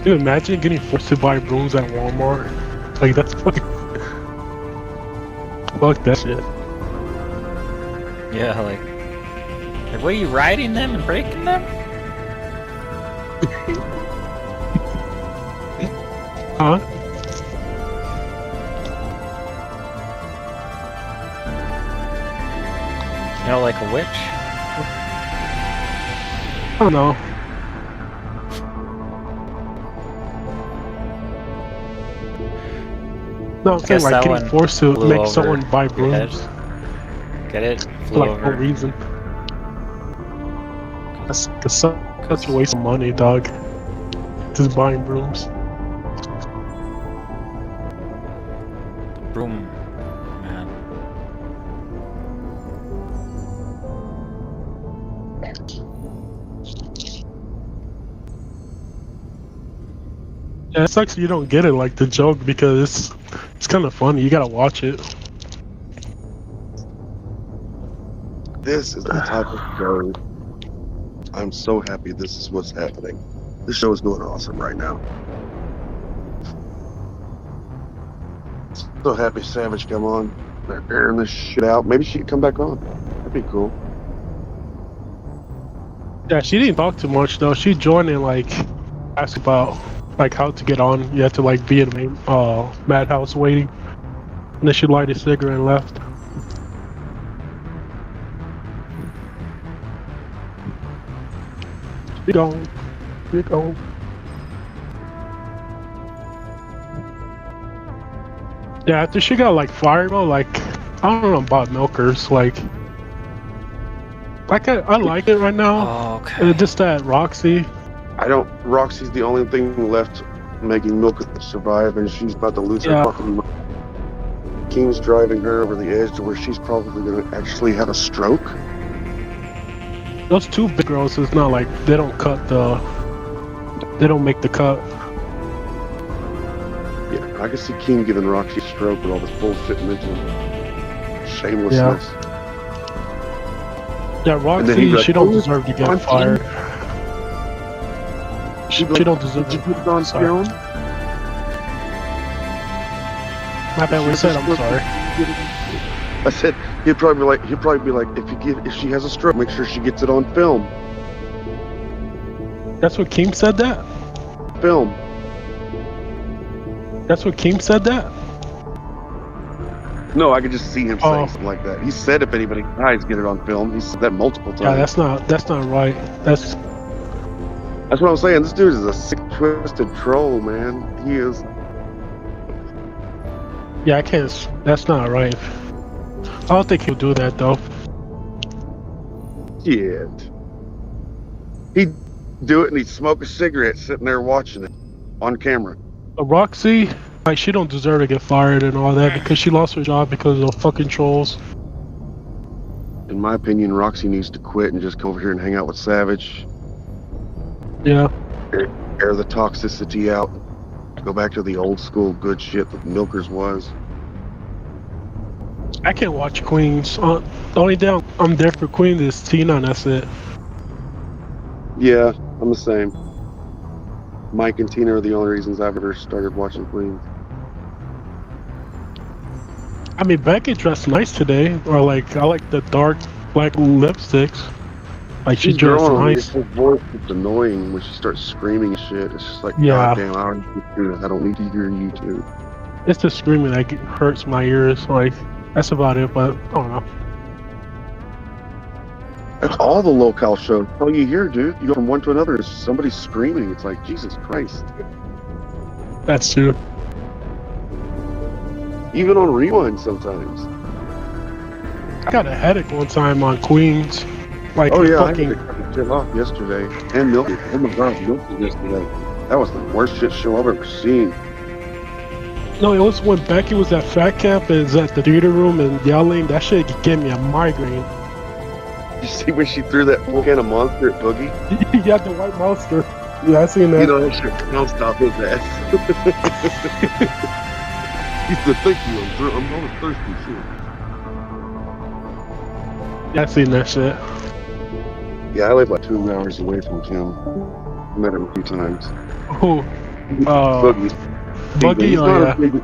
Can you imagine getting forced to buy brooms at Walmart? Like, that's fucking... Fuck that shit. Yeah, like, what are you riding them and breaking them? Huh? You know, like a witch? I don't know. No, I'm saying guess like that getting one forced to flew make over someone buy your head. brooms Get it? for Flew like no over. reason. That's such a waste of money, dog. Just buying brooms. Broom, man. Yeah, it sucks you don't get it, like the joke, because it's kind of funny. You gotta watch it. This is the type of show. I'm so happy this is what's happening. This show is going awesome right now. So happy Savage come on. They're airing this shit out. Maybe she could come back on. That'd be cool. Yeah, she didn't talk too much though. She joined and like asked about like how to get on. You had to like be in the main madhouse waiting, and then she lighted a cigarette and left. She gone. She gone. Yeah, after she got like fired though, like I don't know about milkers, like I like it right now. Oh, okay. Just that Roxy. Roxy's the only thing left making Milk survive, and she's about to lose Yeah. her fucking mind. King's driving her over the edge to where she's probably going to actually have a stroke. Those two big girls is not like they don't make the cut. Yeah, I can see King giving Roxy a stroke with all this bullshit mental shamelessness. Yeah, then he'd Roxy, be like, she don't "Oh, deserve to get I'm fired. She She'd be like, don't deserve Did you it. put it on Sorry. film? My bad, what you said, I'm sorry. I said he'd probably be like, if she has a stroke, make sure she gets it on film. That's what Keem said that? Film. That's what Keem said that? No, I could just see him Oh. saying something like that. He said if anybody dies, get it on film. He said that multiple times. Yeah, that's not right. That's That's what I'm saying. This dude is a sick, twisted troll, man. He is. yeah, I can't. That's not right. I don't think he'll do that though. Shit. He'd do it and he'd smoke a cigarette sitting there watching it on camera. Roxy, like she don't deserve to get fired and all that because she lost her job because of fucking trolls. In my opinion, Roxy needs to quit and just come over here and hang out with Savage. Yeah. Air the toxicity out. Go back to the old school good shit that Milkers was. I can't watch Queens. The only day I'm there for Queens is Tina, and that's it. Yeah, I'm the same. Mike and Tina are the only reasons I've ever started watching Queens. I mean, Becky dressed nice today, or like I like the dark black lipsticks. Like she dressed nice. Her voice is annoying when she starts screaming and shit. It's just like, Yeah. God damn, I don't need to hear you too. It's the screaming that hurts my ears. Like that's about it. But I don't know. That's all the locale shows. All you hear, dude, you go from one to another, is somebody screaming. It's like, Jesus Christ. That's true. Even on Rewind sometimes. I got a headache one time on Queens. Like Oh yeah, fucking. I had to cut the shit off yesterday. And Milky. Oh my God, Milky yesterday. That was the worst shit show I've ever seen. No, it was when Becky was at Fat Camp and was at the theater room and yelling. That shit gave me a migraine. You see when she threw that full can of Monster at Boogie? Yeah, the white monster. Yeah, I seen that. You know, that shit don't stop his ass. He said, thank you, I'm always thirsty, shit. Yeah, I seen that shit. Yeah, I live like 2 hours away from Kim. Met him a few times. Who? Boogie. Buggy. He's Oh not yeah. as big.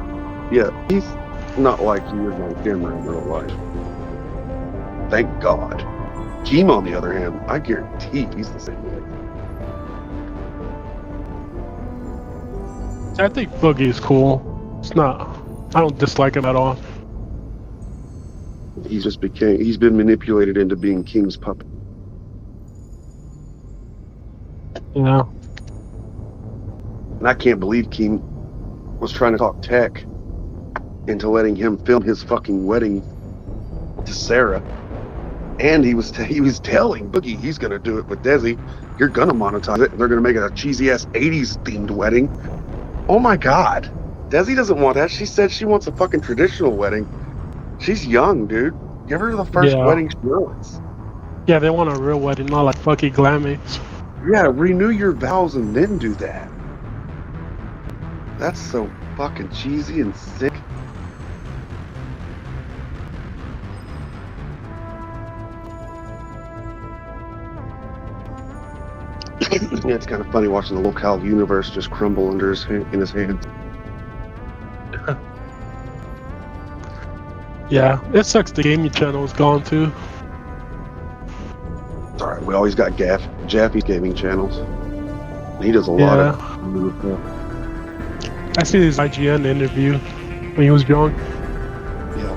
Yeah, he's not like he is on camera in real life. Thank God. Keem, on the other hand, I guarantee he's the same way. I think Boogie is cool. It's not. I don't dislike him at all. He's been manipulated into being King's puppet. Yeah. And I can't believe Keem was trying to talk Tech into letting him film his fucking wedding to Sarah. And he was telling Boogie he's gonna do it with Desi. You're gonna monetize it, and they're gonna make it a cheesy ass '80s themed wedding. Oh my God, Desi doesn't want that. She said she wants a fucking traditional wedding. She's young, dude. Give her the first Yeah. wedding she wants. Yeah, they want a real wedding, not like fucking Glammix. Yeah, renew your vows and then do that. That's so fucking cheesy and sick. Yeah, it's kind of funny watching the locale universe just crumble under in his hands. Yeah, it sucks the gaming channel is gone too. It's alright, we always got Jaffe's gaming channels. He does a lot Yeah. of. I see his IGN interview when he was young. Yeah.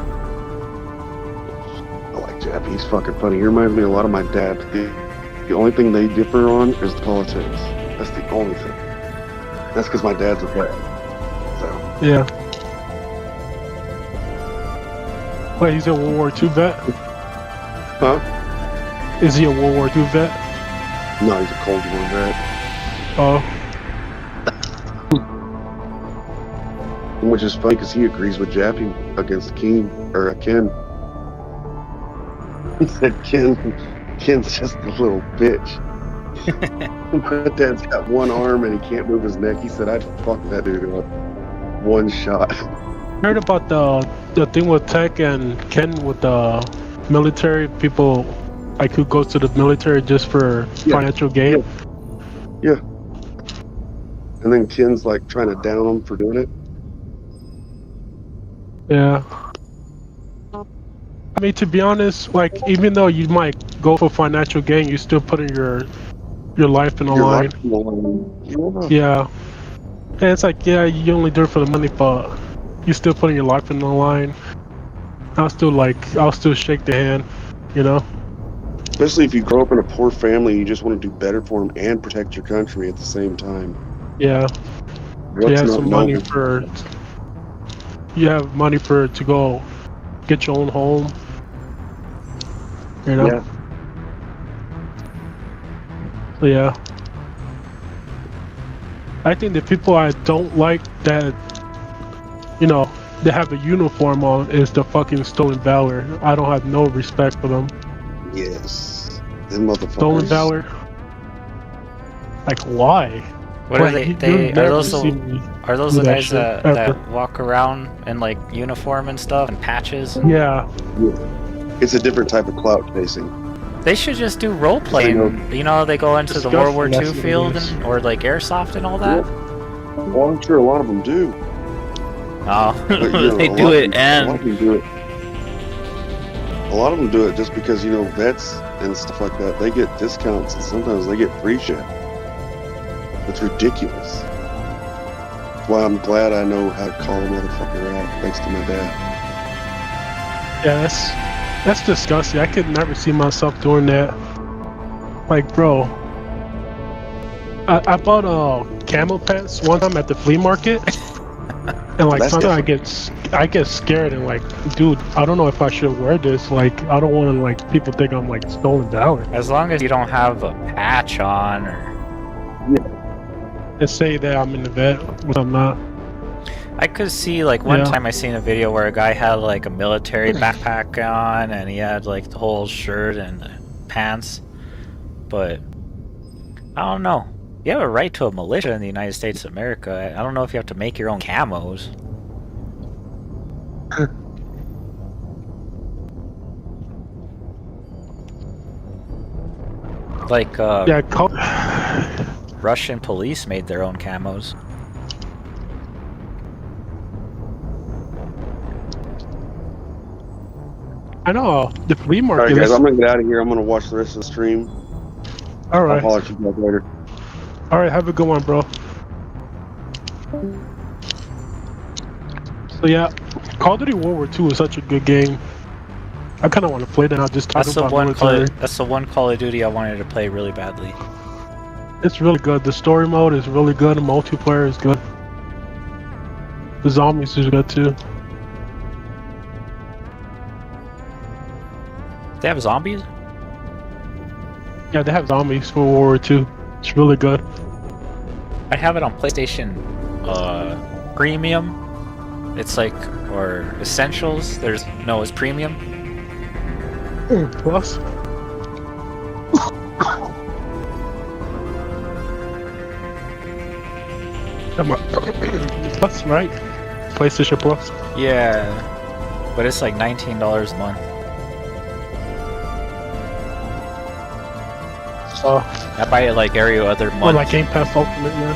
I like Jaffe. He's fucking funny. He reminds me a lot of my dad. The only thing they differ on is the politics. That's the only thing. That's because my dad's a vet. So. Yeah. Wait, he's a World War II vet? Huh? Is he a World War II vet? No, he's a Cold War vet. Oh. Which is funny because he agrees with Jaffe against Ken. He said Ken's just a little bitch. My dad's got one arm and he can't move his neck. He said, I'd fuck that dude up. One shot. Heard about the thing with Tech and Ken with the military people, like who goes to the military just for financial gain. Yeah. And then Ken's like trying to down him for doing it. Yeah. I mean, to be honest, like even though you might go for financial gain, you still putting your life in the line. Yeah. And it's like, yeah, you only do it for the money, but you're still putting your life in the line. I'll still shake the hand, you know? Especially if you grow up in a poor family, you just want to do better for them and protect your country at the same time. Yeah. You have some money to go get your own home. You know? Yeah. I think the people I don't like that, you know, they have a uniform on is the fucking Stolen Valor. I don't have no respect for them. Yes. Them motherfuckers. Stolen Valor? Like, why? What are Like, they? you'll Are never those see me the do that guys shit, that ever. walk around in like uniform and stuff and patches? Yeah. It's a different type of clout chasing. They should just do role playing. You know, they go into the World War II Disgusting, that's field what it is. or like airsoft and all that. Well, I'm sure a lot of them do. Oh, But, you know, they a do lot it of them- and a lot of them do it. A lot of them do it just because, you know, vets and stuff like that, they get discounts and sometimes they get free shit. It's ridiculous. That's why I'm glad I know how to call a motherfucker out thanks to my dad. Yeah, that's disgusting. I could never see myself doing that. Like, bro, I bought camel pants one time at the flea market, and like That's sometimes I get scared and like, dude, I don't know if I should wear this. Like, I don't want to like people think I'm like Stolen Valor as long as you don't have a patch on or and say that I'm in the vet when I'm not. I could see like one Yeah. time I seen a video where a guy had like a military backpack on and he had like the whole shirt and pants, but I don't know. You have a right to a militia in the United States of America. I don't know if you have to make your own camos. Like Yeah, Russian police made their own camos. I know the flea All market. right, guys, is... I'm gonna get out of here. I'm gonna watch the rest of the stream. All I'll right. holler at you guys later. All right. Have a good one, bro. So yeah, Call of Duty World War II is such a good game. I kind of want to play that. I'll just talk That's the about one. military. That's the one Call of Duty I wanted to play really badly. It's really good. The story mode is really good. The multiplayer is good. The zombies is good too. They have zombies? Yeah, they have zombies for World War II. It's really good. I have it on PlayStation Premium. It's like, or Essentials. It's Premium. Plus. Come on. Plus, right? PlayStation Plus. Yeah, but it's like $19 a month. I buy it like every other month. Oh, like Game Pass Ultimate, yeah.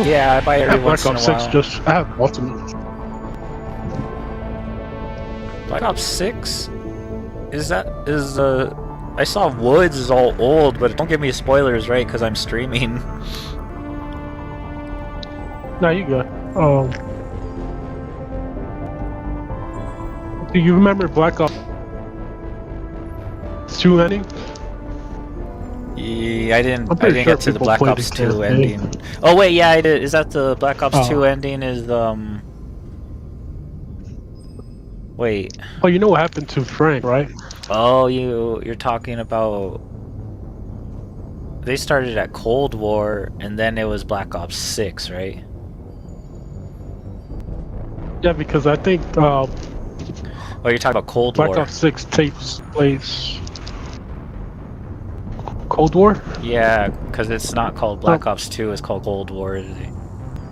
Yeah, I buy it I every have once Black in a Ops 6 while. just... I have Ultimate. Black Ops 6? I saw Woods is all old, but don't give me spoilers, right? Because I'm streaming. No, you good. Do you remember Black Ops 2 ending? Yeah, I didn't I'm pretty sure get to the people Black played Ops the 2 campaign. ending. Oh wait, yeah, I did. Is that the Black Ops 2 Oh. ending? Wait. Oh, you know what happened to Frank, right? Oh, you're talking about. They started at Cold War, and then it was Black Ops 6, right? Yeah, because I think Oh, you're talking about Cold Black War. Ops 6 takes place... Cold War? Yeah, because it's not called Black Ops 2, it's called Cold War.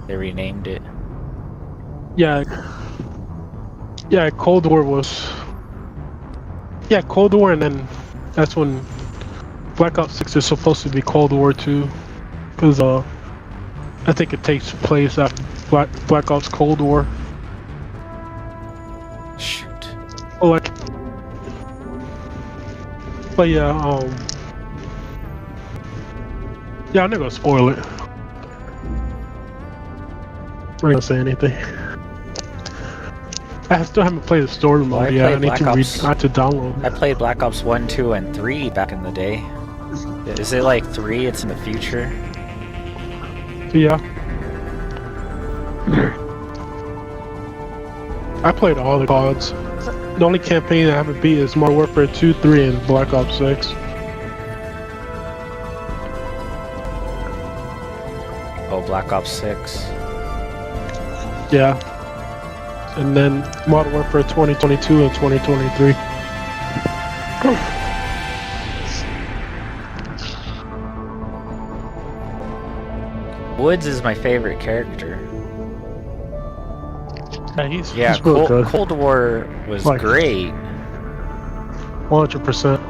They renamed it. Yeah. Yeah, Cold War was... Yeah, Cold War, and then that's when Black Ops 6 is supposed to be Cold War 2. Because, I think it takes place after Black Ops Cold War. Shoot. Well, like... But yeah, yeah, I'm not gonna spoil it. I'm not gonna say anything. I still haven't played the story mode yet. I need to download I it. played Black Ops 1, 2, and 3 back in the day. Is it like 3? It's in the future? Yeah. I played all the CODs. The only campaign I haven't beat is Modern Warfare 2, 3, and Black Ops 6. Oh, Black Ops 6. Yeah. And then Modern Warfare 2022 and 2023. Woods is my favorite character. Yeah, he's Cold, really good. Cold War was Like- great. 100%.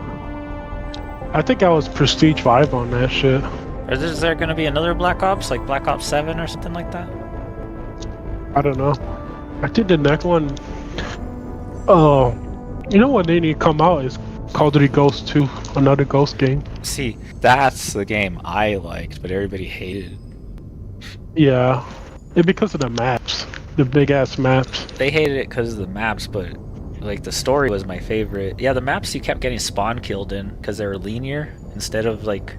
I think I was Prestige 5 on that shit. Is there gonna be another Black Ops, like Black Ops 7 or something like that? I don't know. I think the next one... you know what they need to come out is Call of Duty Ghost 2, another Ghost game. See, that's the game I liked, but everybody hated. Yeah. It's because of the maps. The big ass maps. They hated it because of the maps, but like the story was my favorite. Yeah, the maps you kept getting spawn killed in because they were linear instead of like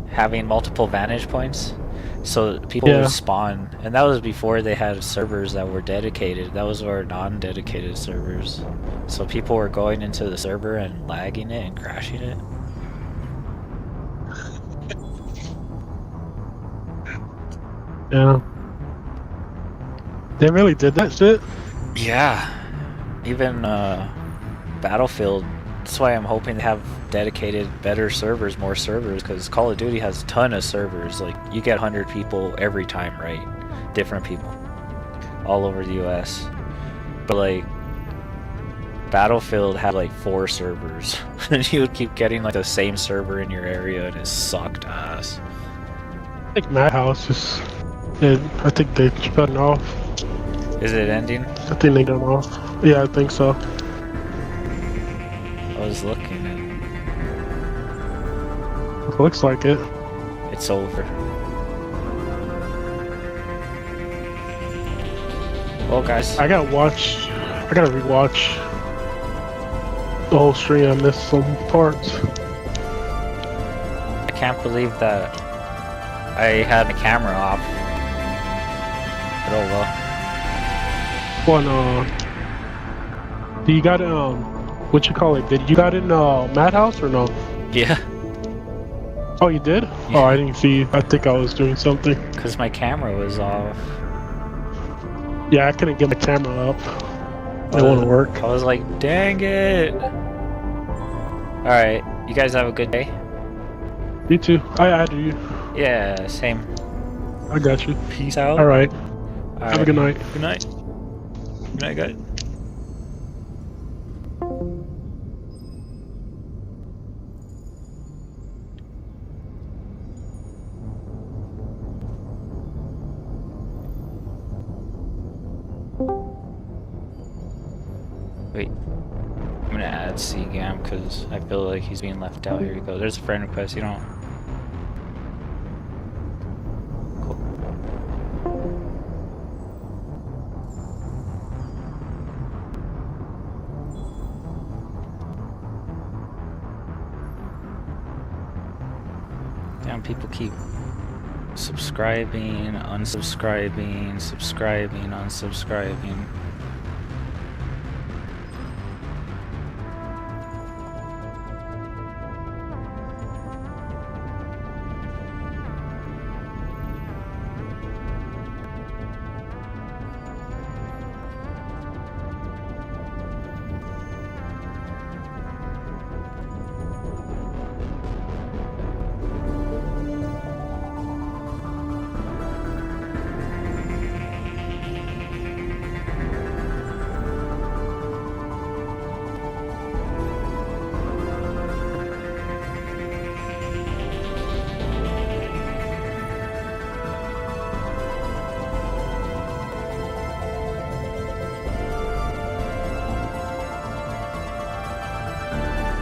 having multiple vantage points. So people would spawn, and that was before they had servers that were dedicated. That was our non-dedicated servers. So people were going into the server and lagging it and crashing it. Yeah. They really did that shit? Yeah. Even Battlefield. That's why I'm hoping to have dedicated, better servers, more servers, because Call of Duty has a ton of servers. Like, you get 100 people every time, right? Different people. All over the US. But, like, Battlefield had, like, 4 servers. And you would keep getting, like, the same server in your area, and it sucked ass. I think Madhouse is... I think they shut it off. Is it ending? I think they got off. Yeah, I think so. I was looking and Looks like it. it's over. Well, guys, I gotta rewatch the whole stream. I missed some parts. I can't believe that I had my camera off. But oh well. Well, do you got what you call it? Did you got in Madhouse or no? Yeah, Oh, you did? Yeah. Oh, I didn't see. I think I was doing something. because my camera was off. Yeah, I couldn't get my camera up. It won't work. I was like, dang it. Alright, you guys have a good day? You too. I added you. Yeah, same. I got you. Peace out. All right. All Have a right. good night. Good night. Good night, guys. Wait, I'm gonna add CGAM because I feel like he's being left out. Here you go. There's a friend request. You don't. Cool. Damn, people keep subscribing, unsubscribing, subscribing, unsubscribing.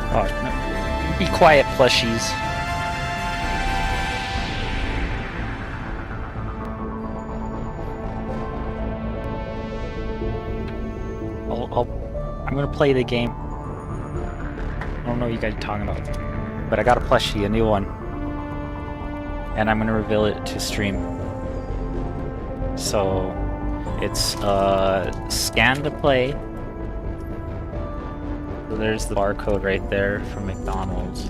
Oh, no. Be quiet, plushies. I'm gonna play the game. I don't know what you guys are talking about, but I got a plushie, a new one, and I'm gonna reveal it to stream. So it's scan to play. So there's the barcode right there from McDonald's.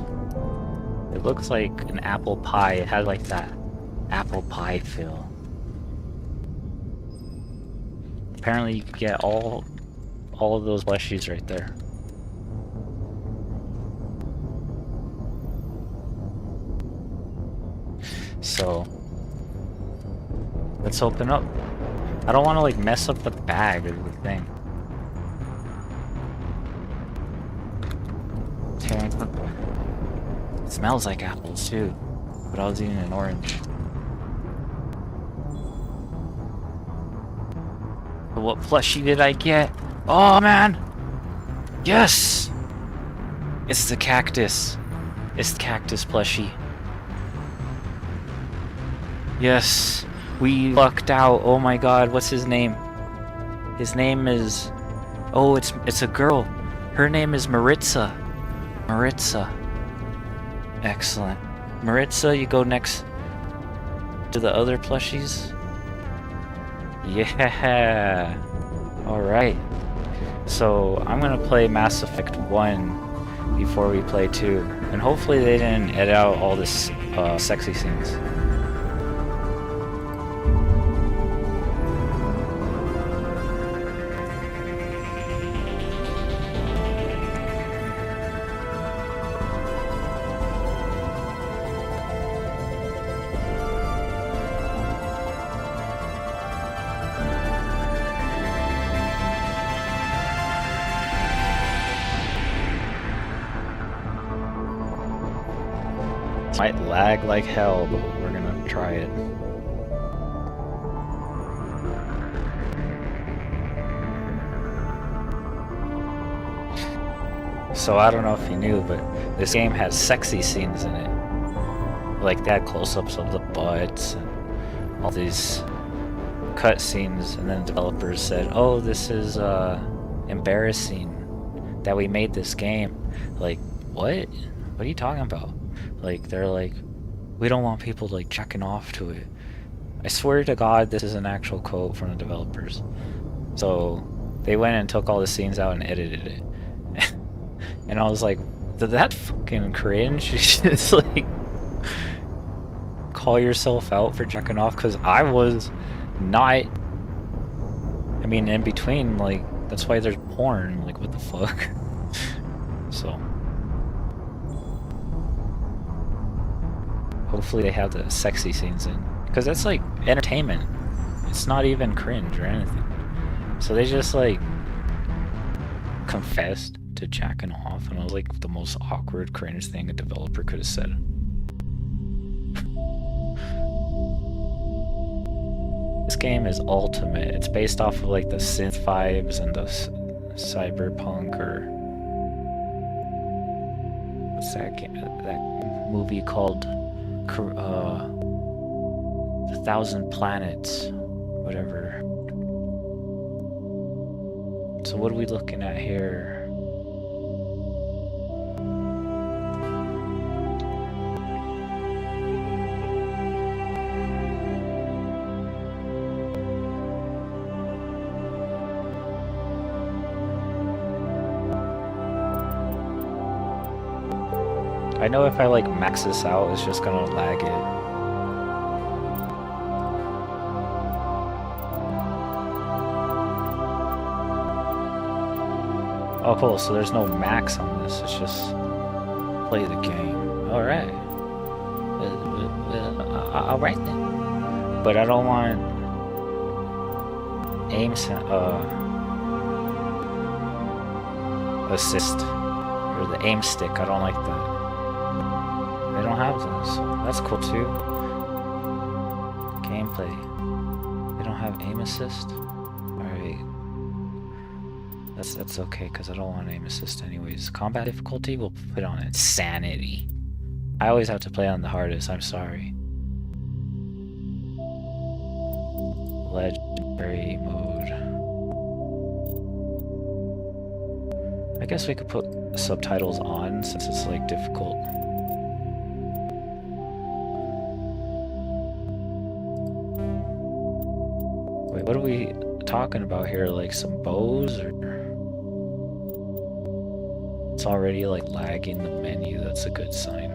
It looks like an apple pie. It has like that apple pie feel. Apparently you can get all of those plushies right there. So let's open up. I don't want to like mess up the bag or the thing. It smells like apples too, but I was eating an orange. But what plushie did I get? Oh man! Yes! It's the cactus. It's the cactus plushie. Yes! We lucked out. Oh my god, what's his name? His name is... Oh, it's a girl. Her name is Maritza. Maritza. Excellent. Maritza, you go next to the other plushies. Yeah. Alright. So I'm gonna play Mass Effect 1 before we play 2. And hopefully they didn't edit out all this sexy scenes. Might lag like hell, but we're gonna try it. So I don't know if you knew, but this game has sexy scenes in it. Like they had close-ups of the butts and all these cut scenes, and then developers said, "Oh, this is embarrassing that we made this game." Like, what? What are you talking about? Like, they're like, we don't want people like checking off to it. I swear to God, this is an actual quote from the developers. So they went and took all the scenes out and edited it. And I was like, did that fucking cringe? You just like call yourself out for checking off? Because I was not. I mean, in between, like, that's why there's porn. Like, what the fuck? So hopefully they have the sexy scenes in, because that's like entertainment. It's not even cringe or anything. So they just like confessed to jacking off, and it was like the most awkward, cringe thing a developer could have said. This game is ultimate. It's based off of like the synth vibes and the cyberpunk, or what's that game? That movie called The Thousand Planets, whatever. So what are we looking at here? I know if I like max this out, it's just gonna lag it. Oh cool, so there's no max on this, it's just play the game. Alright. Alright then. But I don't want aim assist, or the aim stick. I don't like that. They don't have those, so that's cool too. Gameplay. They don't have aim assist? Alright. That's okay, because I don't want aim assist anyways. Combat difficulty, we'll put on insanity. I always have to play on the hardest, I'm sorry. Legendary mode. I guess we could put subtitles on since it's like difficult. Wait, what are we talking about here? Like some bows, or? It's already like lagging the menu, that's a good sign.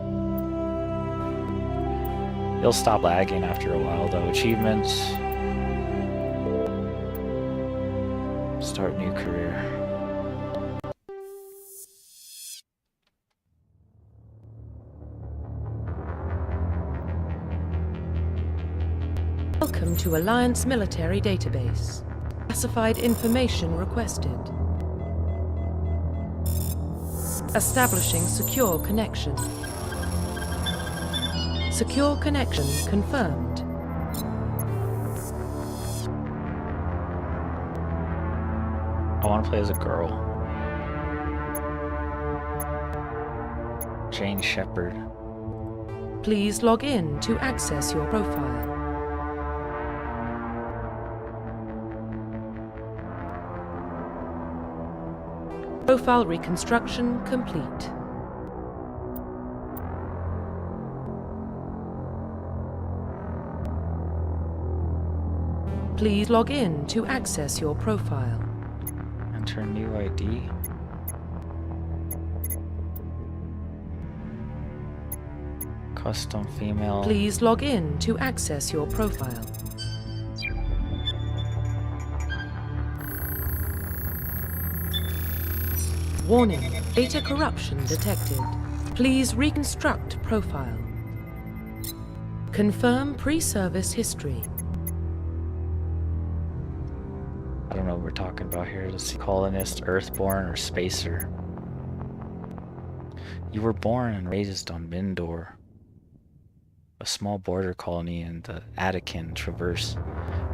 It'll stop lagging after a while though. Achievements. Start new career. Welcome to Alliance Military Database. Classified information requested. Establishing secure connection. Secure connection confirmed. I want to play as a girl. Jane Shepard. Please log in to access your profile. Profile reconstruction complete. Please log in to access your profile. Enter new ID. Custom female. Please log in to access your profile. Warning, data corruption detected. Please reconstruct profile. Confirm pre-service history. I don't know what we're talking about here. Let's see. Colonist, Earthborn, or Spacer. You were born and raised on Mindor, a small border colony in the Attican Traverse.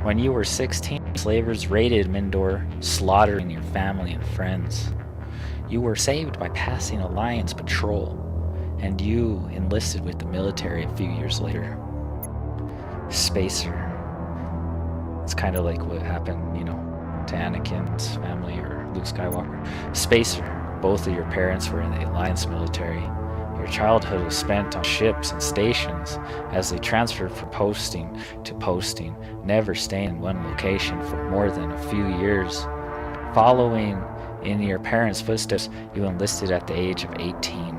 When you were 16, slavers raided Mindor, slaughtering your family and friends. You were saved by passing Alliance patrol, and you enlisted with the military a few years later. Spacer. It's kind of like what happened, you know, to Anakin's family or Luke Skywalker. Spacer. Both of your parents were in the Alliance military. Your childhood was spent on ships and stations as they transferred from posting to posting, never staying in one location for more than a few years. Following in your parents' footsteps, you enlisted at the age of 18.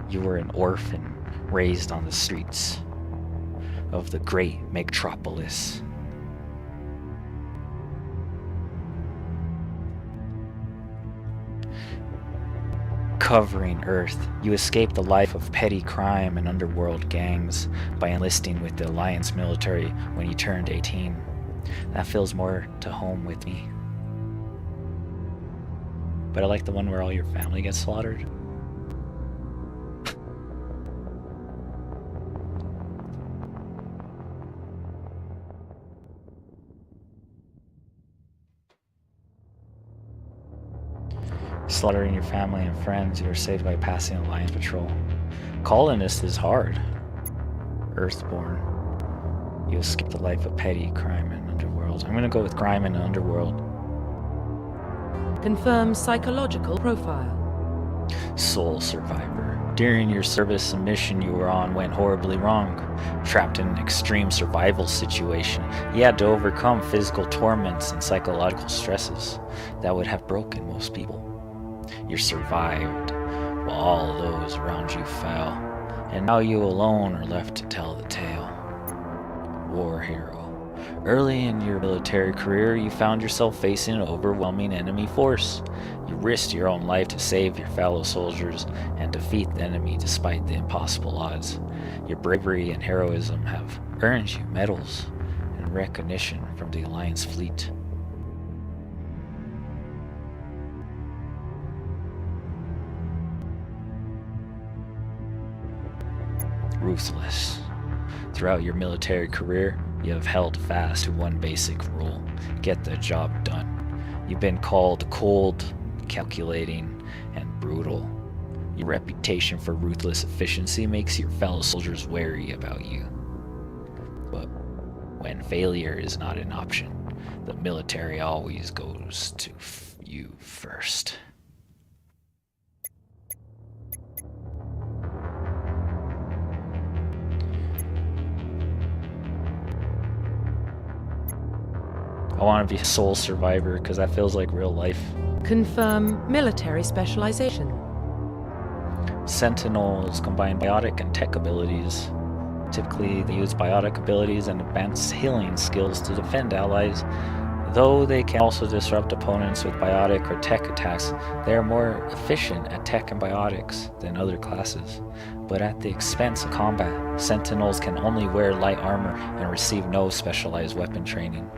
You were an orphan raised on the streets of the great metropolis. Covering Earth, you escaped the life of petty crime and underworld gangs by enlisting with the Alliance military when you turned 18. That feels more to home with me. But I like the one where all your family gets slaughtered. Slaughtering your family and friends, you were saved by passing Alliance patrol. Colonist is hard. Earthborn. You escaped the life of petty crime and underworld. I'm gonna go with crime and underworld. Confirm psychological profile. Soul survivor. During your service, the mission you were on went horribly wrong. Trapped in an extreme survival situation, you had to overcome physical torments and psychological stresses that would have broken most people. You survived while all those around you fell, and now you alone are left to tell the tale. War hero. Early in your military career, you found yourself facing an overwhelming enemy force. You risked your own life to save your fellow soldiers and defeat the enemy despite the impossible odds. Your bravery and heroism have earned you medals and recognition from the Alliance fleet. Ruthless. Throughout your military career, you have held fast to one basic rule: get the job done. You've been called cold, calculating, and brutal. Your reputation for ruthless efficiency makes your fellow soldiers wary about you. But when failure is not an option, the military always goes to you first. I want to be a soul survivor because that feels like real life. Confirm military specialization. Sentinels combine biotic and tech abilities. Typically, they use biotic abilities and advanced healing skills to defend allies. Though they can also disrupt opponents with biotic or tech attacks, they are more efficient at tech and biotics than other classes. But at the expense of combat, Sentinels can only wear light armor and receive no specialized weapon training.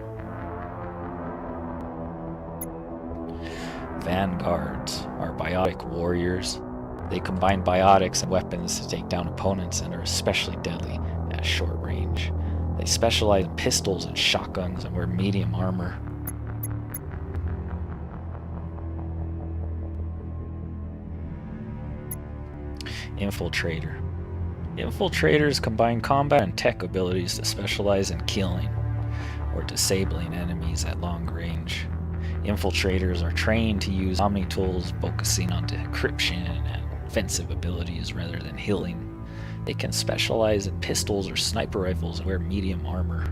Vanguards are biotic warriors. They combine biotics and weapons to take down opponents and are especially deadly at short range. They specialize in pistols and shotguns and wear medium armor. Infiltrator. Infiltrators combine combat and tech abilities to specialize in killing or disabling enemies at long range. Infiltrators are trained to use Omni tools, focusing on decryption and offensive abilities rather than healing. They can specialize in pistols or sniper rifles and wear medium armor.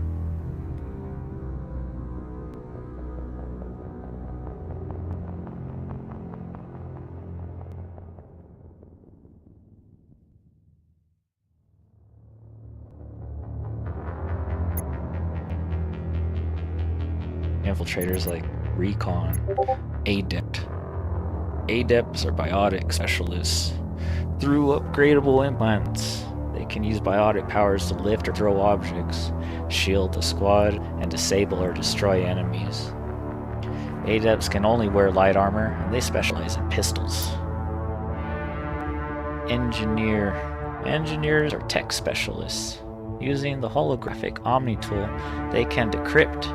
Infiltrators like Recon, Adept. Adepts are biotic specialists. Through upgradable implants, they can use biotic powers to lift or throw objects, shield the squad, and disable or destroy enemies. Adepts can only wear light armor, and they specialize in pistols. engineer. Engineers are tech specialists. Using the holographic Omni tool, they can decrypt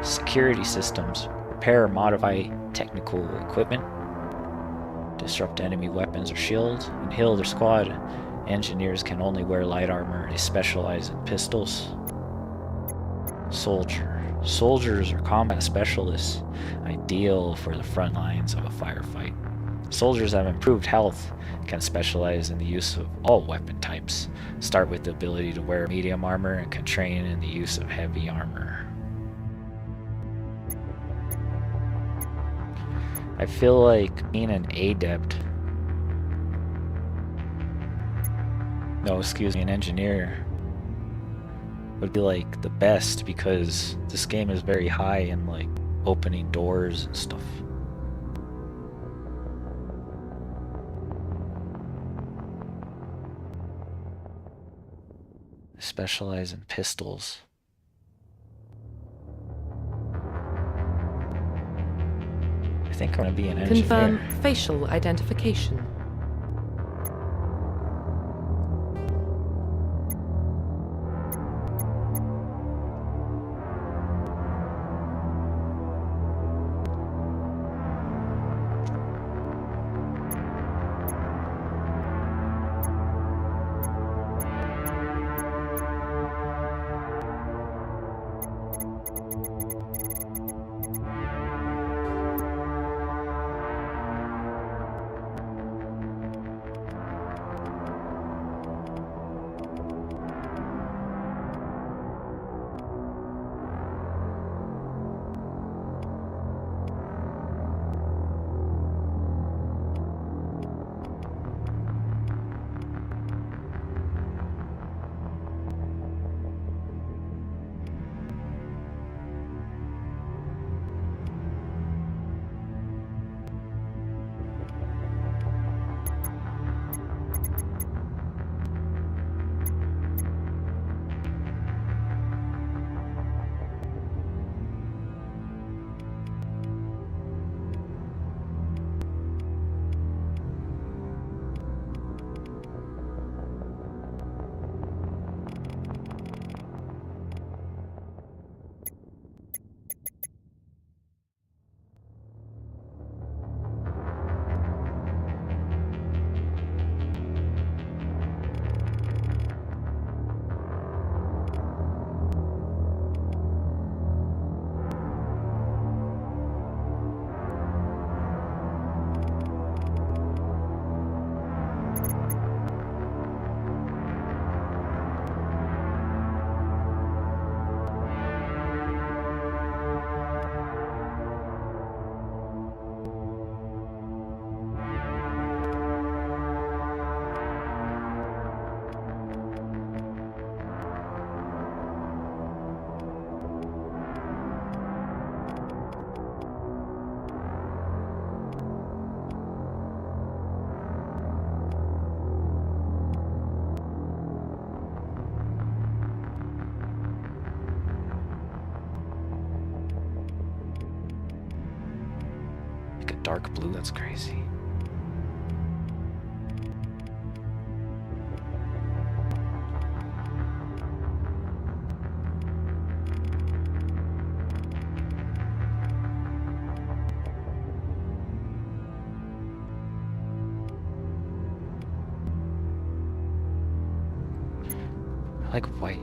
security systems, repair or modify technical equipment, disrupt enemy weapons or shields, and heal their squad. Engineers can only wear light armor. They specialize in pistols. Soldier. Soldiers are combat specialists, ideal for the front lines of a firefight. Soldiers have improved health, can specialize in the use of all weapon types, start with the ability to wear medium armor, and can train in the use of heavy armor. I feel like being an adept, an engineer, would be like the best, because this game is very high in like opening doors and stuff. I specialize in pistols. I think I'm gonna be an engineer. Confirm facial identification. Dark blue, that's crazy. I like white.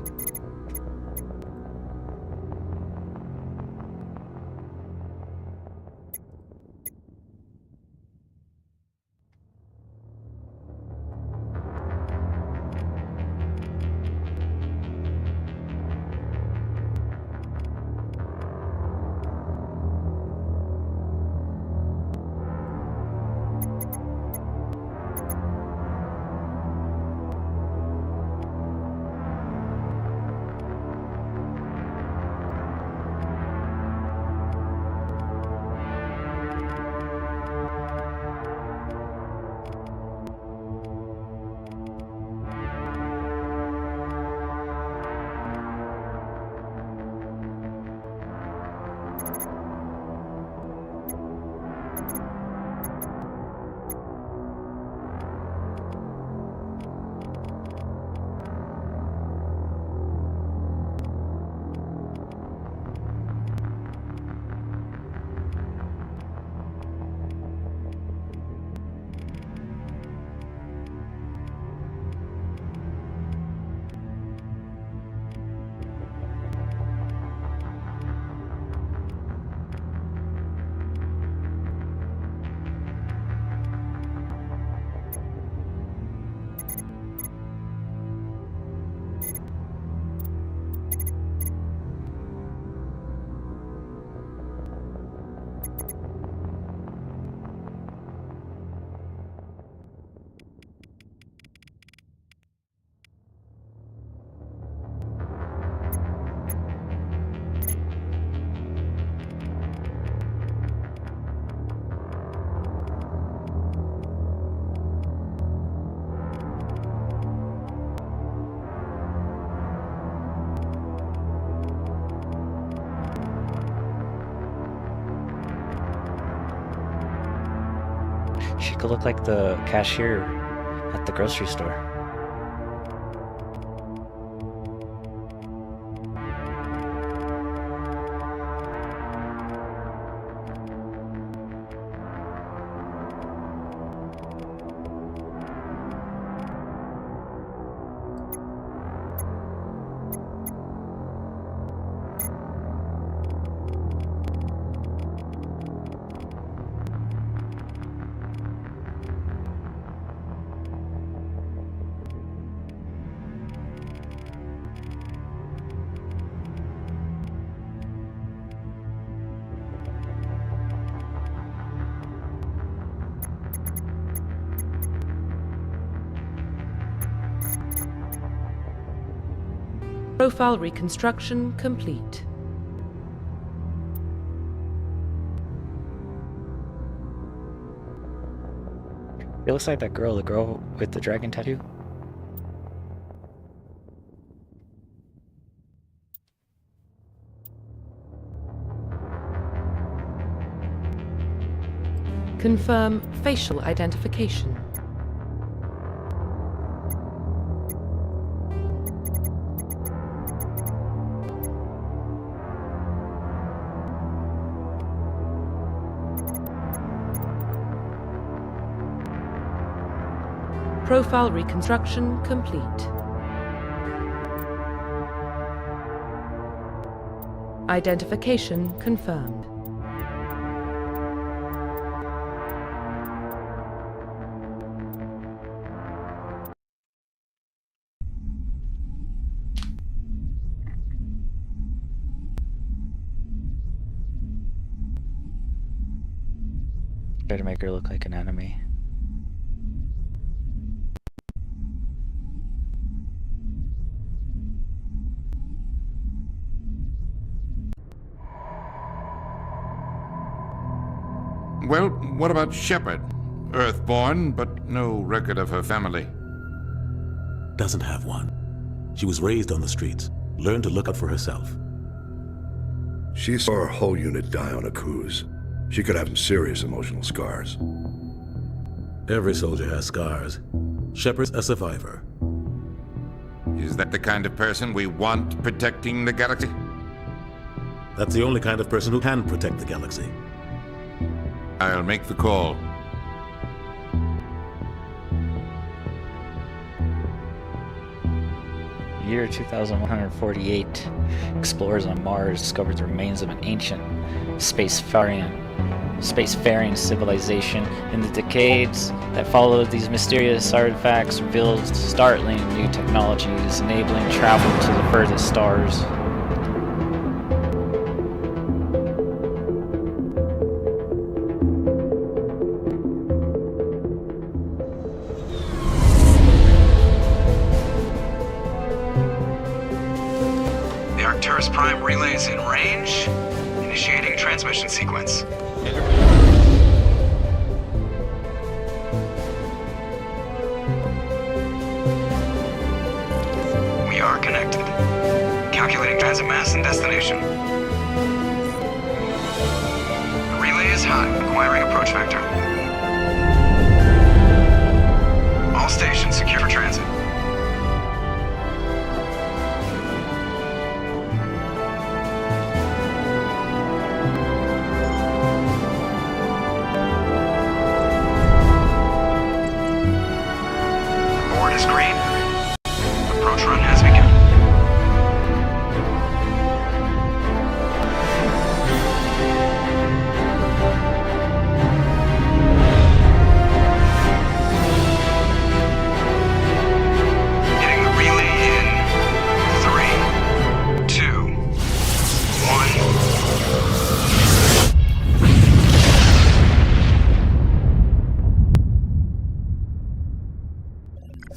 She could look like the cashier at the grocery store. Profile reconstruction complete. It looks like that girl, the girl with the dragon tattoo. Confirm facial identification. Profile reconstruction complete. Identification confirmed. Try to make her look like an enemy. Well, what about Shepard? Earthborn, but no record of her family. Doesn't have one. She was raised on the streets, learned to look out for herself. She saw her whole unit die on a cruise. She could have some serious emotional scars. Every soldier has scars. Shepard's a survivor. Is that the kind of person we want protecting the galaxy? That's the only kind of person who can protect the galaxy. I'll make the call. Year 2148. Explorers on Mars discovered the remains of an ancient spacefaring civilization. In the decades that followed, these mysterious artifacts revealed startling new technologies, enabling travel to the furthest stars. Arcturus Prime relay is in range. Initiating transmission sequence. We are connected. Calculating transit mass and destination. The relay is hot, acquiring approach vector. All stations secure for transit.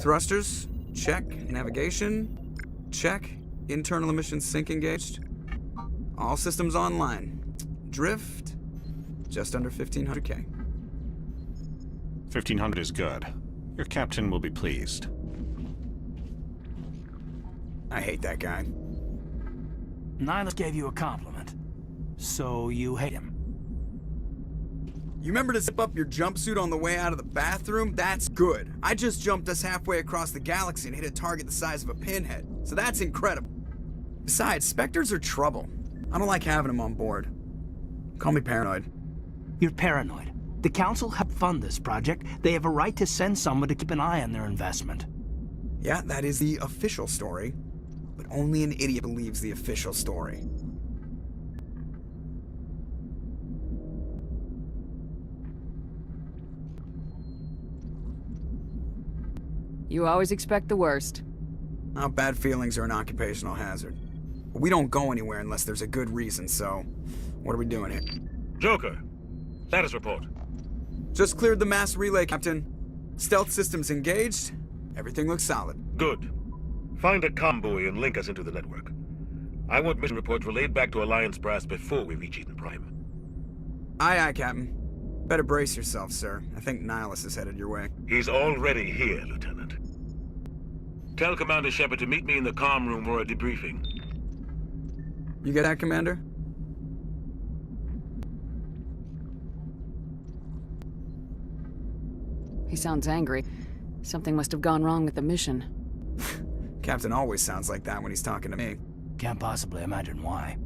Thrusters, check. Navigation, check. Internal emissions sync engaged. All systems online. Drift, just under 1500K. 1500 is good. Your captain will be pleased. I hate that guy. Nihilus gave you a compliment, so you hate him. You remember to zip up your jumpsuit on the way out of the bathroom? That's good. I just jumped us halfway across the galaxy and hit a target the size of a pinhead, so that's incredible. Besides, Spectres are trouble. I don't like having them on board. Call me paranoid. You're paranoid. The Council helped fund this project. They have a right to send someone to keep an eye on their investment. Yeah, that is the official story. But only an idiot believes the official story. You always expect the worst. Now, bad feelings are an occupational hazard. But we don't go anywhere unless there's a good reason, so what are we doing here? Joker, status report. Just cleared the mass relay, Captain. Stealth systems engaged. Everything looks solid. Good. Find a comm buoy and link us into the network. I want mission reports relayed back to Alliance Brass before we reach Eden Prime. Aye, aye, Captain. Better brace yourself, sir. I think Nihilus is headed your way. He's already here, Lieutenant. Tell Commander Shepard to meet me in the comm room for a debriefing. You get that, Commander? He sounds angry. Something must have gone wrong with the mission. Captain always sounds like that when he's talking to me. Can't possibly imagine why.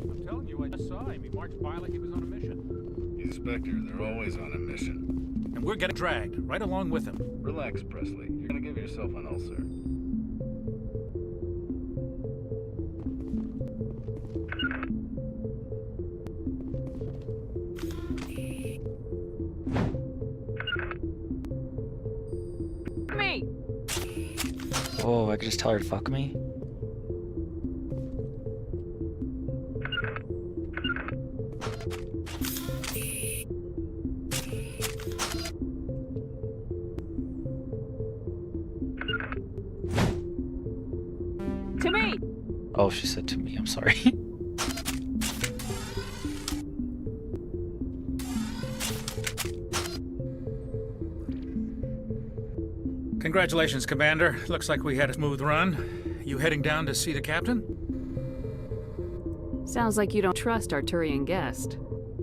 I'm telling you, I just saw him. He marched by like he was on a mission. Inspector, they're always on a mission. And we're getting dragged, right along with him. Relax, Presley. You're gonna give yourself an ulcer. Me! Oh, I could just tell her to fuck me? To me! Oh, she said to me, I'm sorry. Congratulations, Commander. Looks like we had a smooth run. You heading down to see the captain? Sounds like you don't trust Arturian guest.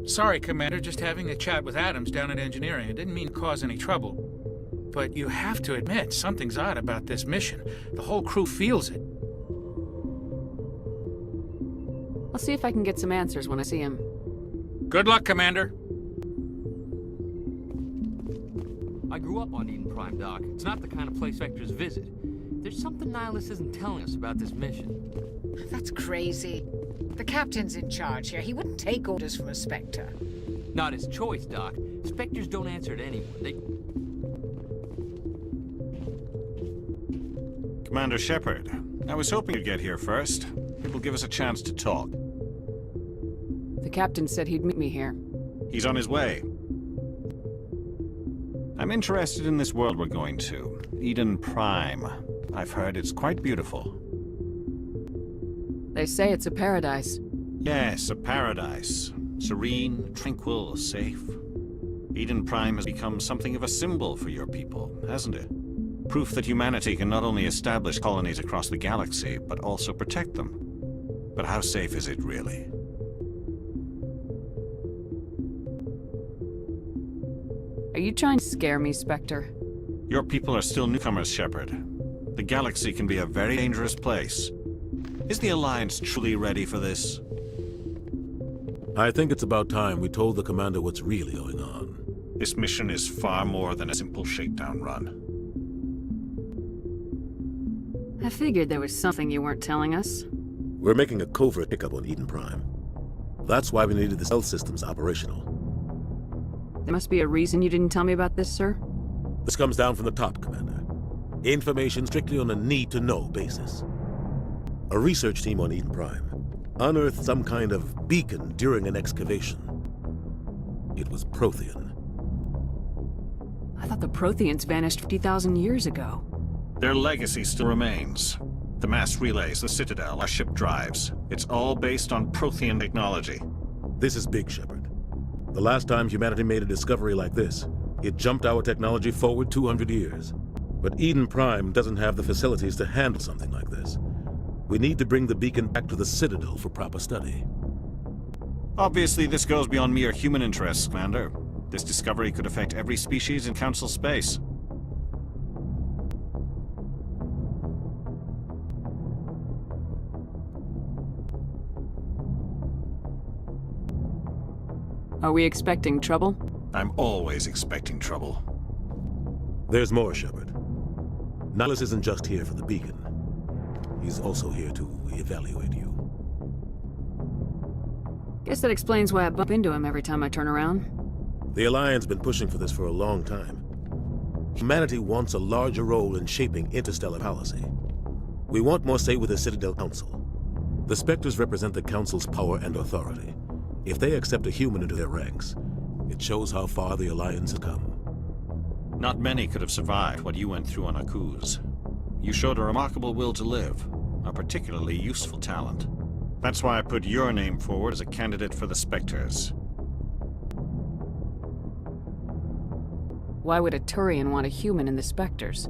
Sorry, Commander. Just having a chat with Adams down at engineering. It didn't mean to cause any trouble. But you have to admit, something's odd about this mission. The whole crew feels it. I'll see if I can get some answers when I see him. Good luck, Commander. I grew up on Eden Prime, Doc. It's not the kind of place Vectors visit. There's something Nihilus isn't telling us about this mission. That's crazy. The captain's in charge here. He wouldn't take orders from a Spectre. Not his choice, Doc. Spectres don't answer to anyone. They... Commander Shepard, I was hoping you'd get here first. It will give us a chance to talk. The captain said he'd meet me here. He's on his way. I'm interested in this world we're going to, Eden Prime. I've heard it's quite beautiful. They say it's a paradise. Yes, a paradise. Serene, tranquil, safe. Eden Prime has become something of a symbol for your people, hasn't it? Proof that humanity can not only establish colonies across the galaxy, but also protect them. But how safe is it really? Are you trying to scare me, Spectre? Your people are still newcomers, Shepard. The galaxy can be a very dangerous place. Is the Alliance truly ready for this? I think it's about time we told the commander what's really going on. This mission is far more than a simple shakedown run. I figured there was something you weren't telling us. We're making a covert pickup on Eden Prime. That's why we needed the stealth systems operational. There must be a reason you didn't tell me about this, sir? This comes down from the top, Commander. Information strictly on a need-to-know basis. A research team on Eden Prime unearthed some kind of beacon during an excavation. It was Prothean. I thought the Protheans vanished 50,000 years ago. Their legacy still remains. The mass relays, the Citadel, our ship drives. It's all based on Prothean technology. This is big, Shepard. The last time humanity made a discovery like this, it jumped our technology forward 200 years. But Eden Prime doesn't have the facilities to handle something like this. We need to bring the beacon back to the Citadel for proper study. Obviously, this goes beyond mere human interests, Commander. This discovery could affect every species in Council space. Are we expecting trouble? I'm always expecting trouble. There's more, Shepard. Nihlus isn't just here for the beacon. He's also here to evaluate you. Guess that explains why I bump into him every time I turn around. The Alliance has been pushing for this for a long time. Humanity wants a larger role in shaping interstellar policy. We want more say with the Citadel Council. The Spectres represent the Council's power and authority. If they accept a human into their ranks, it shows how far the Alliance has come. Not many could have survived what you went through on Akuz. You showed a remarkable will to live, a particularly useful talent. That's why I put your name forward as a candidate for the Spectres. Why would a Turian want a human in the Spectres?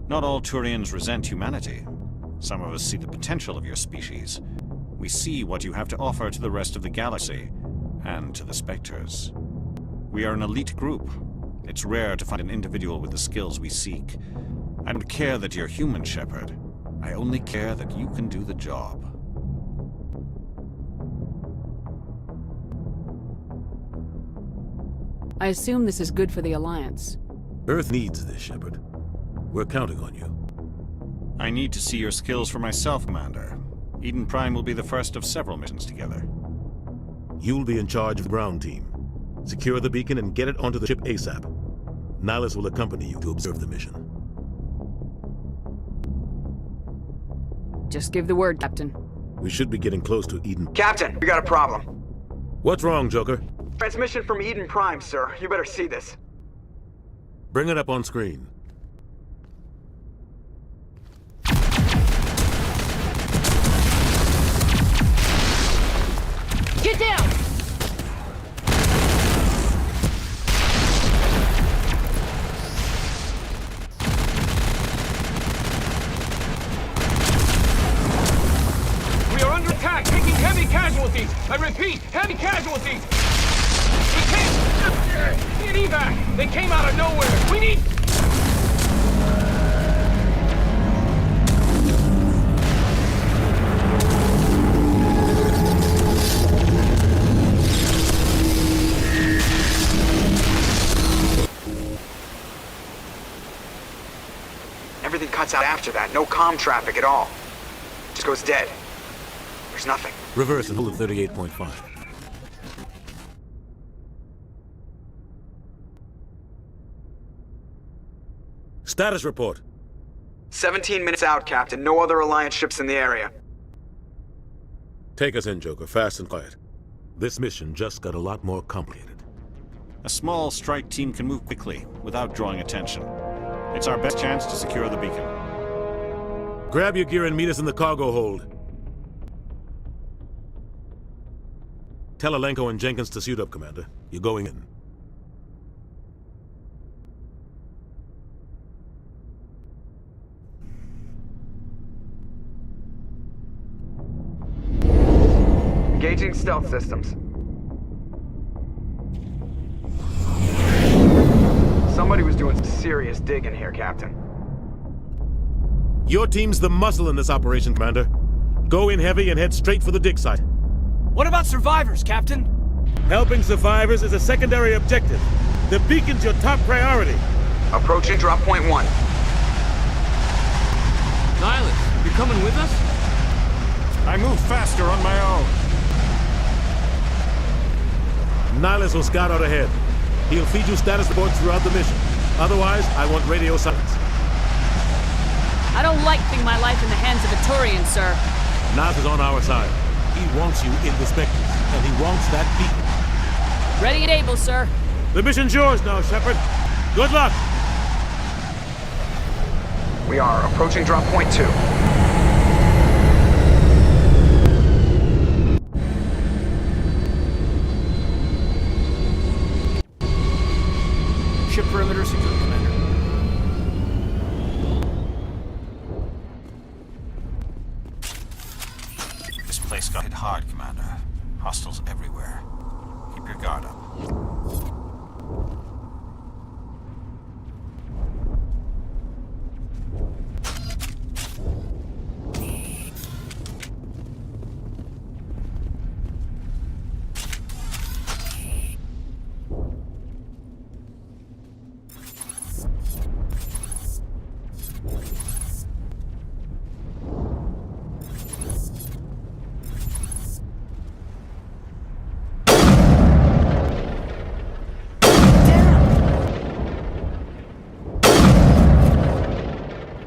Not all Turians resent humanity. Some of us see the potential of your species. We see what you have to offer to the rest of the galaxy, and to the Spectres. We are an elite group. It's rare to find an individual with the skills we seek. I don't care that you're human, Shepard. I only care that you can do the job. I assume this is good for the Alliance. Earth needs this, Shepard. We're counting on you. I need to see your skills for myself, Commander. Eden Prime will be the first of several missions together. You'll be in charge of the ground team. Secure the beacon and get it onto the ship ASAP. Nihlus will accompany you to observe the mission. Just give the word, Captain. We should be getting close to Eden. Captain, we got a problem. What's wrong, Joker? Transmission from Eden Prime, sir. You better see this. Bring it up on screen. Get down! We are under attack, taking heavy casualties. I repeat, heavy casualties. We can't... Need evac. They came out of nowhere. We need... Everything cuts out after that. No comm traffic at all. Just goes dead. There's nothing. Reverse and hold at 38.5. Status report. 17 minutes out, Captain. No other Alliance ships in the area. Take us in, Joker. Fast and quiet. This mission just got a lot more complicated. A small strike team can move quickly, without drawing attention. It's our best chance to secure the beacon. Grab your gear and meet us in the cargo hold. Tell Alenko and Jenkins to suit up, Commander. You're going in. Engaging stealth systems. Somebody was doing some serious digging here, Captain. Your team's the muscle in this operation, Commander. Go in heavy and head straight for the dig site. What about survivors, Captain? Helping survivors is a secondary objective. The beacon's your top priority. Approaching drop point 1. Nihlus, you're coming with us? I move faster on my own. Nihlus will scout out ahead. He'll feed you status reports throughout the mission. Otherwise, I want radio silence. I don't like putting my life in the hands of a Turian, sir. Nath is on our side. He wants you in the Spectres, and he wants that beacon. Ready and able, sir. The mission's yours now, Shepard. Good luck! We are approaching drop point 2. Perimeter secure, Commander. This place got hit hard, Commander. Hostiles everywhere. Keep your guard up.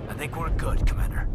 I think we're good, Commander.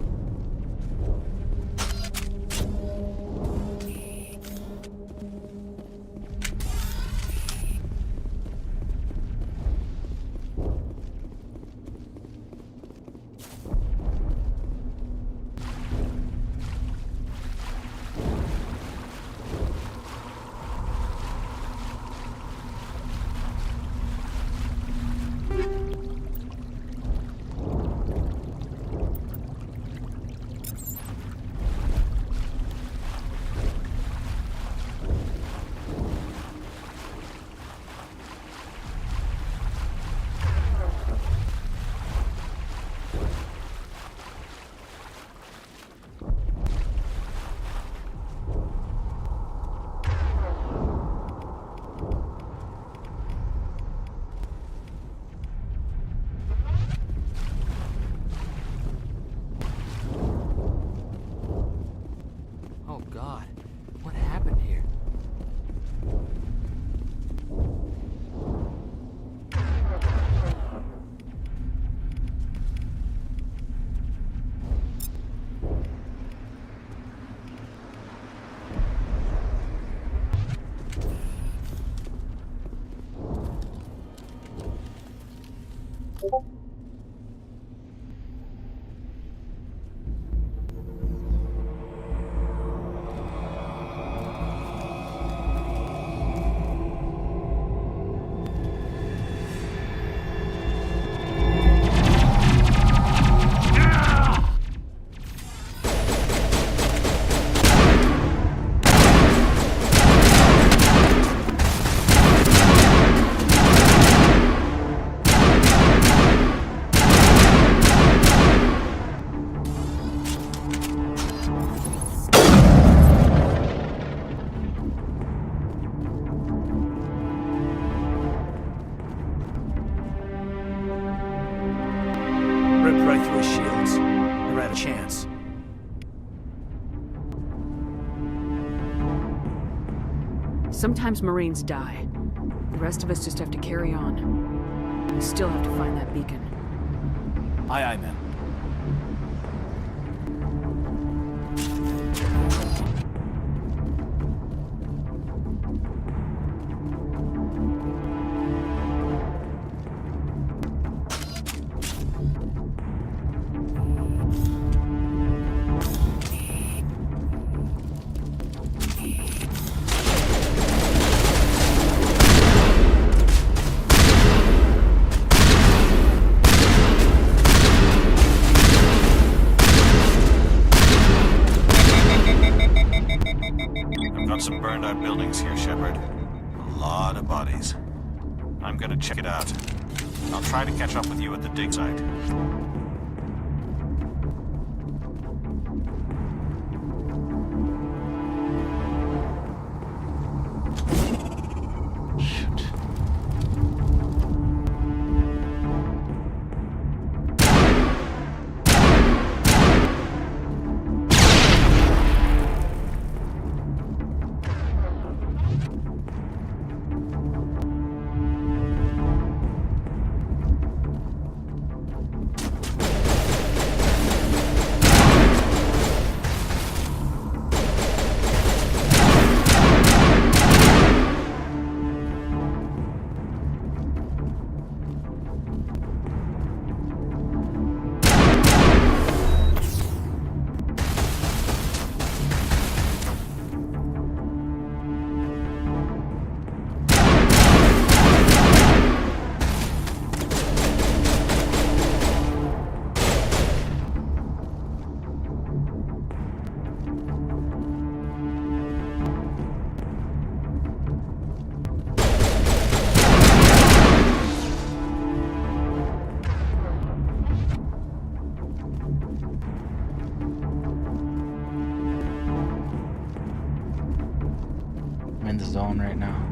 Oh God, what happened here? Ripped right through his shields. Never had a chance. Sometimes Marines die. The rest of us just have to carry on. We still have to find that beacon. Aye, aye, ma'am. Got some burned out buildings here, Shepard. A lot of bodies. I'm gonna check it out. I'll try to catch up with you at the dig site. phone right now.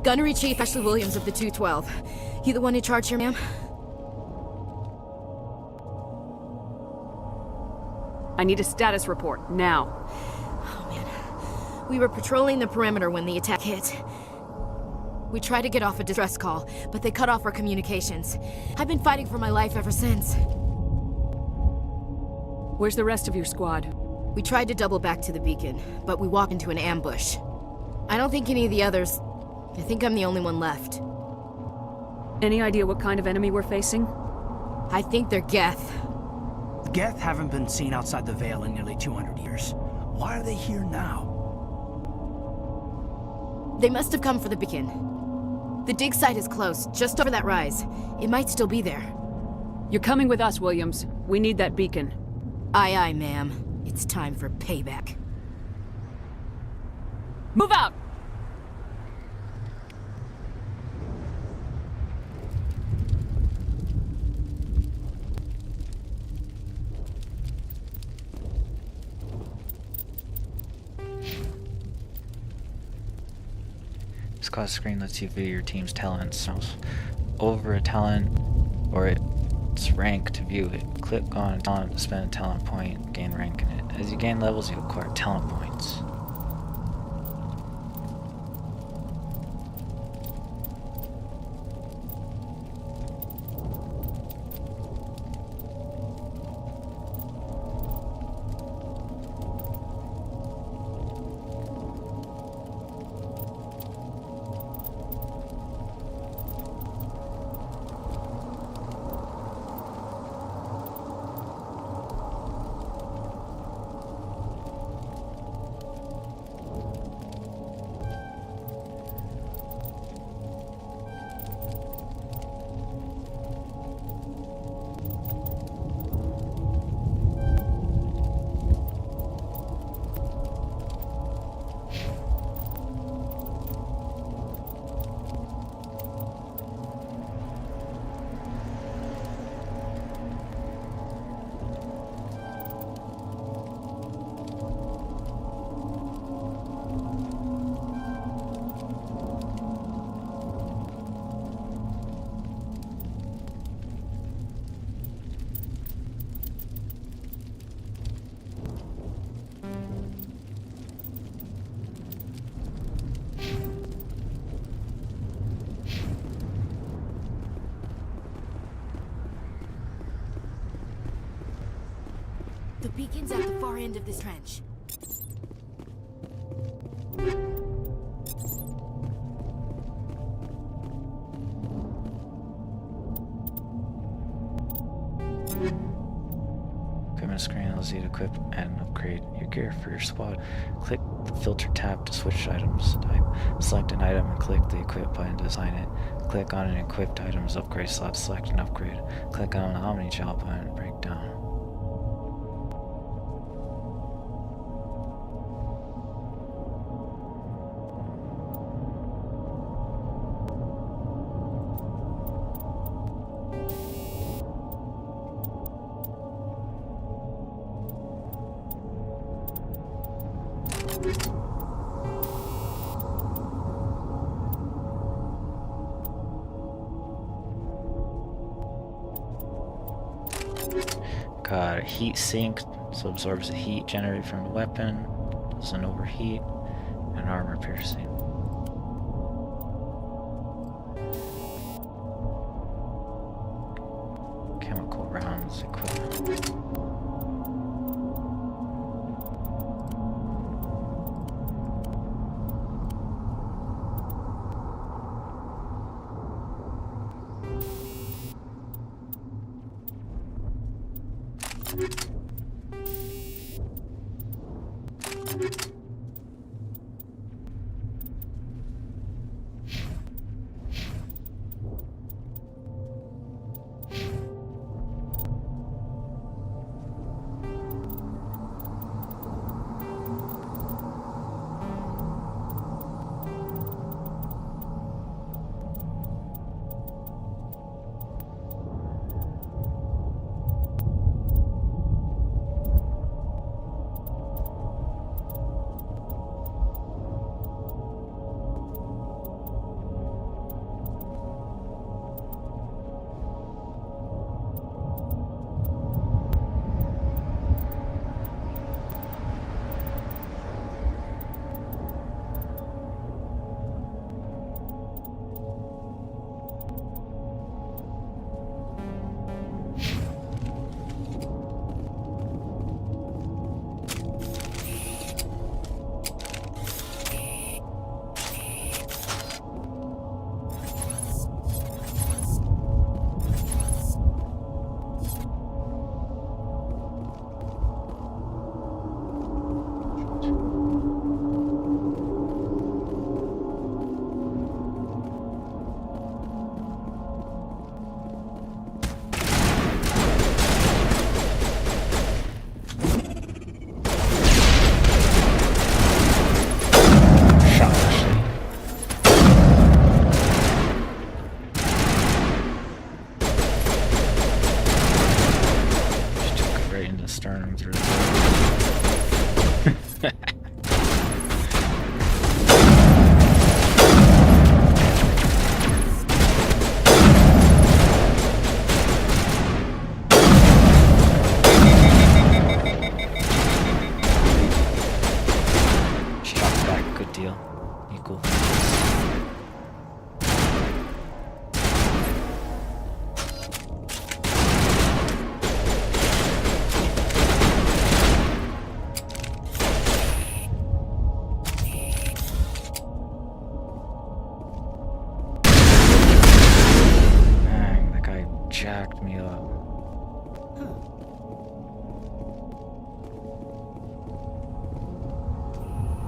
Gunnery Chief Ashley Williams of the 212. You the one in charge here, ma'am? I need a status report, now. Oh, man. We were patrolling the perimeter when the attack hit. We tried to get off a distress call, but they cut off our communications. I've been fighting for my life ever since. Where's the rest of your squad? We tried to double back to the beacon, but we walked into an ambush. I don't think any of the others... I think I'm the only one left. Any idea what kind of enemy we're facing? I think they're Geth. Geth haven't been seen outside the Veil in nearly 200 years. Why are they here now? They must have come for the beacon. The dig site is close, just over that rise. It might still be there. You're coming with us, Williams. We need that beacon. Aye, aye, ma'am. It's time for payback. Move out! Squad screen lets you view your team's talents. Over a talent or its rank to view it. Click on a talent to spend a talent point, gain rank in it. As you gain levels, you acquire talent points. The beacon's at the far end of this trench. Equipment screen allows you to equip and upgrade your gear for your squad. Click the filter tab to switch items type. Select an item and click the equip button to assign it. Click on an equipped item's upgrade slot, select an upgrade. Click on the Omni job button and break down. Got a heat sink, so absorbs the heat generated from the weapon, doesn't overheat, and armor piercing. Chemical rounds equipment.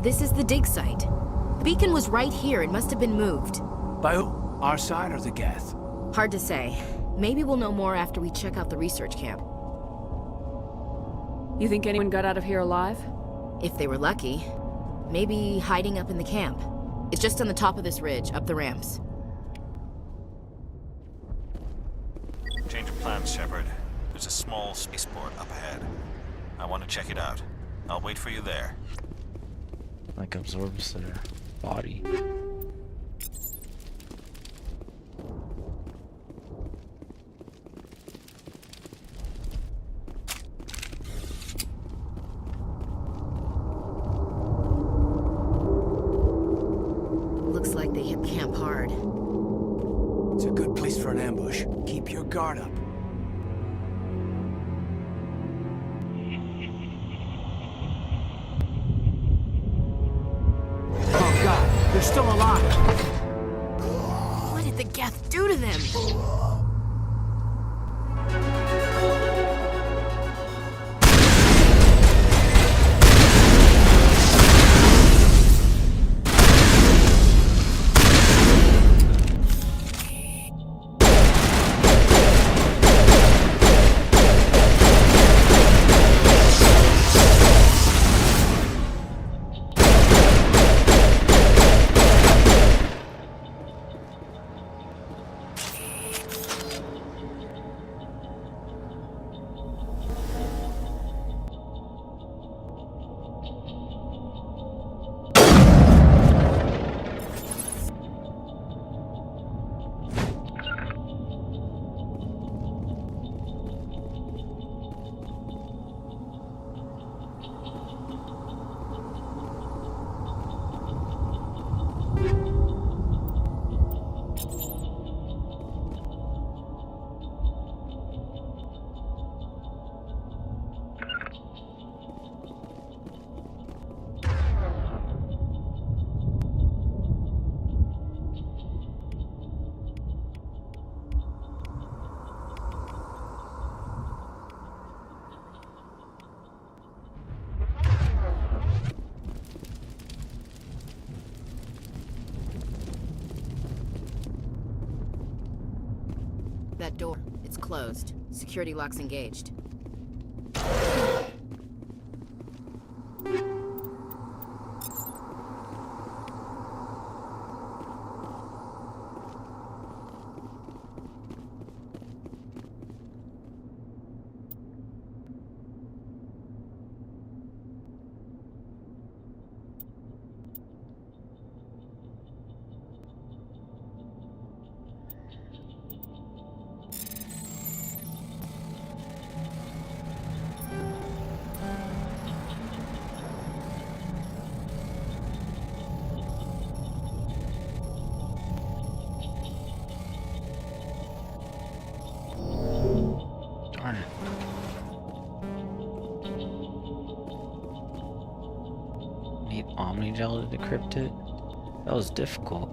This is the dig site. The beacon was right here. It must have been moved. By who? Our side or the Geth? Hard to say. Maybe we'll know more after we check out the research camp. You think anyone got out of here alive? If they were lucky. Maybe hiding up in the camp. It's just on the top of this ridge, up the ramps. Change of plans, Shepard. There's a small spaceport up ahead. I want to check it out. I'll wait for you there. Like absorbs their body. Looks like they hit camp hard. It's a good place for an ambush. Keep your guard up. They're still alive. What did the Geth do to them? that door. It's closed. Security lock's engaged. Darn it. Need Omnigel to decrypt it? That was difficult.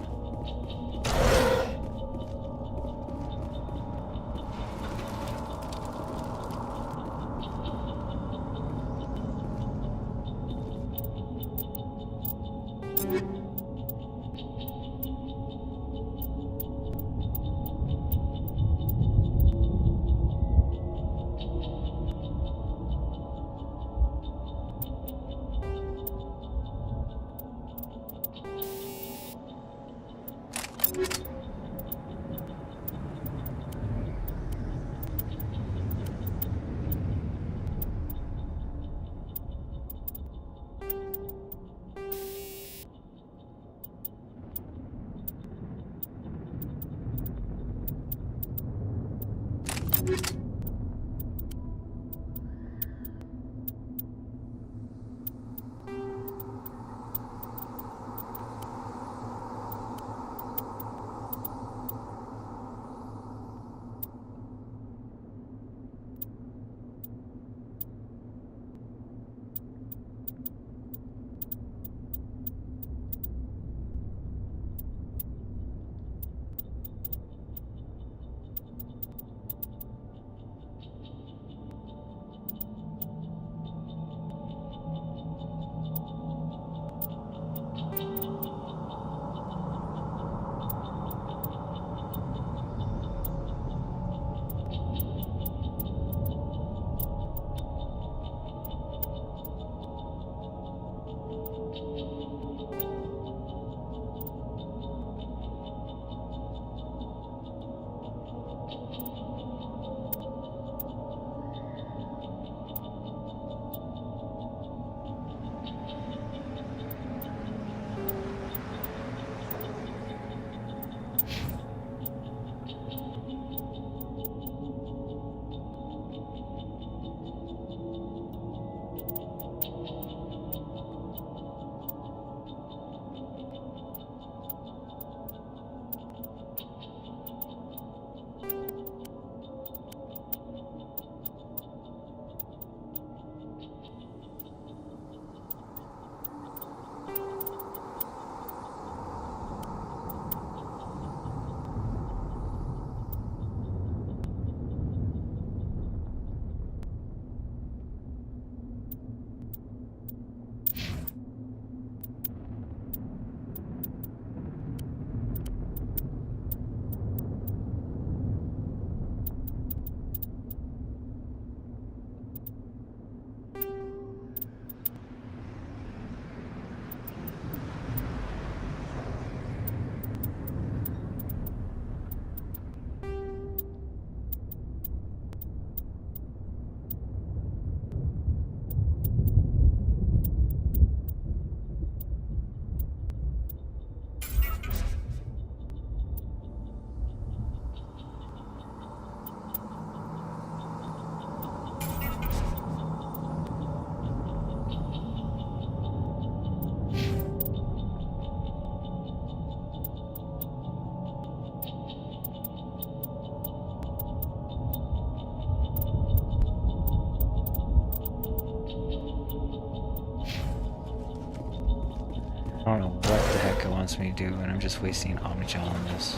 I don't know what the heck it wants me to do, and I'm just wasting Omnigel on this.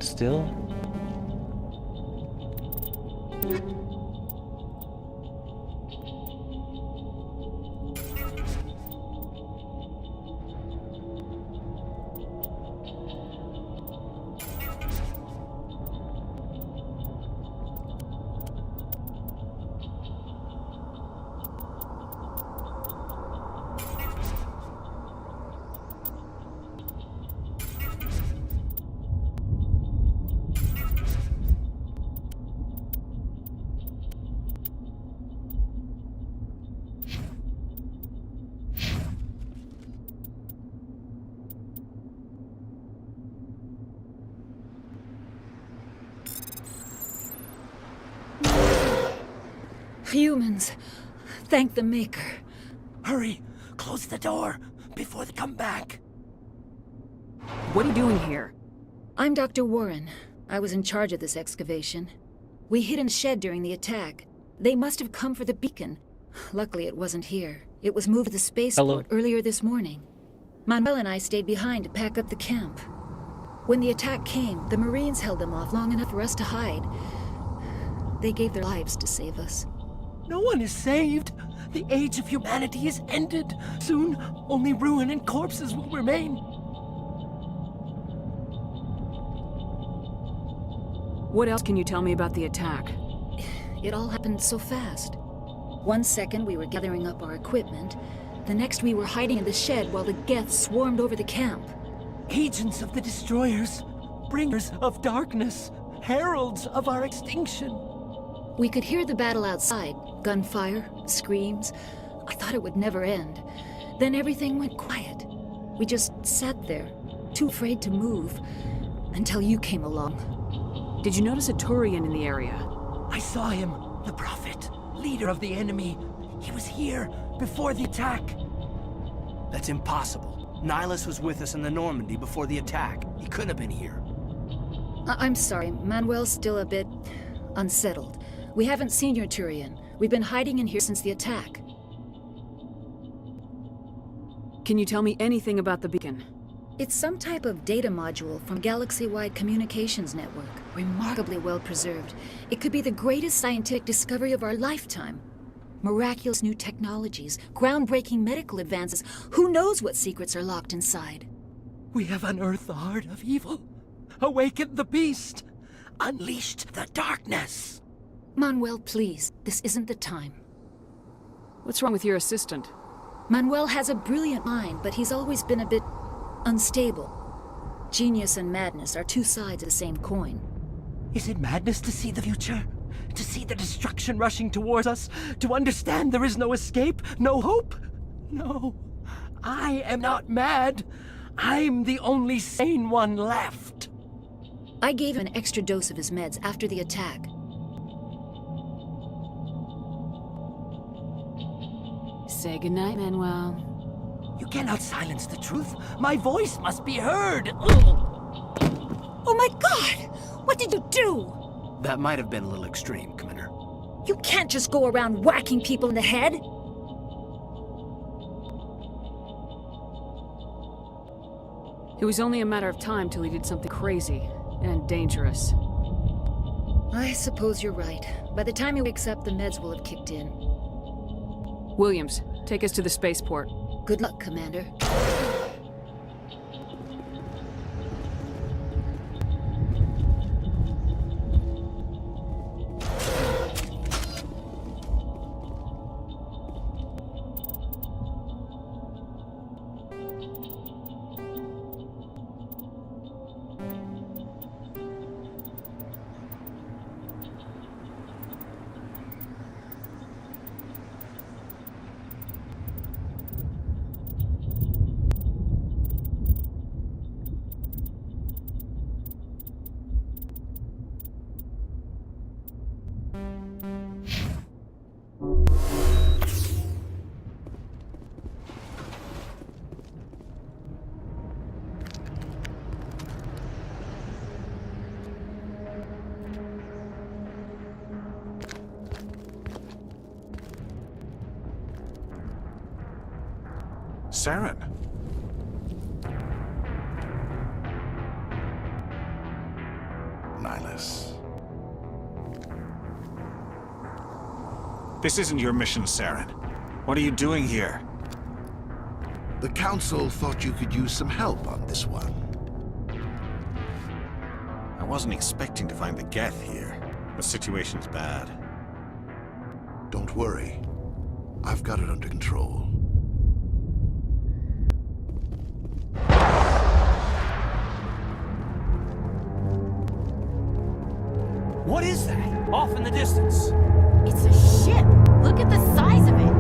Still? Humans. Thank the Maker. Hurry! Close the door before they come back. What are you doing here? I'm Dr. Warren. I was in charge of this excavation. We hid in a shed during the attack. They must have come for the beacon. Luckily, it wasn't here. It was moved to the spaceport earlier this morning. Manuel and I stayed behind to pack up the camp. When the attack came, the Marines held them off long enough for us to hide. They gave their lives to save us. No one is saved. The age of humanity is ended. Soon, only ruin and corpses will remain. What else can you tell me about the attack? It all happened so fast. 1 second we were gathering up our equipment. The next we were hiding in the shed while the Geth swarmed over the camp. Agents of the Destroyers, bringers of darkness, heralds of our extinction. We could hear the battle outside. Gunfire, screams. I thought it would never end. Then everything went quiet. We just sat there, too afraid to move, until you came along. Did you notice a Turian in the area? I saw him, the Prophet, leader of the enemy. He was here before the attack. That's impossible. Nihilus was with us in the Normandy before the attack. He couldn't have been here. I'm sorry, Manuel's still a bit unsettled. We haven't seen your Turian. We've been hiding in here since the attack. Can you tell me anything about the beacon? It's some type of data module from galaxy-wide communications network. Remarkably well preserved. It could be the greatest scientific discovery of our lifetime. Miraculous new technologies, groundbreaking medical advances. Who knows what secrets are locked inside? We have unearthed the heart of evil, awakened the beast, unleashed the darkness. Manuel, please. This isn't the time. What's wrong with your assistant? Manuel has a brilliant mind, but he's always been a bit unstable. Genius and madness are two sides of the same coin. Is it madness to see the future? To see the destruction rushing towards us? To understand there is no escape? No hope? No. I am not mad. I'm the only sane one left. I gave him an extra dose of his meds after the attack. Say goodnight, Manuel. You cannot silence the truth. My voice must be heard. Oh my God! What did you do? That might have been a little extreme, Commander. You can't just go around whacking people in the head. It was only a matter of time till he did something crazy and dangerous. I suppose you're right. By the time he wakes up, the meds will have kicked in. Williams, take us to the spaceport. Good luck, Commander. Saren. Nihilus. This isn't your mission, Saren. What are you doing here? The Council thought you could use some help on this one. I wasn't expecting to find the Geth here. The situation's bad. Don't worry. I've got it under control. What is that? Off in the distance. It's a ship. Look at the size of it.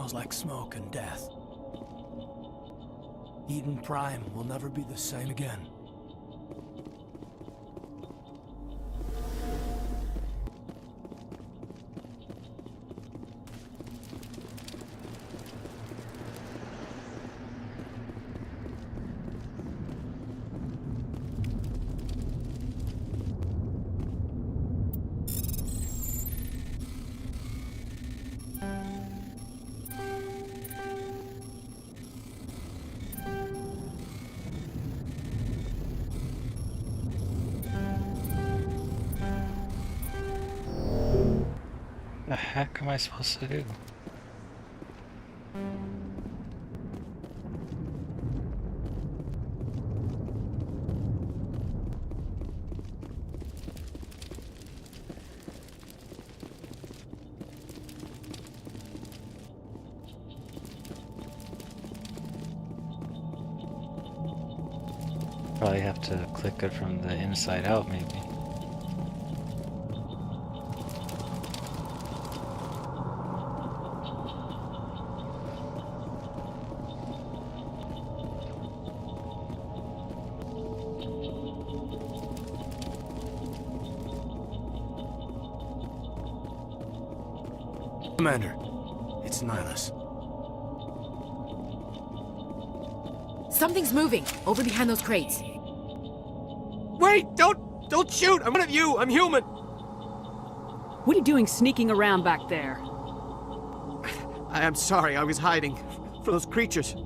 smells like smoke and death. Eden Prime will never be the same again. The heck am I supposed to do? Probably have to click it from the inside out, maybe. Commander, it's Nihilus. Something's moving over behind those crates. Wait! Don't shoot! I'm one of you! I'm human! What are you doing sneaking around back there? I'm sorry, I was hiding from those creatures.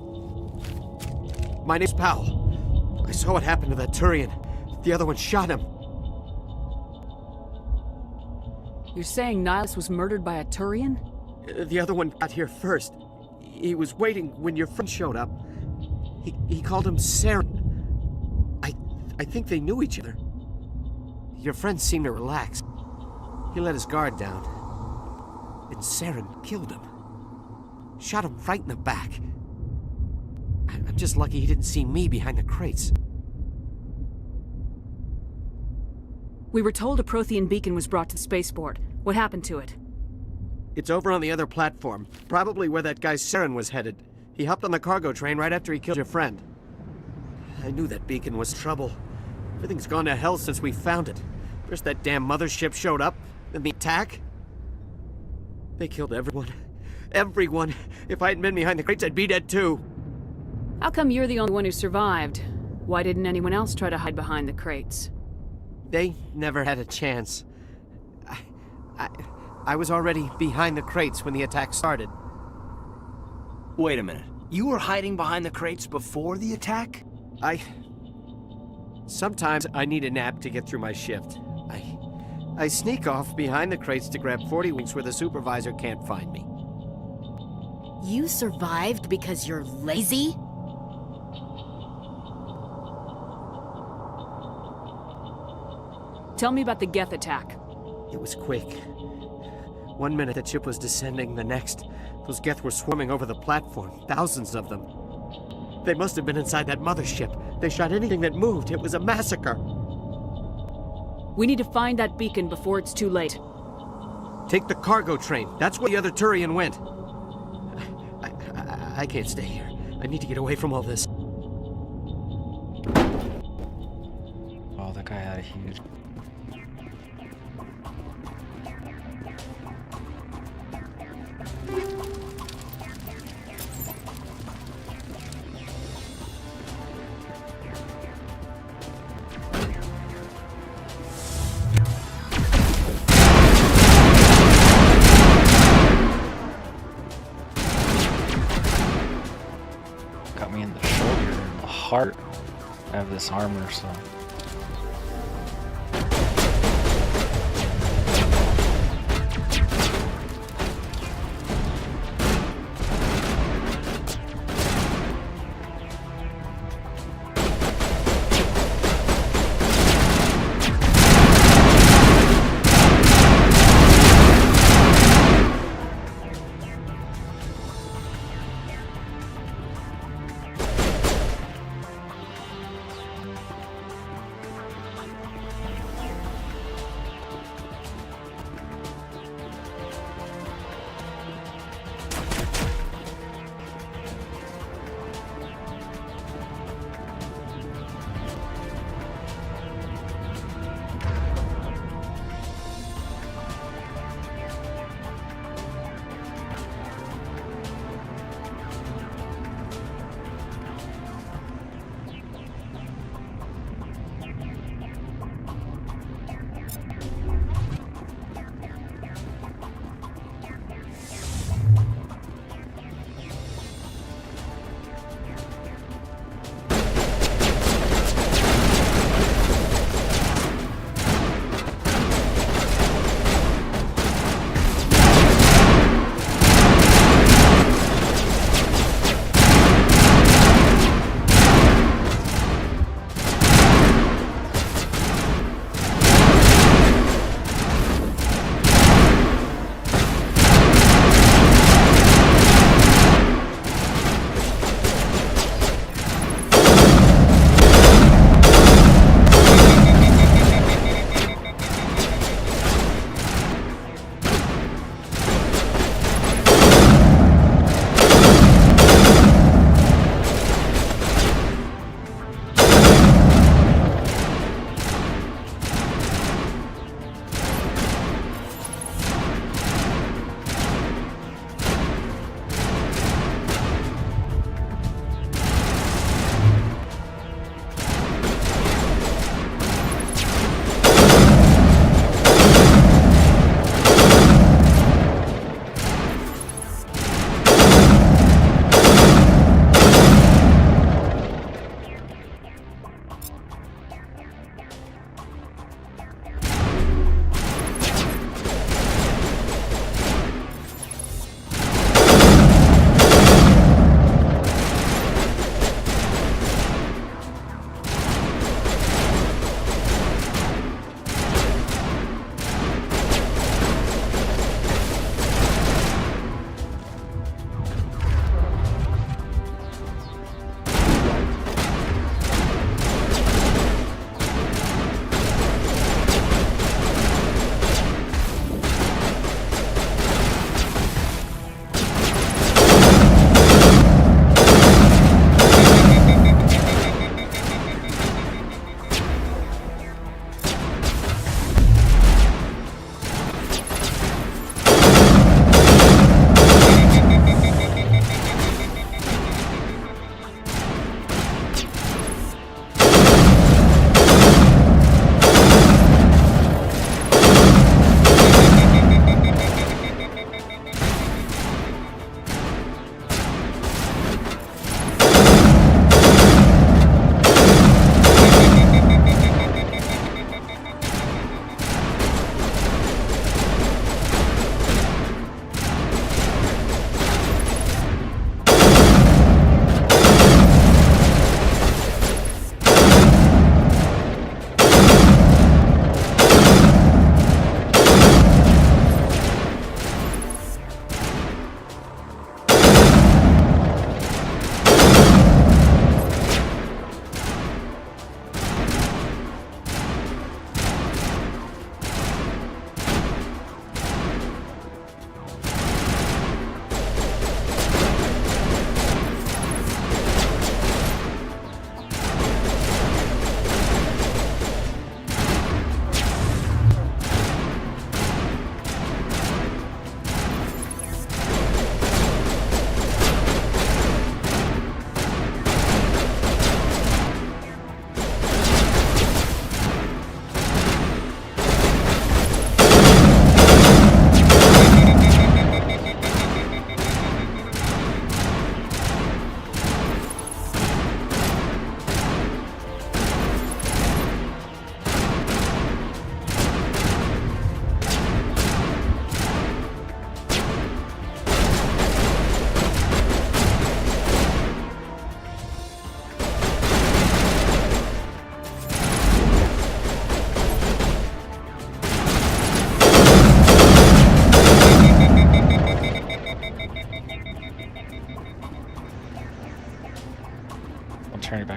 My name's Powell. I saw what happened to that Turian. The other one shot him. You're saying Nihilus was murdered by a Turian? The other one got here first. He was waiting when your friend showed up. He called him Saren. I think they knew each other. Your friend seemed to relax. He let his guard down. And Saren killed him. Shot him right in the back. I'm just lucky he didn't see me behind the crates. We were told a Prothean beacon was brought to the spaceport. What happened to it? It's over on the other platform. Probably where that guy Saren was headed. He hopped on the cargo train right after he killed your friend. I knew that beacon was trouble. Everything's gone to hell since we found it. First that damn mothership showed up, then the attack. They killed everyone. Everyone. If I hadn't been behind the crates, I'd be dead too. How come you're the only one who survived? Why didn't anyone else try to hide behind the crates? They never had a chance. I was already behind the crates when the attack started. Wait a minute. You were hiding behind the crates before the attack? Sometimes I need a nap to get through my shift. I sneak off behind the crates to grab 40 winks where the supervisor can't find me. You survived because you're lazy? Tell me about the Geth attack. It was quick. 1 minute the ship was descending, the next, those Geth were swarming over the platform, thousands of them. They must have been inside that mothership. They shot anything that moved. It was a massacre. We need to find that beacon before it's too late. Take the cargo train. That's where the other Turian went. I can't stay here. I need to get away from all this. Oh, that guy had a huge... Got me in the shoulder and the heart. I have this armor, so...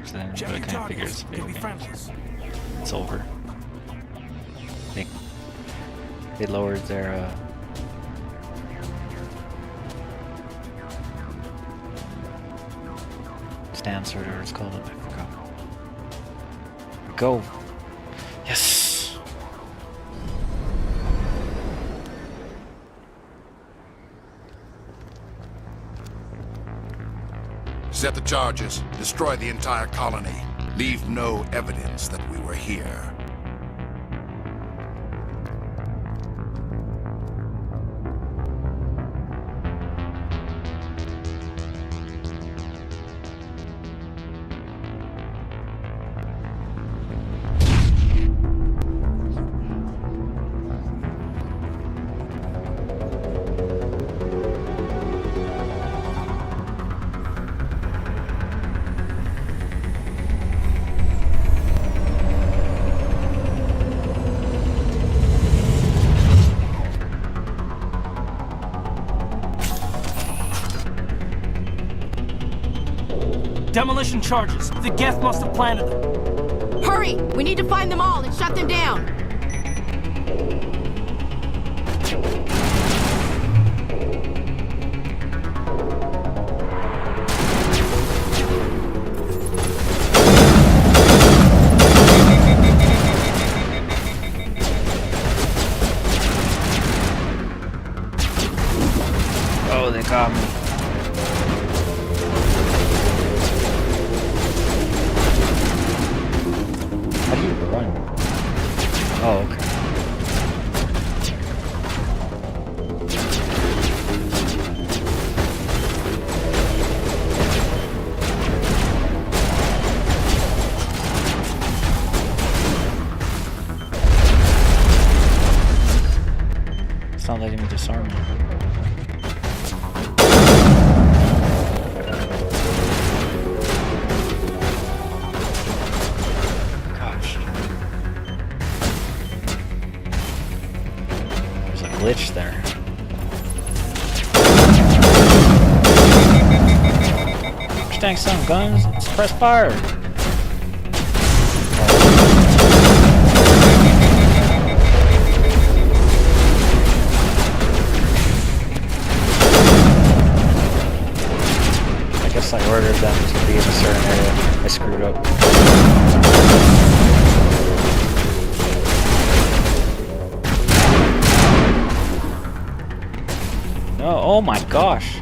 accident, but I kind of figured it's over. They lowered their stance or whatever it's called. I forgot. Go. Yes. Set the charges. Destroy the entire colony. Leave no evidence that we were here. Demolition charges. The Geth must have planted them. Hurry! We need to find them all and shut them down! Oh, they got me. How do you run? Oh, okay. It's not letting me disarm him. Glitch there. Tank some guns. Let's press fire. I guess I ordered them to be in a certain area. I screwed up. Oh my gosh.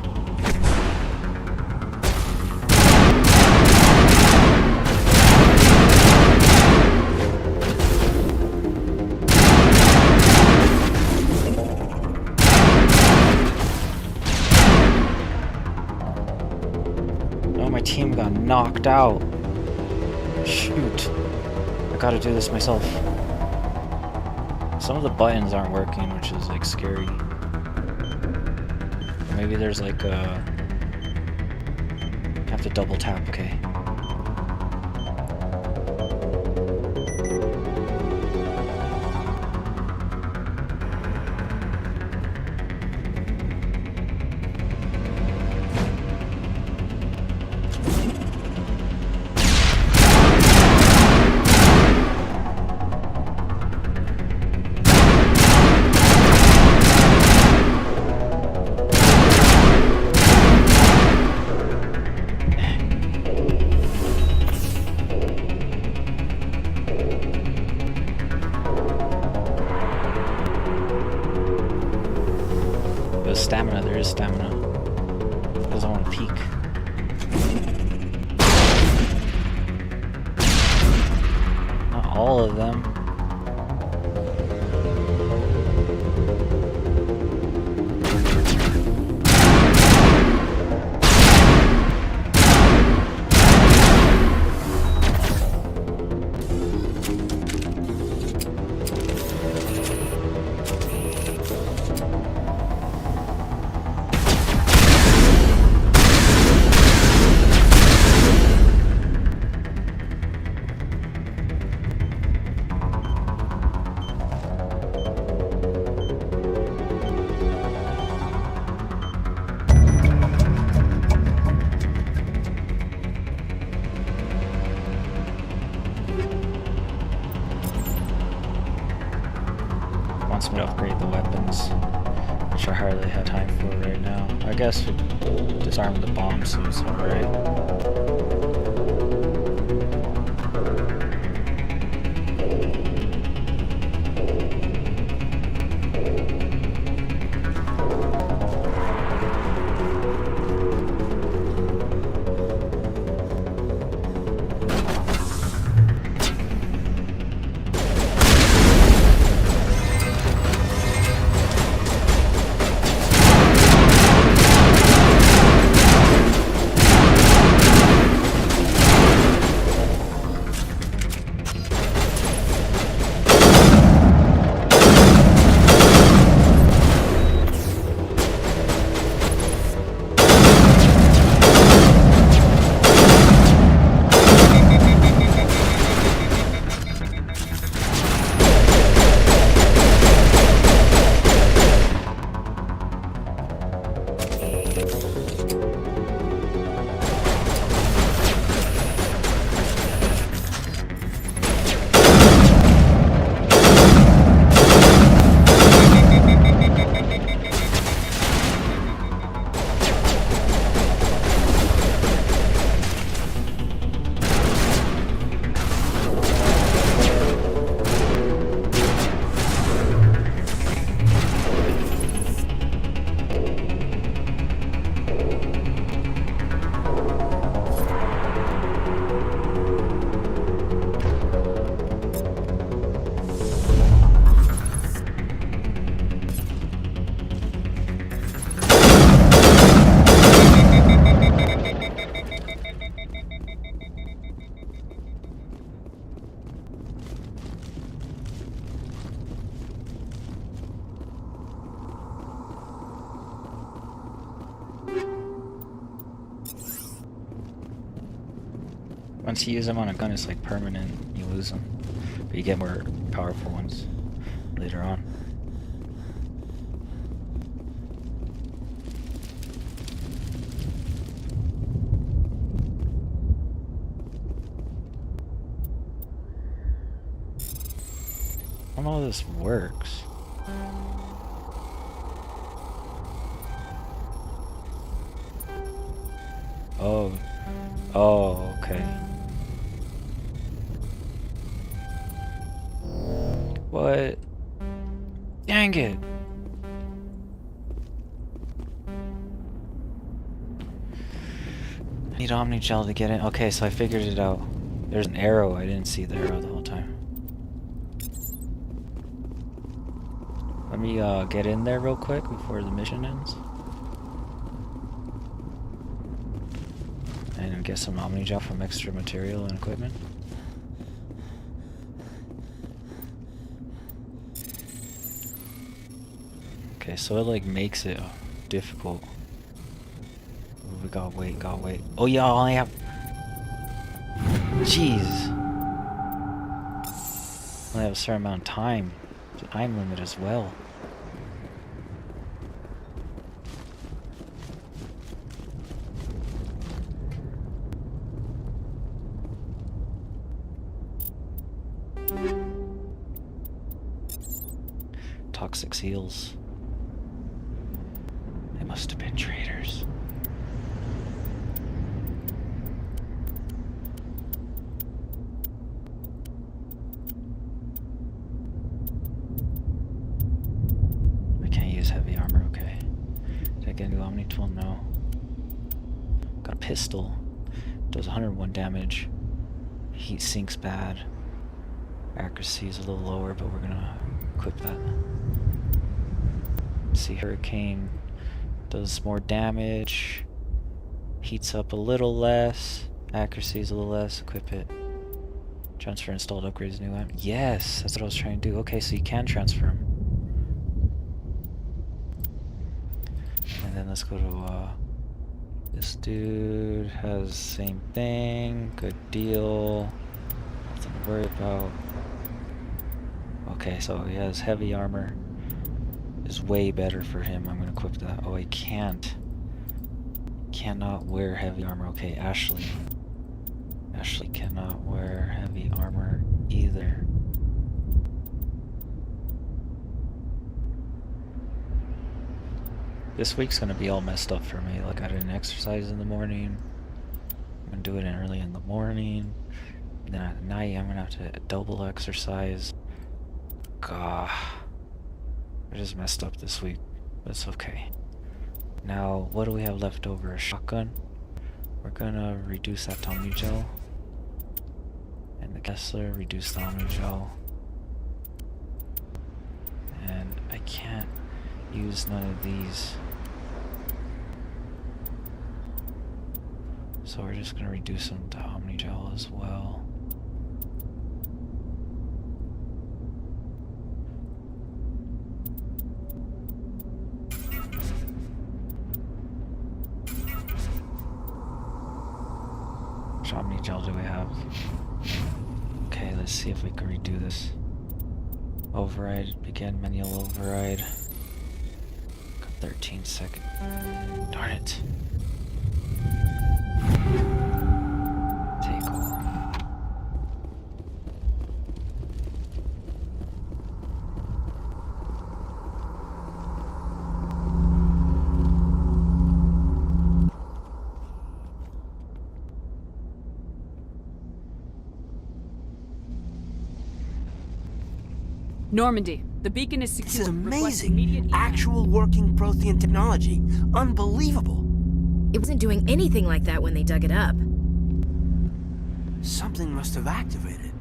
Oh, my team got knocked out. Shoot. I gotta do this myself. Some of the buttons aren't working, which is like scary. Maybe there's like a... have to double tap, okay. Stamina, there is stamina. Doesn't want to peek. Not all of them. wants me to upgrade the weapons, which I hardly have time for right now. I guess disarm the bomb seems alright. Once you use them on a gun, it's like permanent. You lose them, but you get more powerful ones later on. I don't know how this works. Oh, okay. What? Dang it! I need Omni Gel to get in. Okay, so I figured it out. There's an arrow. I didn't see the arrow the whole time. Let me get in there real quick before the mission ends. And get some Omni Gel from extra material and equipment. Okay, so it like makes it difficult. Ooh, we gotta wait. Oh yeah, I only have... Jeez. I only have a certain amount of time. There's a time limit as well. Toxic seals. They must have been traitors. I can't use heavy armor, okay. Did I get a new Omni tool? No. Got a pistol. Does 101 damage. Heat sinks bad. Accuracy is a little lower, but we're gonna equip that. See, Hurricane does more damage, heats up a little less, accuracy is a little less, equip it. Transfer installed upgrades new item. Yes, that's what I was trying to do. Okay, so you can transfer them. And then let's go to, this dude has same thing, good deal, nothing to worry about. Okay, so he has heavy armor. Is way better for him. I'm gonna equip that. Oh, I can't. Cannot wear heavy armor. Okay, Ashley. Ashley cannot wear heavy armor either. This week's gonna be all messed up for me. Like, I didn't exercise in the morning. I'm gonna do it early in the morning. And then at night, I'm gonna have to double exercise. God. I just messed up this week. But it's okay. Now, what do we have left over? A shotgun? We're gonna reduce that to Omnigel. And the Kessler, reduce the Omnigel. And I can't use none of these. So we're just gonna reduce them to Omnigel as well. Which Omnigel do we have? Okay, let's see if we can redo this. Override, begin manual override. Got 13 seconds. Darn it. Take all. Normandy, the beacon is secure. This is amazing. Actual working Prothean technology. Unbelievable. It wasn't doing anything like that when they dug it up. Something must have activated.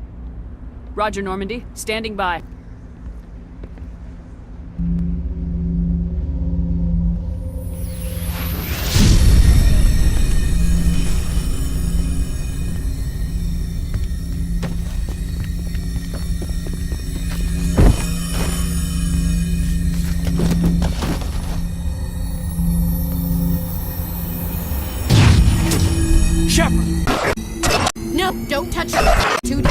Roger, Normandy. Standing by. No, don't touch it. Too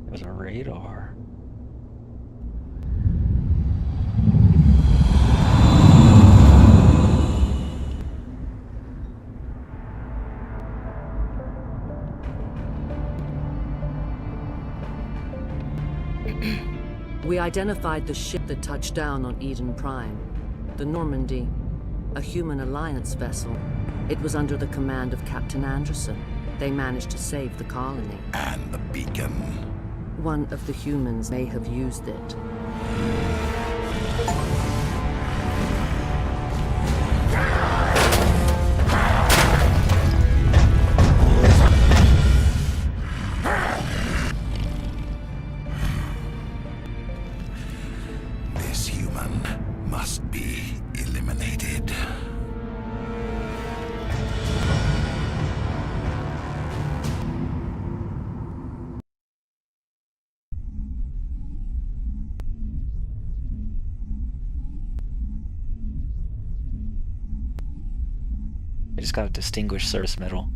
There's a radar. We identified the ship that touched down on Eden Prime, the Normandy, a human alliance vessel. It was under the command of Captain Anderson. They managed to save the colony. And the beacon. One of the humans may have used it. This human must be eliminated. I just got a Distinguished Service Medal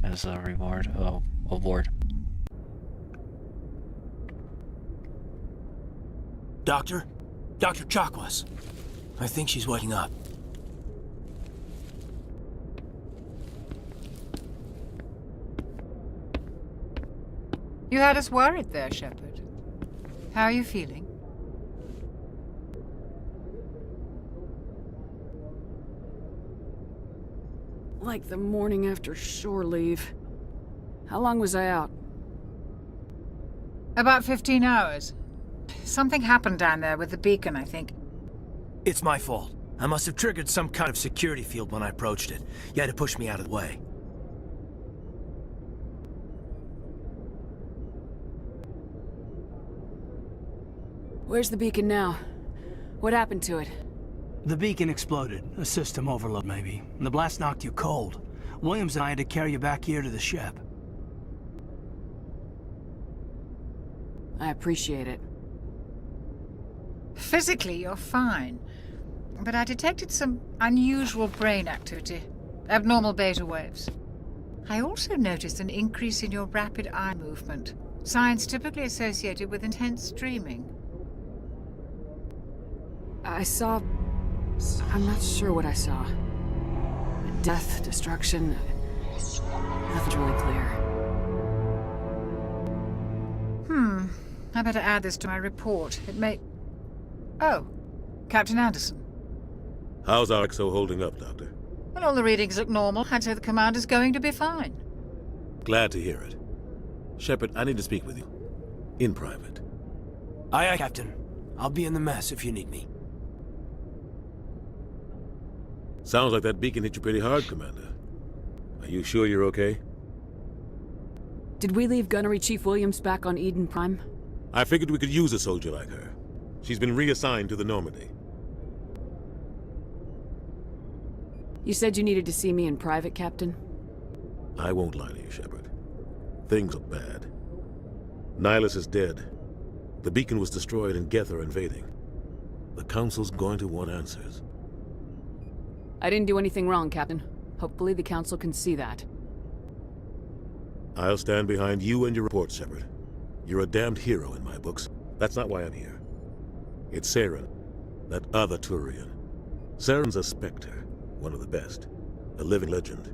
as a reward. Oh, award. Doctor? Dr. Chakwas. I think she's waking up. You had us worried there, Shepard. How are you feeling? Like the morning after shore leave. How long was I out? About 15 hours. Something happened down there with the beacon, I think. It's my fault. I must have triggered some kind of security field when I approached it. You had to push me out of the way. Where's the beacon now? What happened to it? The beacon exploded. A system overload, maybe. The blast knocked you cold. Williams and I had to carry you back here to the ship. I appreciate it. Physically, you're fine. But I detected some unusual brain activity. Abnormal beta waves. I also noticed an increase in your rapid eye movement. Signs typically associated with intense dreaming. I saw... I'm not sure what I saw. Death, destruction... Nothing's really clear. I better add this to my report. It may... Oh, Captain Anderson. How's our XO holding up, Doctor? Well, all the readings look normal. I'd say the commander's going to be fine. Glad to hear it. Shepard, I need to speak with you. In private. Aye, Captain. I'll be in the mess if you need me. Sounds like that beacon hit you pretty hard, Commander. Are you sure you're okay? Did we leave Gunnery Chief Williams back on Eden Prime? I figured we could use a soldier like her. She's been reassigned to the Normandy. You said you needed to see me in private, Captain? I won't lie to you, Shepard. Things are bad. Nihilus is dead. The beacon was destroyed and Geth are invading. The Council's going to want answers. I didn't do anything wrong, Captain. Hopefully the Council can see that. I'll stand behind you and your report, Shepard. You're a damned hero in my books. That's not why I'm here. It's Saren, that other Turian. Saren's a Spectre, one of the best, a living legend.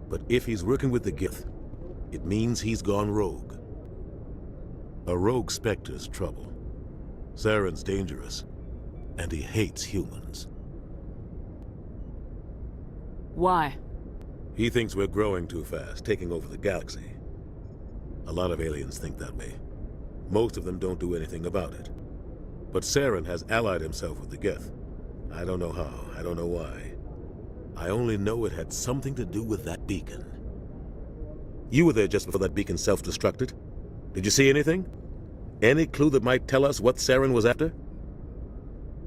But if he's working with the Gith, it means he's gone rogue. A rogue Spectre's trouble. Saren's dangerous, and he hates humans. Why? He thinks we're growing too fast, taking over the galaxy. A lot of aliens think that way. Most of them don't do anything about it. But Saren has allied himself with the Geth. I don't know how, I don't know why. I only know it had something to do with that beacon. You were there just before that beacon self-destructed. Did you see anything? Any clue that might tell us what Saren was after?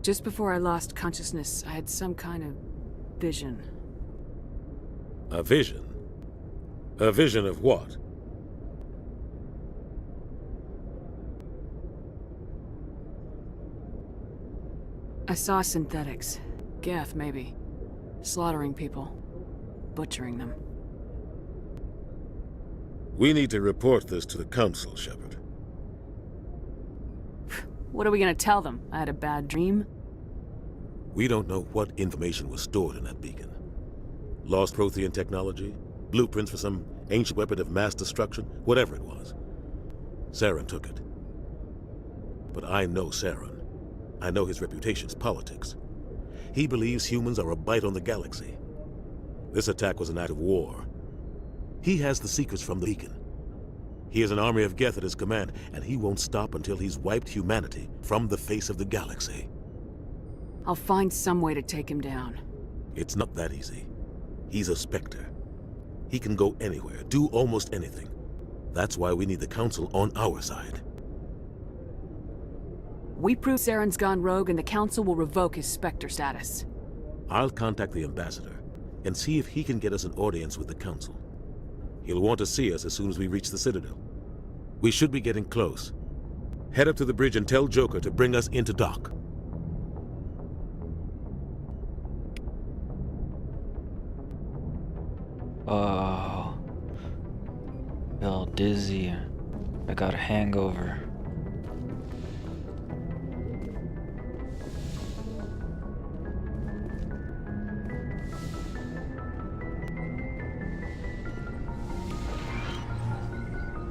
Just before I lost consciousness, I had some kind of vision. A vision? A vision of what? I saw synthetics. Geth, maybe. Slaughtering people. Butchering them. We need to report this to the Council, Shepard. What are we gonna tell them? I had a bad dream? We don't know what information was stored in that beacon. Lost Prothean technology? Blueprints for some ancient weapon of mass destruction? Whatever it was. Saren took it. But I know Saren. I know his reputation's politics. He believes humans are a bite on the galaxy. This attack was an act of war. He has the secrets from the beacon. He has an army of Geth at his command, and he won't stop until he's wiped humanity from the face of the galaxy. I'll find some way to take him down. It's not that easy. He's a Spectre. He can go anywhere, do almost anything. That's why we need the Council on our side. We prove Saren's gone rogue and the Council will revoke his Spectre status. I'll contact the Ambassador and see if he can get us an audience with the Council. He'll want to see us as soon as we reach the Citadel. We should be getting close. Head up to the bridge and tell Joker to bring us into dock. Oh. Feel dizzy. I got a hangover.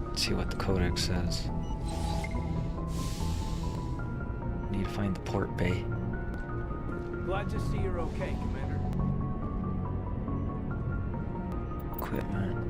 Let's see what the codex says. Need to find the port bay. Glad to see you're okay, Commander. Equipment.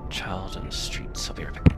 Child in the streets of Europe.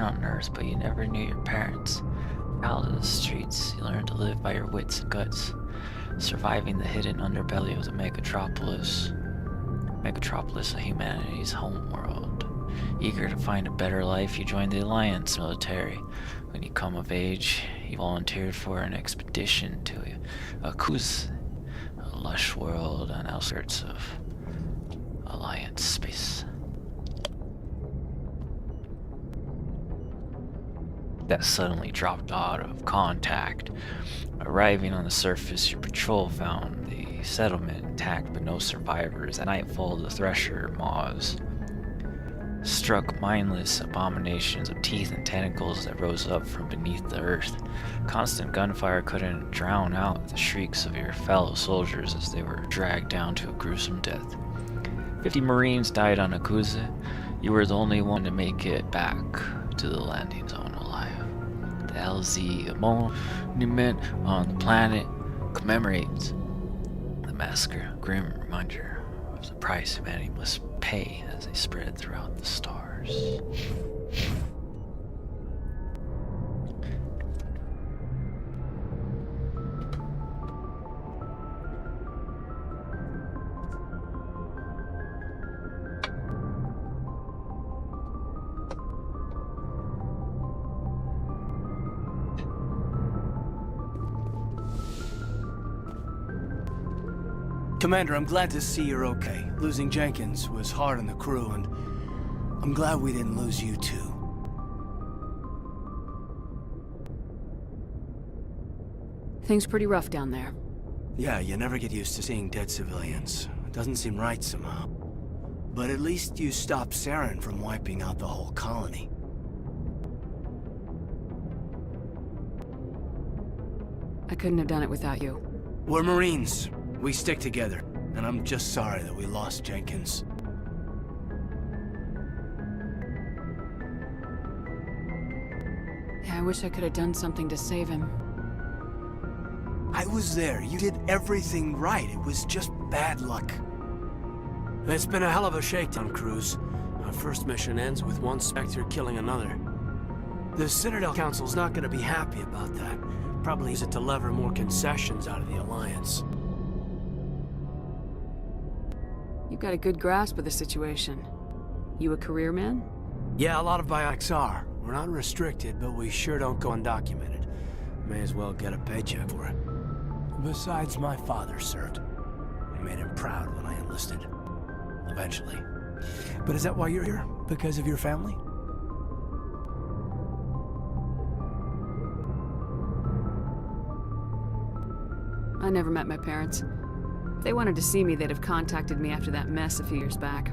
on Earth, but you never knew your parents. Out of the streets, you learned to live by your wits and guts, surviving the hidden underbelly of the Megatropolis. Megatropolis of humanity's homeworld. Eager to find a better life, you joined the Alliance military. When you come of age, you volunteered for an expedition to Akuz, a lush world on outskirts of Alliance space. That suddenly dropped out of contact. Arriving on the surface, your patrol found the settlement intact but no survivors. At nightfall, the Thresher Maws struck mindless abominations of teeth and tentacles that rose up from beneath the earth. Constant gunfire couldn't drown out the shrieks of your fellow soldiers as they were dragged down to a gruesome death. 50 Marines died on Akuze. You were the only one to make it back to the landing zone alive. The LZ monument on the planet commemorates the massacre, a grim reminder of the price humanity must pay as they spread throughout the stars. Commander, I'm glad to see you're okay. Losing Jenkins was hard on the crew, and I'm glad we didn't lose you too. Things pretty rough down there. Yeah, you never get used to seeing dead civilians. It doesn't seem right somehow. But at least you stopped Saren from wiping out the whole colony. I couldn't have done it without you. We're Marines. We stick together, and I'm just sorry that we lost Jenkins. Yeah, I wish I could have done something to save him. I was there. You did everything right. It was just bad luck. It's been a hell of a shakedown, Cruz. Our first mission ends with one Spectre killing another. The Citadel Council's not gonna be happy about that. Probably use it to lever more concessions out of the Alliance. You've got a good grasp of the situation. You a career man? Yeah, a lot of biotics are. We're not restricted, but we sure don't go undocumented. May as well get a paycheck for it. Besides, my father served. I made him proud when I enlisted. Eventually. But is that why you're here? Because of your family? I never met my parents. If they wanted to see me, they'd have contacted me after that mess a few years back.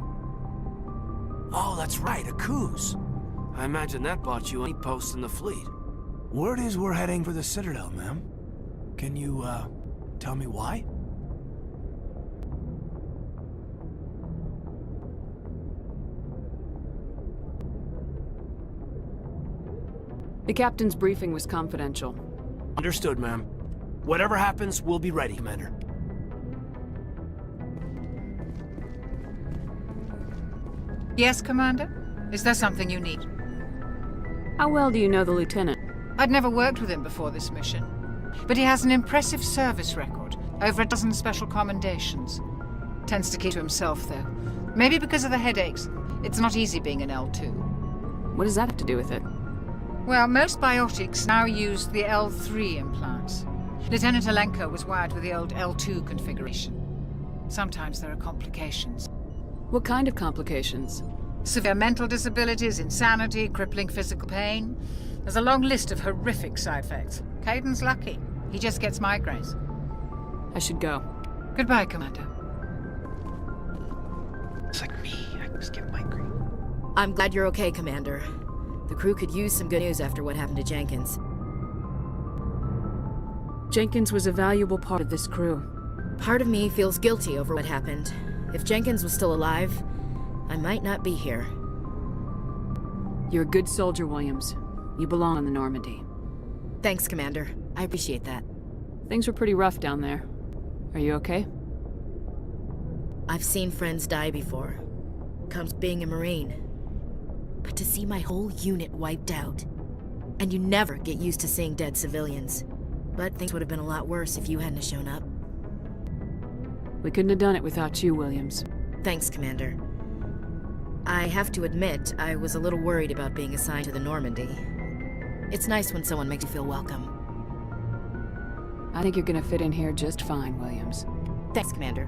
Oh, that's right, Akuz. I imagine that bought you any post in the fleet. Word is we're heading for the Citadel, ma'am. Can you, tell me why? The captain's briefing was confidential. Understood, ma'am. Whatever happens, we'll be ready, Commander. Yes, Commander? Is there something you need? How well do you know the lieutenant? I'd never worked with him before this mission. But he has an impressive service record. Over a dozen special commendations. Tends to keep to himself, though. Maybe because of the headaches. It's not easy being an L2. What does that have to do with it? Well, most biotics now use the L3 implants. Lieutenant Alenko was wired with the old L2 configuration. Sometimes there are complications. What kind of complications? Severe mental disabilities, insanity, crippling physical pain. There's a long list of horrific side effects. Caden's lucky. He just gets migraines. I should go. Goodbye, Commander. It's like me. I just get migraine. I'm glad you're okay, Commander. The crew could use some good news after what happened to Jenkins. Jenkins was a valuable part of this crew. Part of me feels guilty over what happened. If Jenkins was still alive, I might not be here. You're a good soldier, Williams. You belong on the Normandy. Thanks, Commander. I appreciate that. Things were pretty rough down there. Are you okay? I've seen friends die before. Comes being a Marine. But to see my whole unit wiped out. And you never get used to seeing dead civilians. But things would have been a lot worse if you hadn't shown up. We couldn't have done it without you, Williams. Thanks, Commander. I have to admit, I was a little worried about being assigned to the Normandy. It's nice when someone makes you feel welcome. I think you're gonna fit in here just fine, Williams. Thanks, Commander.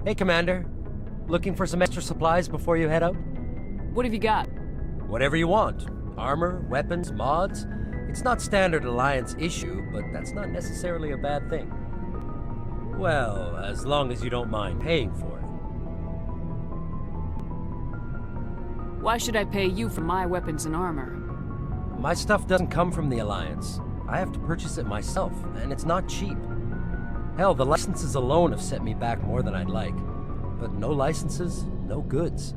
Hey, Commander. Looking for some extra supplies before you head out? What have you got? Whatever you want. Armor, weapons, mods. It's not standard Alliance issue, but that's not necessarily a bad thing. Well, as long as you don't mind paying for it. Why should I pay you for my weapons and armor? My stuff doesn't come from the Alliance. I have to purchase it myself, and it's not cheap. Hell, the licenses alone have set me back more than I'd like. But no licenses, no goods.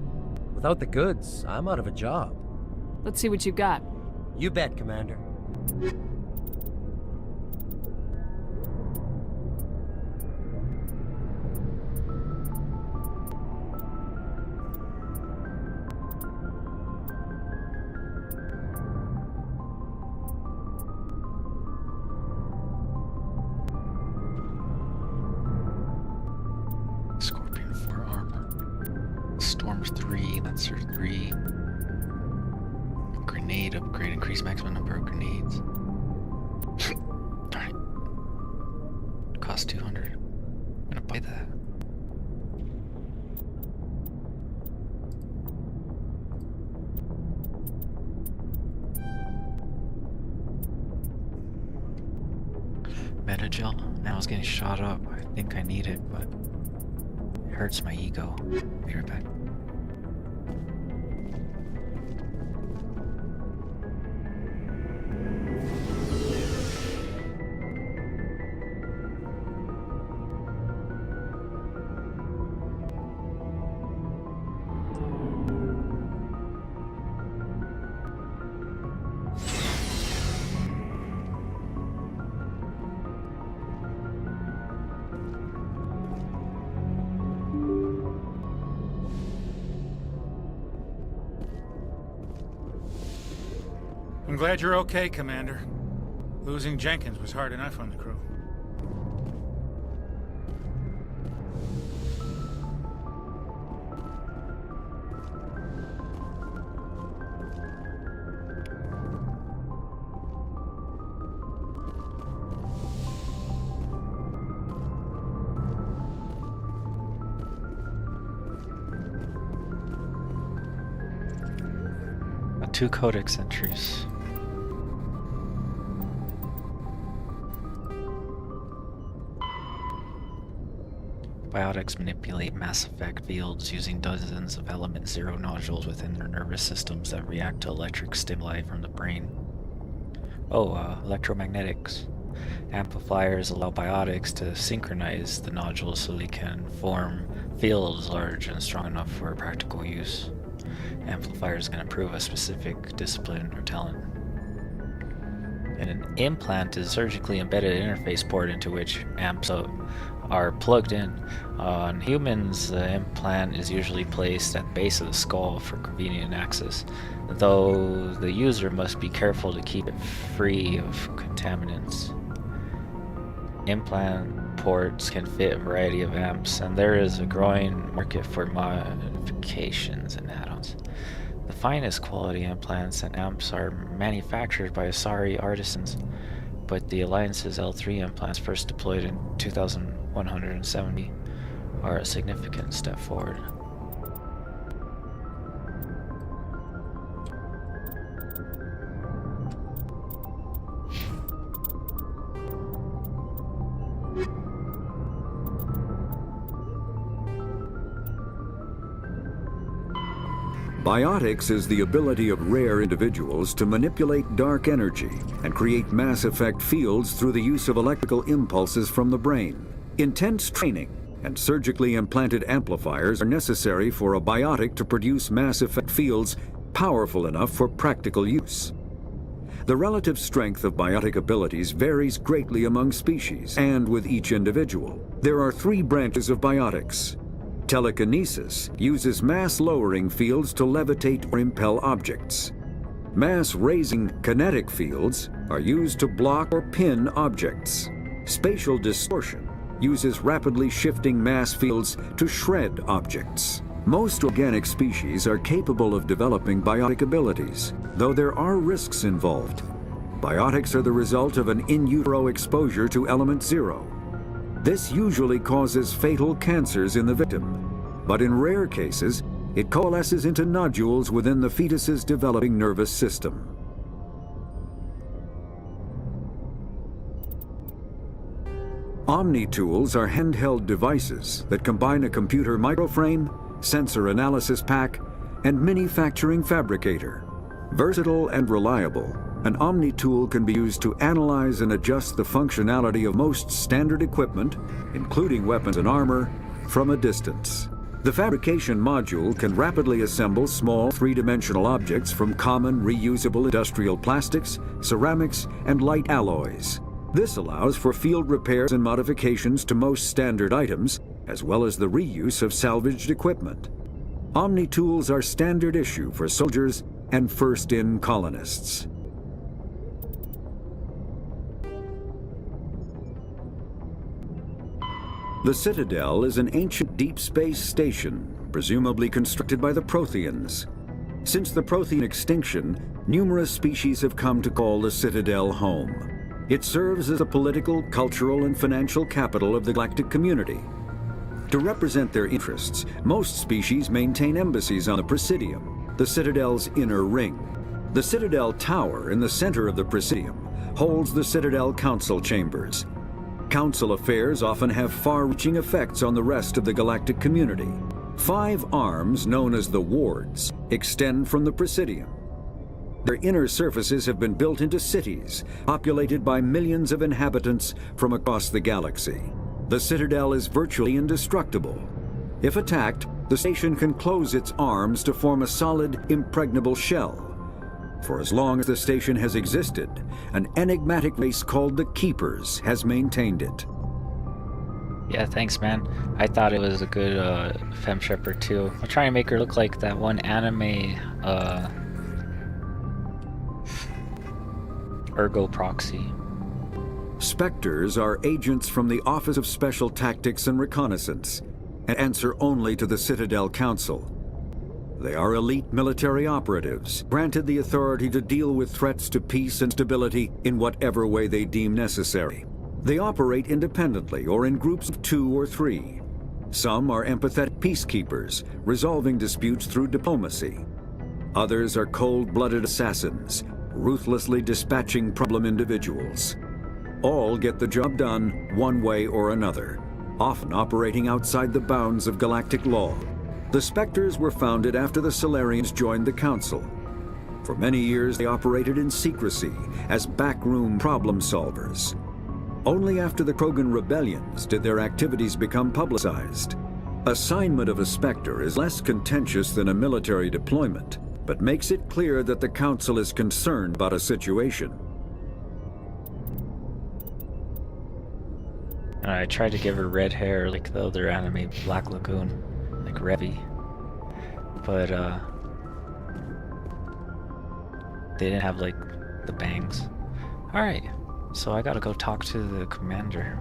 Without the goods, I'm out of a job. Let's see what you got. You bet, Commander. Scorpion 4 armor. Storm 3, Lancer 3. Grenade upgrade, increase maximum number of grenades. Darn it. Cost 200. I'm gonna buy that. Metagel. Now I was getting shot up. I think I need it, but it hurts my ego. Be right back. I'm glad you're okay, Commander. Losing Jenkins was hard enough on the crew. Got 2 codex entries. Biotics manipulate Mass Effect fields using dozens of Element Zero nodules within their nervous systems that react to electric stimuli from the brain. Electromagnetics. Amplifiers allow biotics to synchronize the nodules so they can form fields large and strong enough for practical use. Amplifiers can improve a specific discipline or talent. And an implant is a surgically embedded interface port into which amps are plugged in. On humans, the implant is usually placed at the base of the skull for convenient access. though the user must be careful to keep it free of contaminants. Implant ports can fit a variety of amps, and there is a growing market for modifications and add-ons. The finest quality implants and amps are manufactured by Asari artisans, but the Alliance's L3 implants, first deployed in 2170, are a significant step forward. Biotics is the ability of rare individuals to manipulate dark energy and create mass effect fields through the use of electrical impulses from the brain. Intense training and surgically implanted amplifiers are necessary for a biotic to produce mass effect fields powerful enough for practical use. The relative strength of biotic abilities varies greatly among species and with each individual. There are 3 branches of biotics. Telekinesis uses mass-lowering fields to levitate or impel objects. Mass-raising kinetic fields are used to block or pin objects. Spatial distortion uses rapidly shifting mass fields to shred objects. Most organic species are capable of developing biotic abilities, though there are risks involved. Biotics are the result of an in utero exposure to element 0. This usually causes fatal cancers in the victim, but in rare cases, it coalesces into nodules within the fetus's developing nervous system. Omni-tools are handheld devices that combine a computer microframe, sensor analysis pack, and manufacturing fabricator. Versatile and reliable, an Omni-tool can be used to analyze and adjust the functionality of most standard equipment, including weapons and armor, from a distance. The fabrication module can rapidly assemble small three-dimensional objects from common reusable industrial plastics, ceramics, and light alloys. This allows for field repairs and modifications to most standard items, as well as the reuse of salvaged equipment. Omni-tools are standard issue for soldiers and first-in colonists. The Citadel is an ancient deep space station, presumably constructed by the Protheans. Since the Prothean extinction, numerous species have come to call the Citadel home. It serves as a political, cultural, and financial capital of the galactic community. To represent their interests, most species maintain embassies on the Presidium, the Citadel's inner ring. The Citadel Tower in the center of the Presidium holds the Citadel Council Chambers. Council affairs often have far-reaching effects on the rest of the galactic community. 5 arms, known as the Wards, extend from the Presidium. Their inner surfaces have been built into cities, populated by millions of inhabitants from across the galaxy. The Citadel is virtually indestructible. If attacked, the station can close its arms to form a solid, impregnable shell. For as long as the station has existed, an enigmatic race called the Keepers has maintained it. Yeah, thanks, man. I thought it was a good Fem Shepherd too. I'll try and make her look like that one anime Ergo Proxy. Spectres are agents from the Office of Special Tactics and Reconnaissance, and answer only to the Citadel Council. They are elite military operatives, granted the authority to deal with threats to peace and stability in whatever way they deem necessary. They operate independently or in groups of 2 or 3. Some are empathetic peacekeepers, resolving disputes through diplomacy. Others are cold-blooded assassins, ruthlessly dispatching problem individuals. All get the job done one way or another, often operating outside the bounds of galactic law. The Spectres were founded after the Solarians joined the Council. For many years, they operated in secrecy as backroom problem solvers. Only after the Krogan rebellions did their activities become publicized. Assignment of a Spectre is less contentious than a military deployment, but makes it clear that the Council is concerned about a situation. I tried to give her red hair like the other anime Black Lagoon, like Revy, but They didn't have, like, the bangs. Alright, so I gotta go talk to the commander.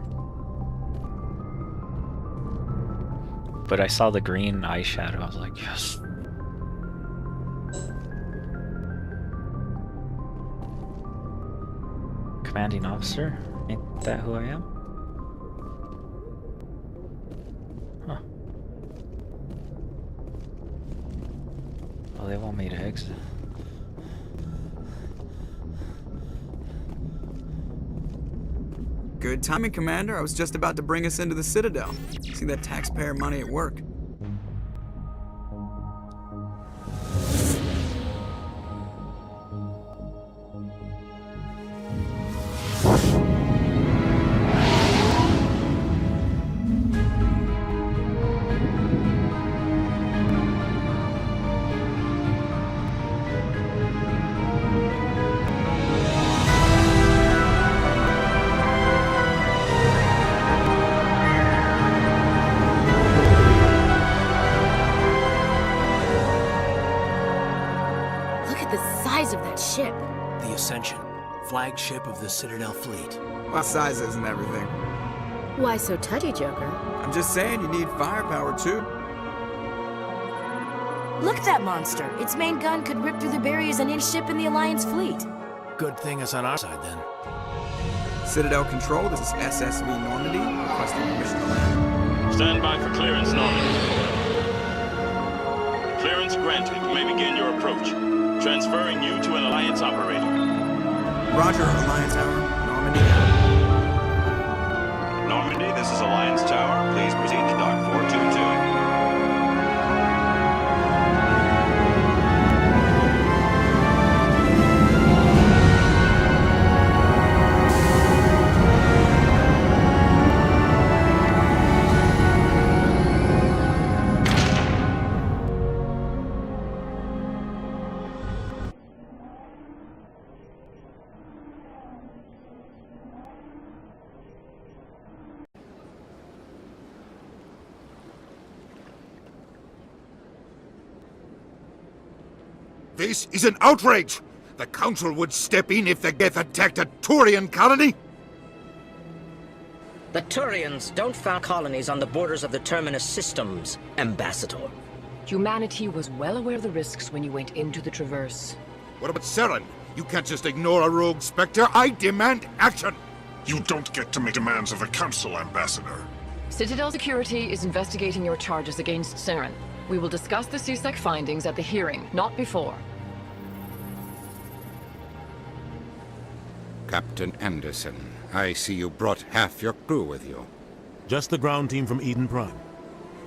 But I saw the green eyeshadow, I was like, yes! Commanding officer? Ain't that who I am? Huh. Oh, they want me to exit. Good timing, Commander. I was just about to bring us into the Citadel. See that taxpayer money at work. Of that ship. The Ascension, flagship of the Citadel fleet. Well, size isn't everything. Why so touchy, Joker? I'm just saying you need firepower too. Look at that monster. Its main gun could rip through the barriers an inch ship in the Alliance fleet. Good thing it's on our side then. Citadel Control, this is SSV Normandy, requesting permission to land. Stand by for clearance, Normandy. Clearance granted. You may begin your approach. Transferring you to an Alliance operator. Roger, Alliance Tower. Normandy. Normandy, this is Alliance Tower. Please proceed to Dock 422. This is an outrage! The Council would step in if the Geth attacked a Turian colony? The Turians don't found colonies on the borders of the Terminus systems, Ambassador. Humanity was well aware of the risks when you went into the Traverse. What about Saren? You can't just ignore a rogue Spectre. I demand action! You don't get to make demands of the Council, Ambassador. Citadel Security is investigating your charges against Saren. We will discuss the CSEC findings at the hearing, not before. Captain Anderson, I see you brought half your crew with you. Just the ground team from Eden Prime,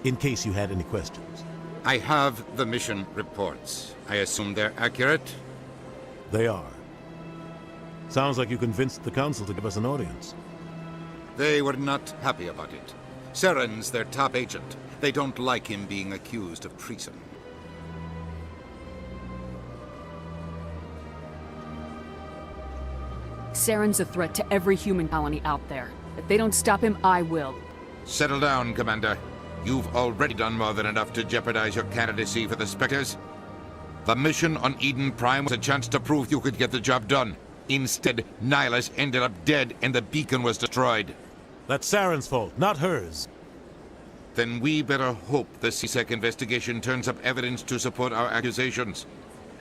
in case you had any questions. I have the mission reports. I assume they're accurate? They are. Sounds like you convinced the Council to give us an audience. They were not happy about it. Saren's their top agent. They don't like him being accused of treason. Saren's a threat to every human colony out there. If they don't stop him, I will. Settle down, Commander. You've already done more than enough to jeopardize your candidacy for the Spectres. The mission on Eden Prime was a chance to prove you could get the job done. Instead, Nihilus ended up dead and the beacon was destroyed. That's Saren's fault, not hers. Then we better hope the CSEC investigation turns up evidence to support our accusations.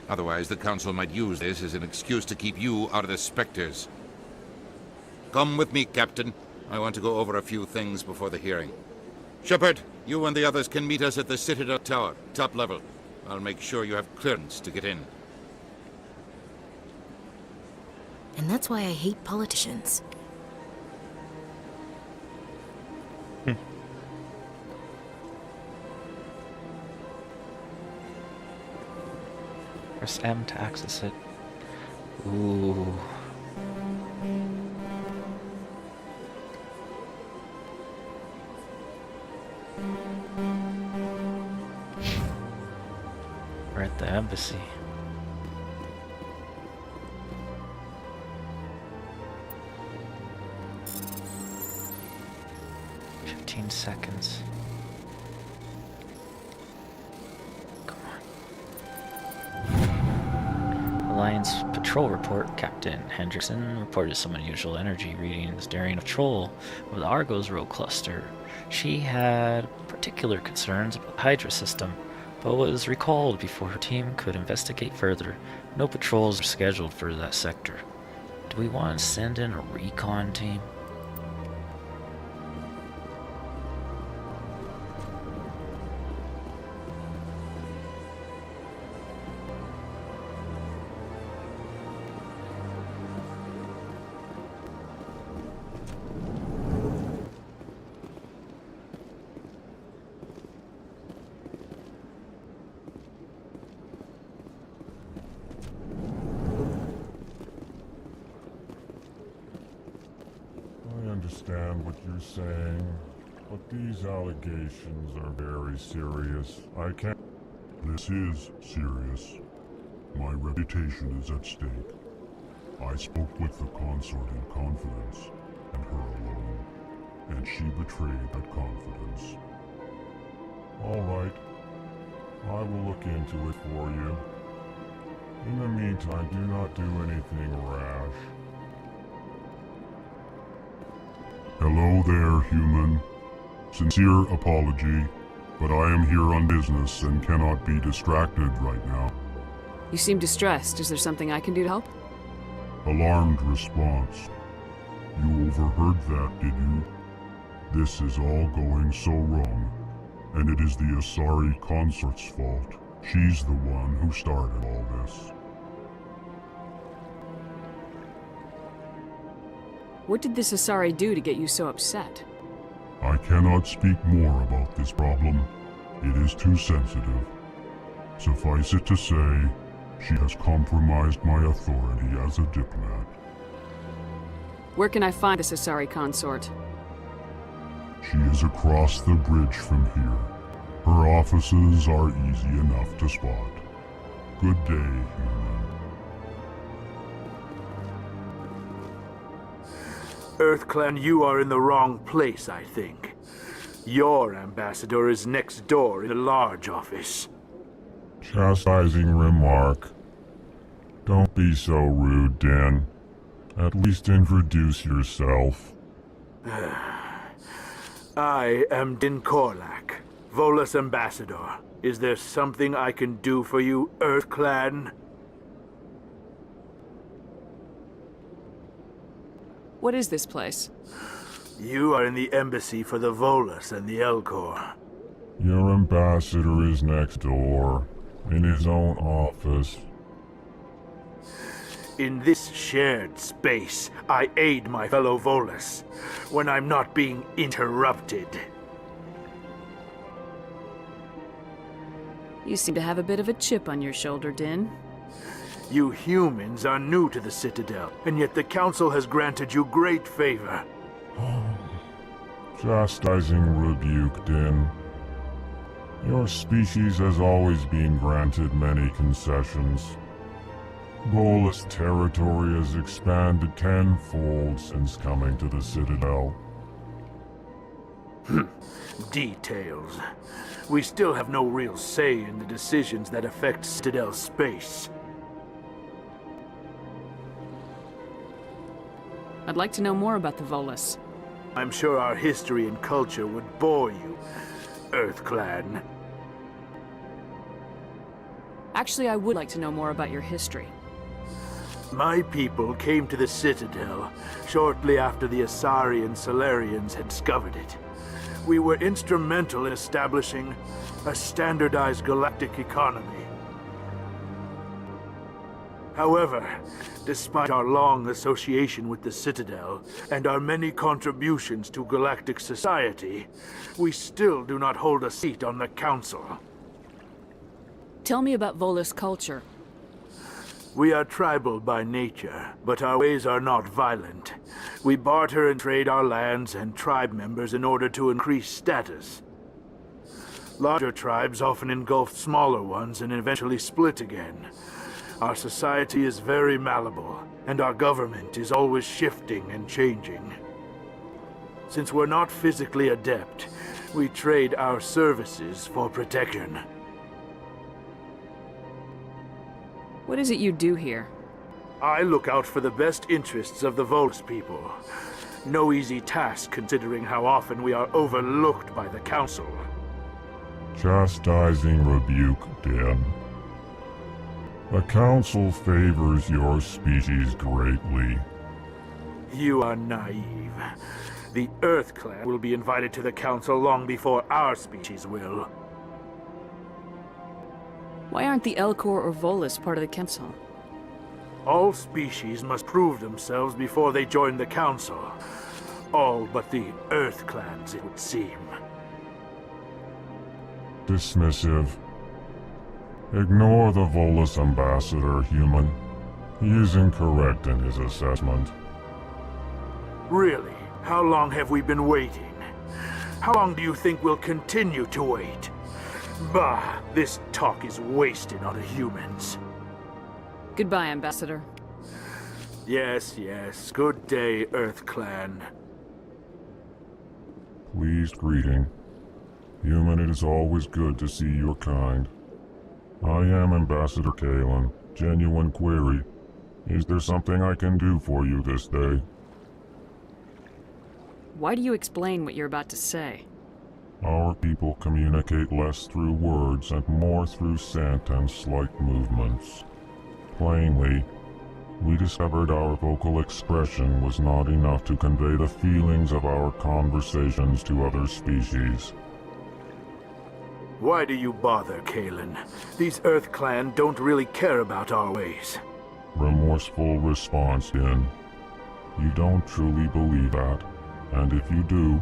Otherwise, the Council might use this as an excuse to keep you out of the Spectres. Come with me, Captain. I want to go over a few things before the hearing. Shepard, you and the others can meet us at the Citadel Tower, top level. I'll make sure you have clearance to get in. And that's why I hate politicians. Press M to access it. Ooh. We're at the embassy. Seconds. Come on. Alliance patrol report. Captain Hendrickson reported some unusual energy readings during a patrol of the Argos road cluster. She had particular concerns about the Hydra system, but was recalled before her team could investigate further. No patrols are scheduled for that sector. Do we want to send in a recon team? I understand what you're saying, but these allegations are very serious. I can't... This is serious. My reputation is at stake. I spoke with the consort in confidence, and her alone, and she betrayed that confidence. All right. I will look into it for you. In the meantime, do not do anything rash. Hello there, human. Sincere apology, but I am here on business and cannot be distracted right now. You seem distressed. Is there something I can do to help? Alarmed response. You overheard that, did you? This is all going so wrong, and it is the Asari consort's fault. She's the one who started all this. What did this Asari do to get you so upset? I cannot speak more about this problem. It is too sensitive. Suffice it to say, she has compromised my authority as a diplomat. Where can I find this Asari consort? She is across the bridge from here. Her offices are easy enough to spot. Good day, human. EarthClan, you are in the wrong place, I think. Your ambassador is next door in the large office. Chastising remark. Don't be so rude, Din. At least introduce yourself. I am Din Korlak, Volus ambassador. Is there something I can do for you, EarthClan? What is this place? You are in the embassy for the Volus and the Elcor. Your ambassador is next door, in his own office. In this shared space, I aid my fellow Volus when I'm not being interrupted. You seem to have a bit of a chip on your shoulder, Din. You humans are new to the Citadel, and yet the Council has granted you great favor. Chastising rebuke, Din. Your species has always been granted many concessions. Volus territory has expanded tenfold since coming to the Citadel. Details. We still have no real say in the decisions that affect Citadel space. I'd like to know more about the Volus. I'm sure our history and culture would bore you, EarthClan. Actually, I would like to know more about your history. My people came to the Citadel shortly after the Asari and Salarians had discovered it. We were instrumental in establishing a standardized galactic economy. However, despite our long association with the Citadel and our many contributions to galactic society, we still do not hold a seat on the Council. Tell me about Volus culture. We are tribal by nature, but our ways are not violent. We barter and trade our lands and tribe members in order to increase status. Larger tribes often engulf smaller ones and eventually split again. Our society is very malleable, and our government is always shifting and changing. Since we're not physically adept, we trade our services for protection. What is it you do here? I look out for the best interests of the Volus people. No easy task considering how often we are overlooked by the Council. Chastising rebuke, Den. The Council favors your species greatly. You are naive. The Earth Clan will be invited to the Council long before our species will. Why aren't the Elcor or Volus part of the Council? All species must prove themselves before they join the Council. All but the Earth Clans, it would seem. Dismissive. Ignore the Volus ambassador, human. He is incorrect in his assessment. Really? How long have we been waiting? How long do you think we'll continue to wait? Bah, this talk is wasted on the humans. Goodbye, Ambassador. Yes, yes. Good day, Earth Clan. Pleased greeting. Human, it is always good to see your kind. I am Ambassador Kalen. Genuine query. Is there something I can do for you this day? Why do you explain what you're about to say? Our people communicate less through words and more through scent and slight movements. Plainly, we discovered our vocal expression was not enough to convey the feelings of our conversations to other species. Why do you bother, Kalen? These Earth Clan don't really care about our ways. Remorseful response, Din. You don't truly believe that, and if you do,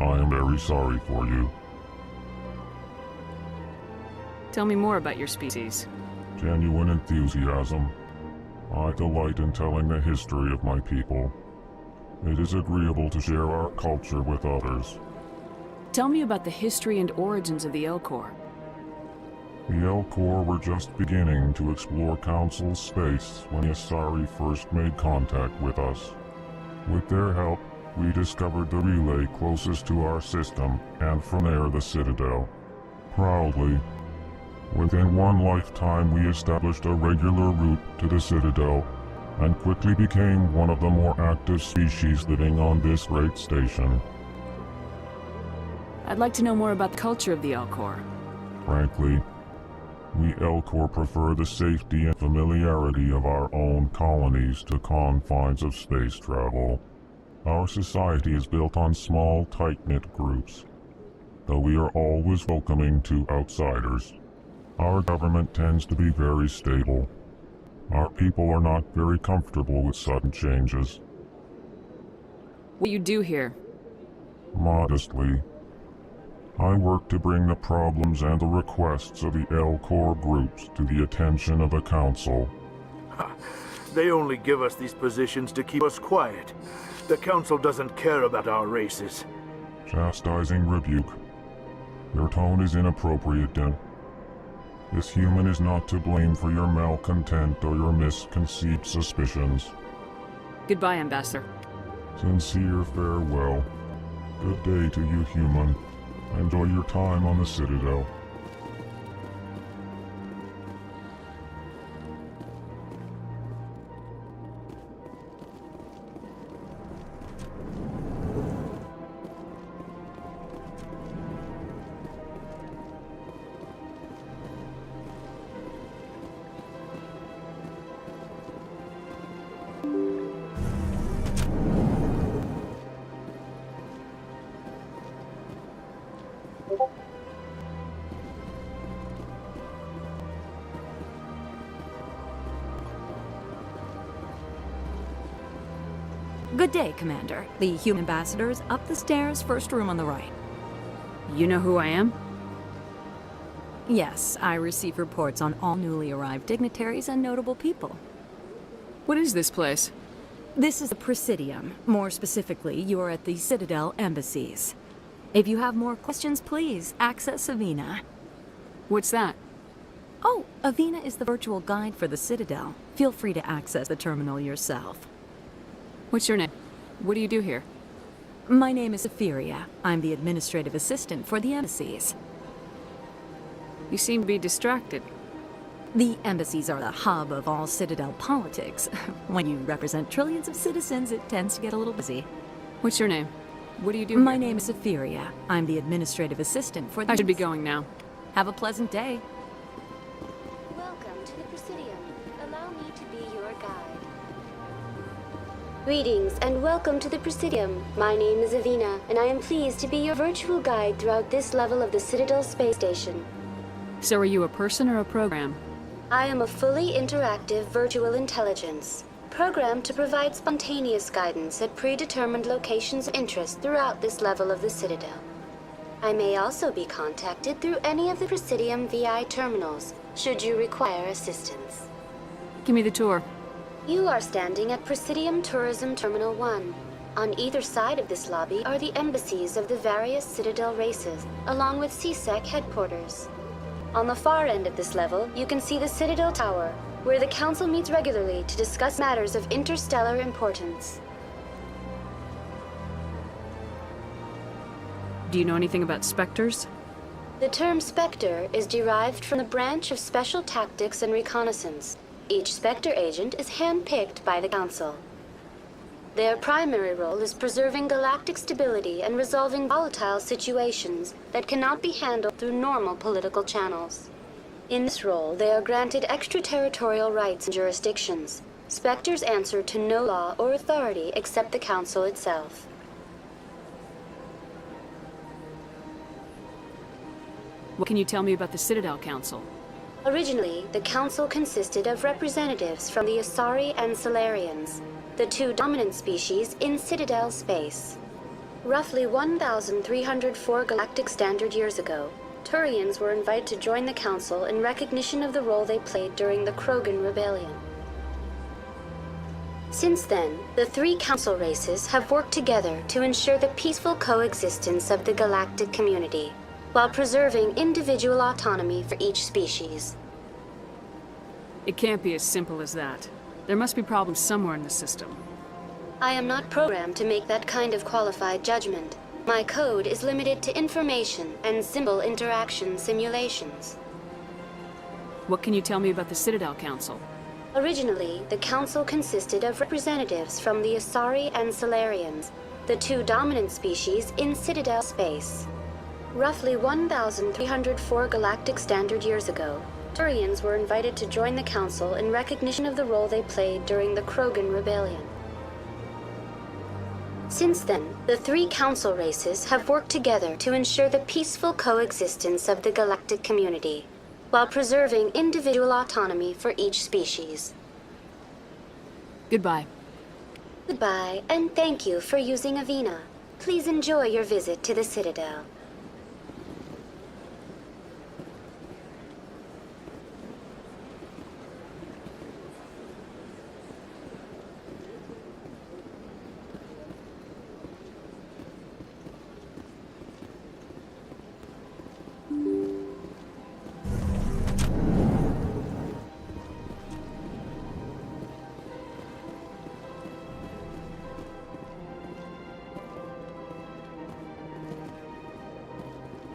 I am very sorry for you. Tell me more about your species. Genuine enthusiasm. I delight in telling the history of my people. It is agreeable to share our culture with others. Tell me about the history and origins of the Elcor. The Elcor were just beginning to explore Council space when the Asari first made contact with us. With their help, we discovered the relay closest to our system, and from there the Citadel. Proudly, within one lifetime we established a regular route to the Citadel, and quickly became one of the more active species living on this great station. I'd like to know more about the culture of the Elcor. Frankly, we Elcor prefer the safety and familiarity of our own colonies to confines of space travel. Our society is built on small, tight-knit groups, though we are always welcoming to outsiders. Our government tends to be very stable. Our people are not very comfortable with sudden changes. What do you do here? Modestly, I work to bring the problems and the requests of the Elcor groups to the attention of the Council. They only give us these positions to keep us quiet. The Council doesn't care about our races. Chastising rebuke. Your tone is inappropriate, Den. This human is not to blame for your malcontent or your misconceived suspicions. Goodbye, Ambassador. Sincere farewell. Good day to you, human. Enjoy your time on the Citadel. Good day, Commander. The human ambassador is up the stairs, first room on the right. You know who I am? Yes, I receive reports on all newly arrived dignitaries and notable people. What is this place? This is the Presidium. More specifically, you are at the Citadel embassies. If you have more questions, please access Avina. What's that? Oh, Avina is the virtual guide for the Citadel. Feel free to access the terminal yourself. What's your name? What do you do here? My name is Etheria. I'm the administrative assistant for the embassies. You seem to be distracted. The embassies are the hub of all Citadel politics. When you represent trillions of citizens, it tends to get a little busy. What's your name? What do you do My here? name is Etheria. I'm the administrative assistant for the... I should be going now. Have a pleasant day. Welcome to the Presidium. Allow me to be your guide. Greetings and welcome to the Presidium. My name is Avina, and I am pleased to be your virtual guide throughout this level of the Citadel space station. So are you a person or a program? I am a fully interactive virtual intelligence, programmed to provide spontaneous guidance at predetermined locations of interest throughout this level of the Citadel. I may also be contacted through any of the Presidium VI terminals, should you require assistance. Give me the tour. You are standing at Presidium Tourism Terminal 1. On either side of this lobby are the embassies of the various Citadel races, along with CSEC headquarters. On the far end of this level, you can see the Citadel Tower, where the Council meets regularly to discuss matters of interstellar importance. Do you know anything about Spectres? The term Spectre is derived from the branch of Special Tactics and Reconnaissance. Each Spectre agent is handpicked by the Council. Their primary role is preserving galactic stability and resolving volatile situations that cannot be handled through normal political channels. In this role, they are granted extraterritorial rights and jurisdictions. Spectres answer to no law or authority except the Council itself. What can you tell me about the Citadel Council? Originally, the Council consisted of representatives from the Asari and Solarians, the two dominant species in Citadel space. Roughly 1,304 galactic standard years ago, Turians were invited to join the Council in recognition of the role they played during the Krogan Rebellion. Since then, the three Council races have worked together to ensure the peaceful coexistence of the galactic community, while preserving individual autonomy for each species. It can't be as simple as that. There must be problems somewhere in the system. I am not programmed to make that kind of qualified judgment. My code is limited to information and simple interaction simulations. What can you tell me about the Citadel Council? Originally, the Council consisted of representatives from the Asari and Solarians, the two dominant species in Citadel space. Roughly 1,304 galactic standard years ago, Turians were invited to join the Council in recognition of the role they played during the Krogan Rebellion. Since then, the three Council races have worked together to ensure the peaceful coexistence of the galactic community, while preserving individual autonomy for each species. Goodbye. Goodbye, and thank you for using Avina. Please enjoy your visit to the Citadel.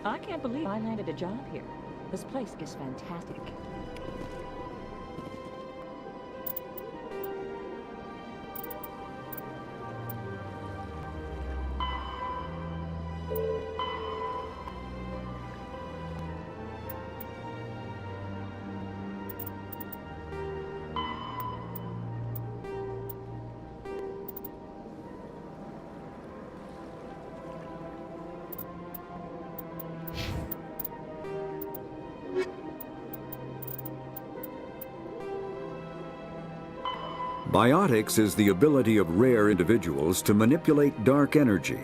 I can't believe I landed a job here. This place is fantastic. Biotics is the ability of rare individuals to manipulate dark energy.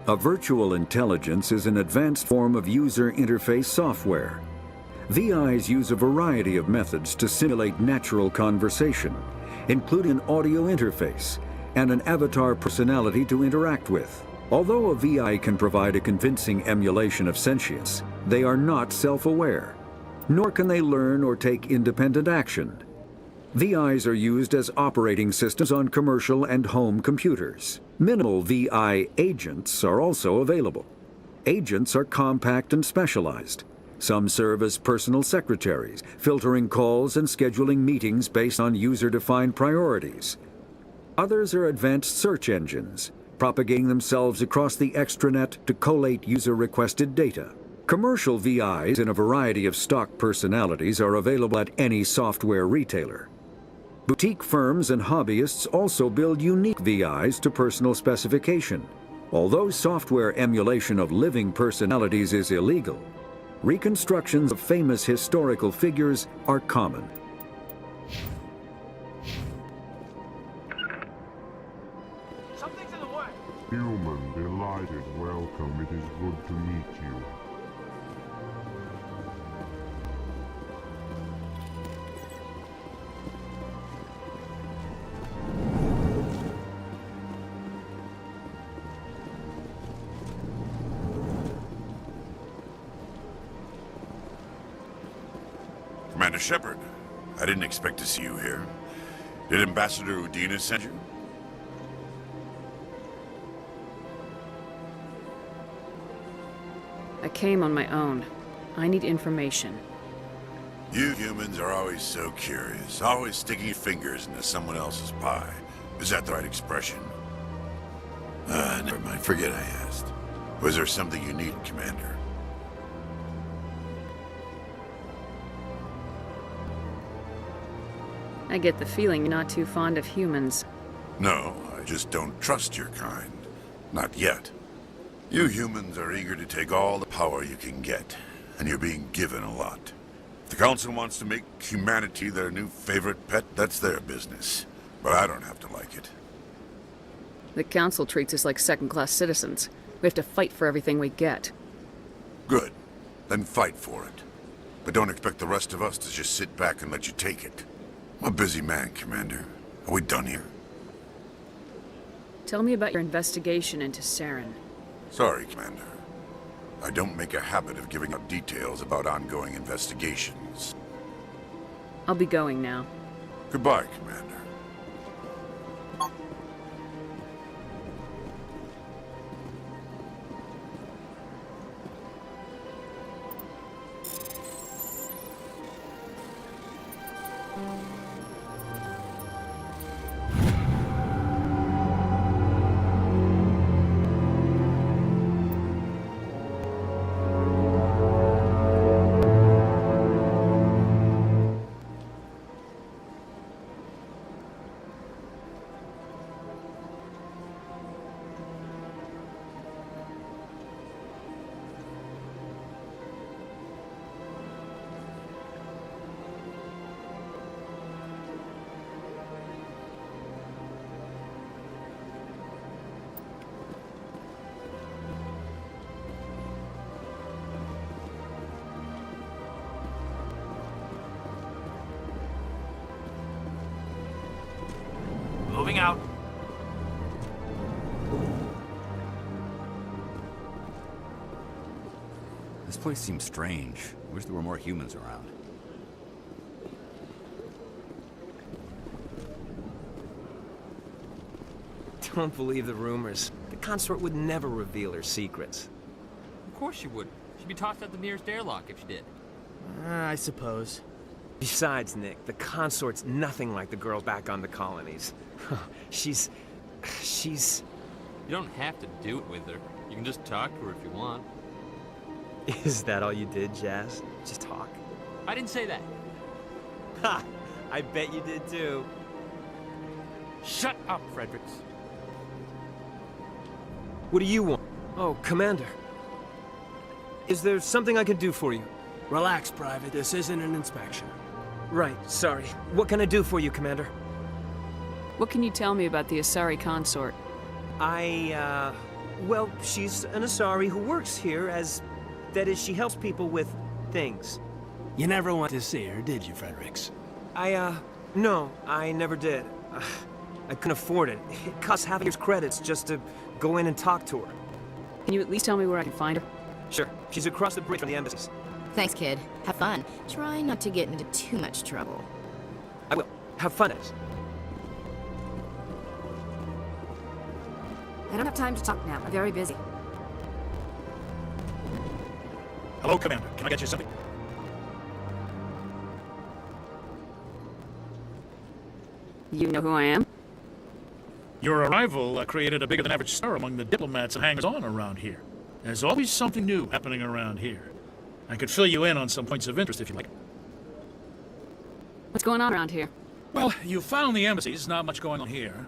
A virtual intelligence is an advanced form of user interface software. VIs use a variety of methods to simulate natural conversation, including an audio interface and an avatar personality to interact with. Although a VI can provide a convincing emulation of sentience, they are not self-aware, nor can they learn or take independent action. VIs are used as operating systems on commercial and home computers. Minimal VI agents are also available. Agents are compact and specialized. Some serve as personal secretaries, filtering calls and scheduling meetings based on user-defined priorities. Others are advanced search engines, propagating themselves across the extranet to collate user-requested data. Commercial VIs in a variety of stock personalities are available at any software retailer. Boutique firms and hobbyists also build unique VIs to personal specification. Although software emulation of living personalities is illegal, reconstructions of famous historical figures are common. Something's in the way. Human, delighted, welcome. It is good to meet you. Commander Shepard, I didn't expect to see you here. Did Ambassador Udina send you? I came on my own. I need information. You humans are always so curious, always sticking your fingers into someone else's pie. Is that the right expression? Never mind, forget I asked. Was there something you needed, Commander? I get the feeling you're not too fond of humans. No, I just don't trust your kind. Not yet. You humans are eager to take all the power you can get, and you're being given a lot. If the Council wants to make humanity their new favorite pet, that's their business. But I don't have to like it. The Council treats us like second-class citizens. We have to fight for everything we get. Good. Then fight for it. But don't expect the rest of us to just sit back and let you take it. I'm a busy man, Commander. Are we done here? Tell me about your investigation into Saren. Sorry, Commander. I don't make a habit of giving out details about ongoing investigations. I'll be going now. Goodbye, Commander. Moving out. This place seems strange. I wish there were more humans around. Don't believe the rumors. The consort would never reveal her secrets. Of course you would. She'd be tossed out the nearest airlock if she did. I suppose. Besides, Nick, the consort's nothing like the girl back on the colonies. She's... You don't have to do it with her. You can just talk to her if you want. Is that all you did, Jazz? Just talk? I didn't say that. Ha! I bet you did too. Shut up, Fredericks. What do you want? Oh, Commander. Is there something I can do for you? Relax, Private. This isn't an inspection. Right, sorry. What can I do for you, Commander? What can you tell me about the Asari consort? Well, she's an Asari who works here as... That is, she helps people with things. You never went to see her, did you, Fredericks? No, I never did. I couldn't afford it. It costs half a year's credits just to go in and talk to her. Can you at least tell me where I can find her? Sure. She's across the bridge from the embassies. Thanks, kid. Have fun. Try not to get into too much trouble. I will. Have fun, Alice. I don't have time to talk now. I'm very busy. Hello, Commander. Can I get you something? You know who I am? Your arrival created a bigger-than-average stir among the diplomats and hangers-on around here. There's always something new happening around here. I could fill you in on some points of interest if you like. What's going on around here? Well, you found the embassies. Not much going on here.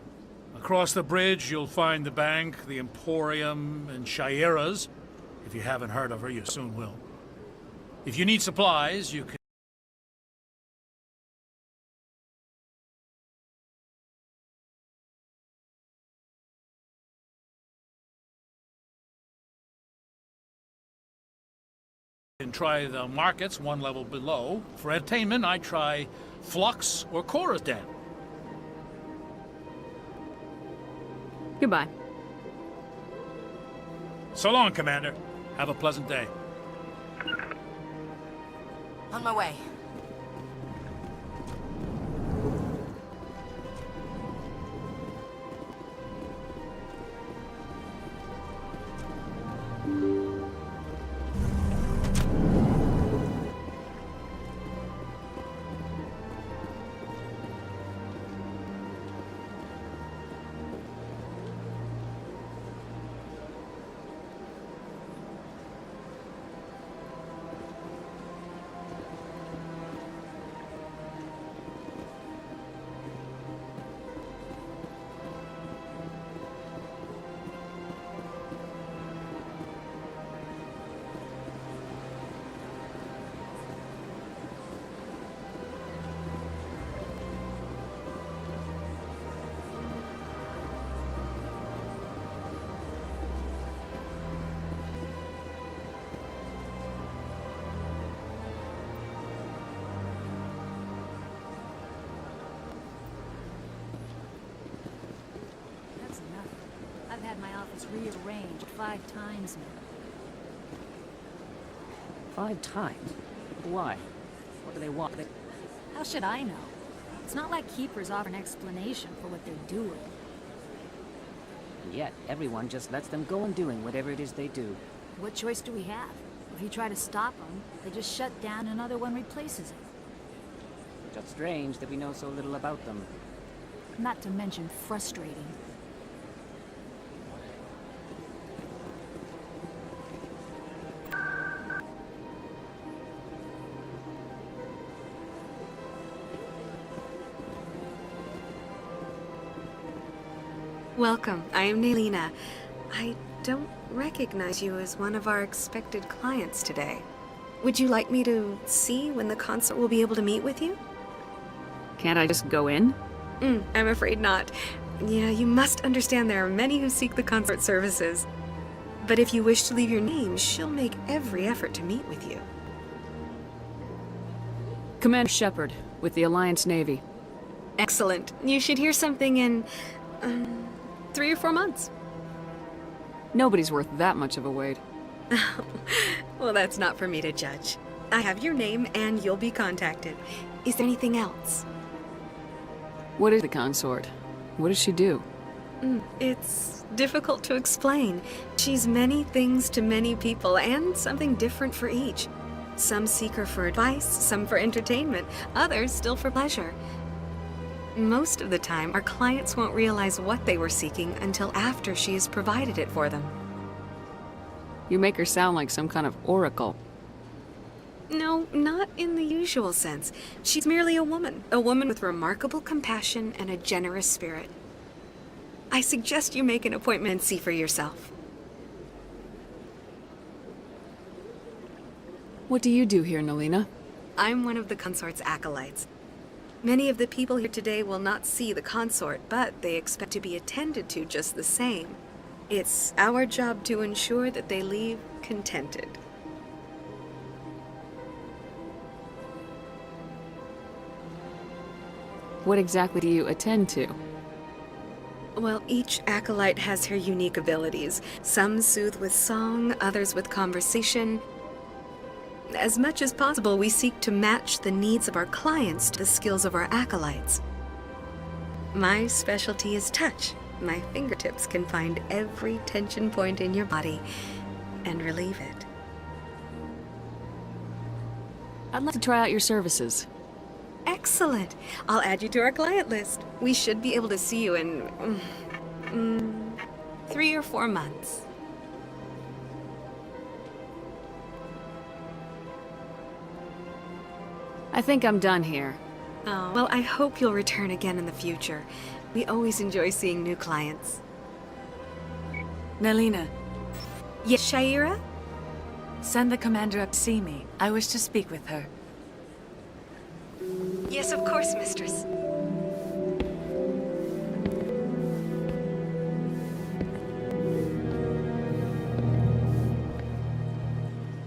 Across the bridge, you'll find the bank, the Emporium, and Shayera's. If you haven't heard of her, you soon will. If you need supplies, you can try the markets one level below. For entertainment, I try Flux or Cora's Den. Goodbye. So long, Commander. Have a pleasant day. On my way. I've had my office rearranged 5 times now. 5 times? Why? What do they want? How should I know? It's not like Keepers offer an explanation for what they're doing. And yet, everyone just lets them go on doing whatever it is they do. What choice do we have? If you try to stop them, they just shut down and another one replaces it. Just strange that we know so little about them. Not to mention frustrating. Welcome. I am Nelina. I don't recognize you as one of our expected clients today. Would you like me to see when the consort will be able to meet with you? Can't I just go in? I'm afraid not. Yeah, you must understand there are many who seek the consort services. But if you wish to leave your name, she'll make every effort to meet with you. Commander Shepard, with the Alliance Navy. Excellent. You should hear something in 3 or 4 months. Nobody's worth that much of a wait. Well, that's not for me to judge. I have your name and you'll be contacted. Is there anything else? What is the consort? What does she do? It's difficult to explain. She's many things to many people and something different for each. Some seek her for advice, some for entertainment, others still for pleasure. Most of the time, our clients won't realize what they were seeking until after she has provided it for them. You make her sound like some kind of oracle. No, not in the usual sense. She's merely a woman with remarkable compassion and a generous spirit. I suggest you make an appointment and see for yourself. What do you do here, Nelina? I'm one of the consort's acolytes. Many of the people here today will not see the consort, but they expect to be attended to just the same. It's our job to ensure that they leave contented. What exactly do you attend to? Well, each acolyte has her unique abilities. Some soothe with song, others with conversation. As much as possible, we seek to match the needs of our clients to the skills of our acolytes. My specialty is touch. My fingertips can find every tension point in your body and relieve it. I'd like to try out your services. Excellent. I'll add you to our client list. We should be able to see you in 3 or 4 months. I think I'm done here. Oh, well, I hope you'll return again in the future. We always enjoy seeing new clients. Nelina. Yes, Sha'ira? Send the commander up to see me. I wish to speak with her. Yes, of course, mistress.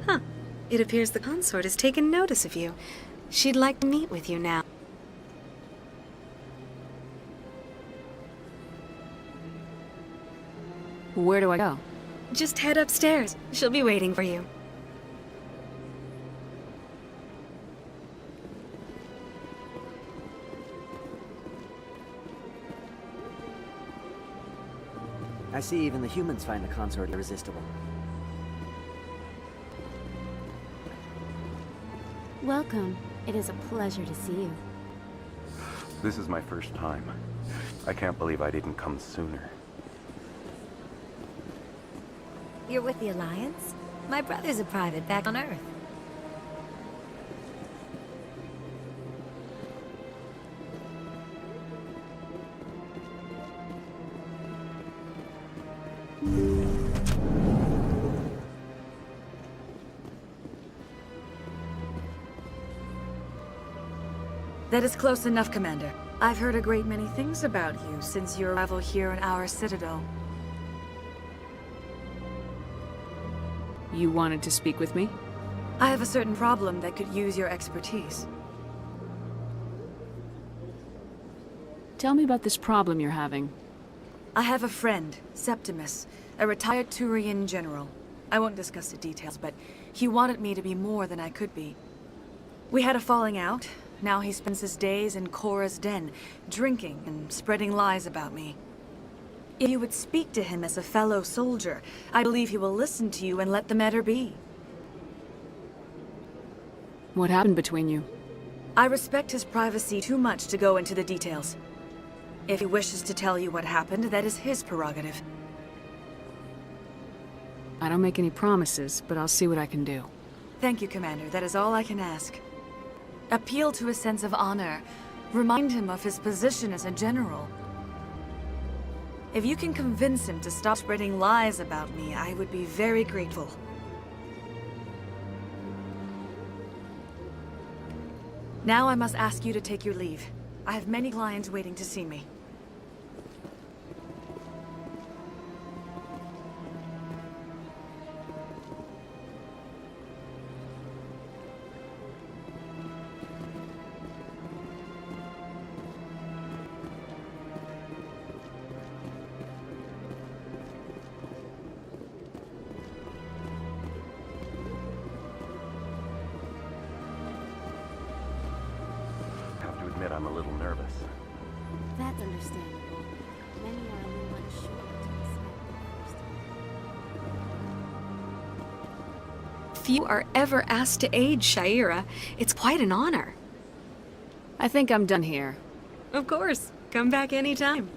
Huh. It appears the consort has taken notice of you. She'd like to meet with you now. Where do I go? Just head upstairs. She'll be waiting for you. I see even the humans find the consort irresistible. Welcome. It is a pleasure to see you. This is my first time. I can't believe I didn't come sooner. You're with the Alliance? My brother's a private back on Earth. That is close enough, Commander. I've heard a great many things about you since your arrival here in our citadel. You wanted to speak with me? I have a certain problem that could use your expertise. Tell me about this problem you're having. I have a friend, Septimus, a retired Turian general. I won't discuss the details, but he wanted me to be more than I could be. We had a falling out. Now he spends his days in Korra's den, drinking and spreading lies about me. If you would speak to him as a fellow soldier, I believe he will listen to you and let the matter be. What happened between you? I respect his privacy too much to go into the details. If he wishes to tell you what happened, that is his prerogative. I don't make any promises, but I'll see what I can do. Thank you, Commander. That is all I can ask. Appeal to his sense of honor. Remind him of his position as a general. If you can convince him to stop spreading lies about me, I would be very grateful. Now I must ask you to take your leave. I have many clients waiting to see me. I'm a little nervous. That's understandable. Many are a little unsure to If you are ever asked to aid Sha'ira, it's quite an honor. I think I'm done here. Of course. Come back anytime.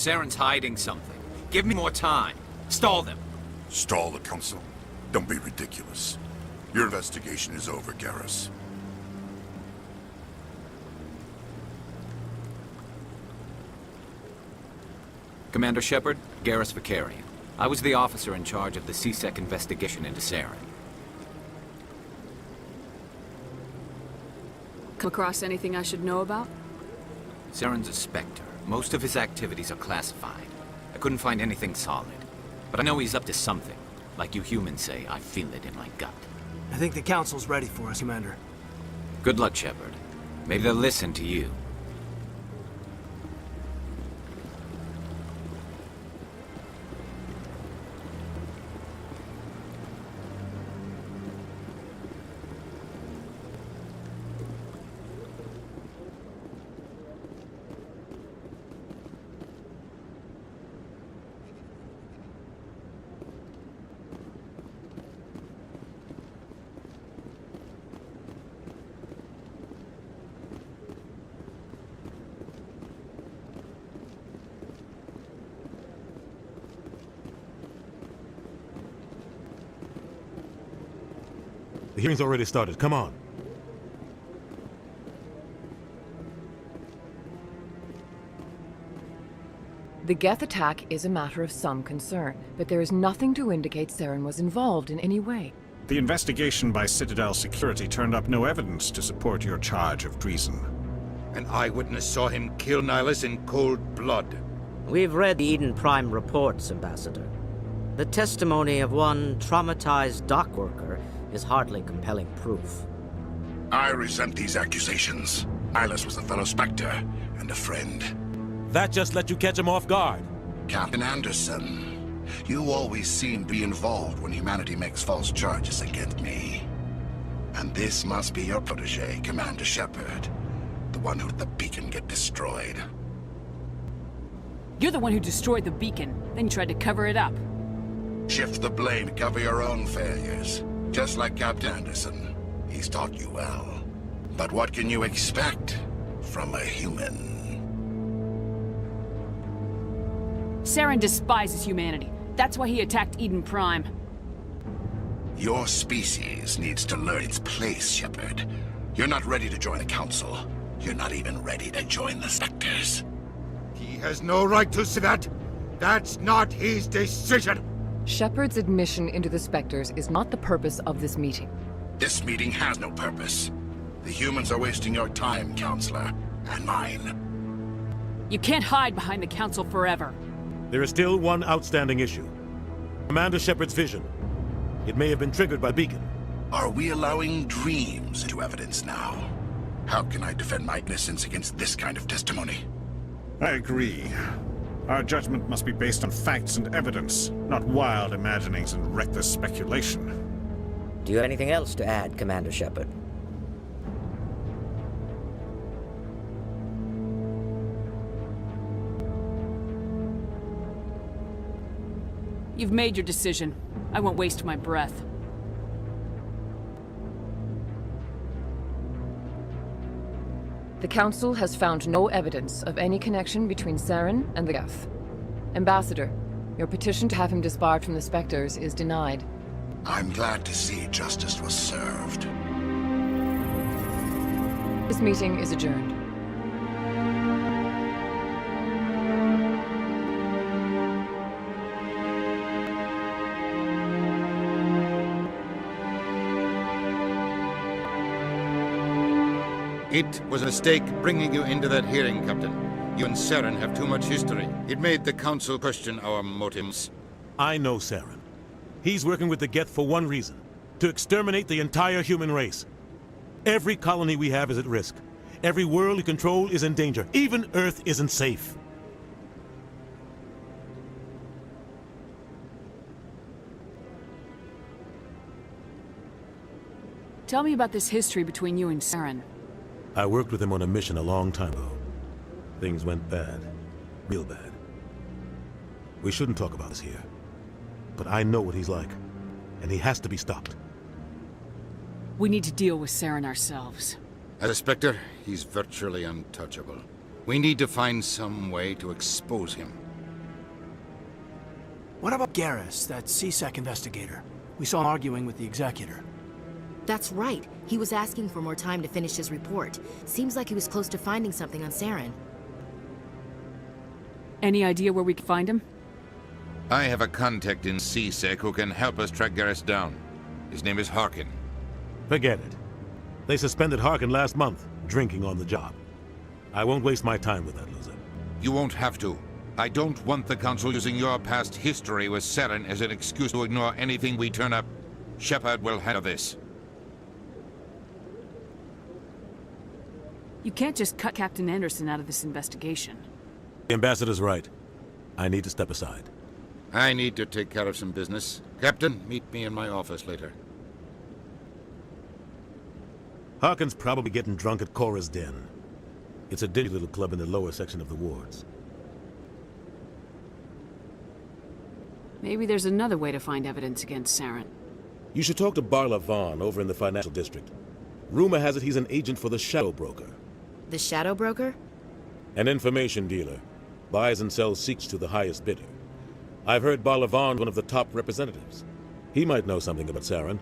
Saren's hiding something. Give me more time. Stall them. Stall the Council? Don't be ridiculous. Your investigation is over, Garrus. Commander Shepard, Garrus Vakarian. I was the officer in charge of the C-Sec investigation into Saren. Come across anything I should know about? Saren's a Spectre. Most of his activities are classified. I couldn't find anything solid. But I know he's up to something. Like you humans say, I feel it in my gut. I think the Council's ready for us, Commander. Good luck, Shepard. Maybe they'll listen to you. The hearing's already started. Come on. The Geth attack is a matter of some concern, but there is nothing to indicate Saren was involved in any way. The investigation by Citadel Security turned up no evidence to support your charge of treason. An eyewitness saw him kill Nihilus in cold blood. We've read the Eden Prime reports, Ambassador. The testimony of one traumatized dock worker is hardly compelling proof. I resent these accusations. Nihilus was a fellow Spectre and a friend. That just let you catch him off guard. Captain Anderson, you always seem to be involved when humanity makes false charges against me. And this must be your protege, Commander Shepard. The one who let the beacon get destroyed. You're the one who destroyed the beacon, then you tried to cover it up. Shift the blame to cover your own failures. Just like Captain Anderson. He's taught you well. But what can you expect from a human? Saren despises humanity. That's why he attacked Eden Prime. Your species needs to learn its place, Shepard. You're not ready to join the Council. You're not even ready to join the Spectres. He has no right to say that. That's not his decision. Shepard's admission into the Spectres is not the purpose of this meeting. This meeting has no purpose. The humans are wasting your time, Counselor, and mine. You can't hide behind the Council forever. There is still one outstanding issue. Commander Shepard's vision. It may have been triggered by Beacon. Are we allowing dreams into evidence now? How can I defend my innocence against this kind of testimony? I agree. Our judgment must be based on facts and evidence, not wild imaginings and reckless speculation. Do you have anything else to add, Commander Shepard? You've made your decision. I won't waste my breath. The Council has found no evidence of any connection between Saren and the Geth. Ambassador, your petition to have him disbarred from the Spectres is denied. I'm glad to see justice was served. This meeting is adjourned. It was a mistake bringing you into that hearing, Captain. You and Saren have too much history. It made the Council question our motives. I know Saren. He's working with the Geth for one reason. To exterminate the entire human race. Every colony we have is at risk. Every world we control is in danger. Even Earth isn't safe. Tell me about this history between you and Saren. I worked with him on a mission a long time ago. Things went bad. Real bad. We shouldn't talk about this here. But I know what he's like. And he has to be stopped. We need to deal with Saren ourselves. As a Spectre, he's virtually untouchable. We need to find some way to expose him. What about Garrus, that CSEC investigator? We saw him arguing with the Executor. That's right. He was asking for more time to finish his report. Seems like he was close to finding something on Saren. Any idea where we can find him? I have a contact in CSEC who can help us track Garrus down. His name is Harkin. Forget it. They suspended Harkin last month, drinking on the job. I won't waste my time with that loser. You won't have to. I don't want the Council using your past history with Saren as an excuse to ignore anything we turn up. Shepard will handle this. You can't just cut Captain Anderson out of this investigation. The Ambassador's right. I need to step aside. I need to take care of some business. Captain, meet me in my office later. Harkin's probably getting drunk at Cora's Den. It's a dirty little club in the lower section of the wards. Maybe there's another way to find evidence against Saren. You should talk to Barla Vaughn over in the financial district. Rumor has it he's an agent for the Shadow Broker. The Shadow Broker? An information dealer. Buys and sells seeks to the highest bidder. I've heard Barla Vaughn's one of the top representatives. He might know something about Saren,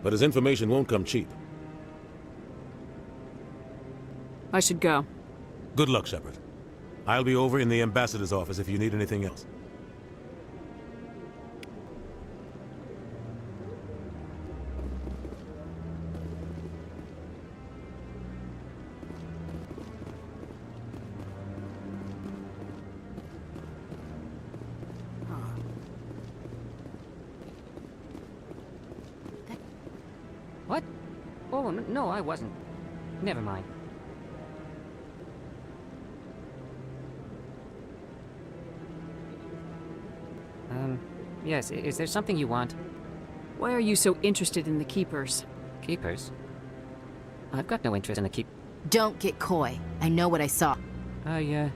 but his information won't come cheap. I should go. Good luck, Shepard. I'll be over in the Ambassador's office if you need anything else. What? Oh, no, I wasn't. Never mind. Yes, is there something you want? Why are you so interested in the Keepers? Keepers? I've got no interest in the Don't get coy. I know what I saw. I'm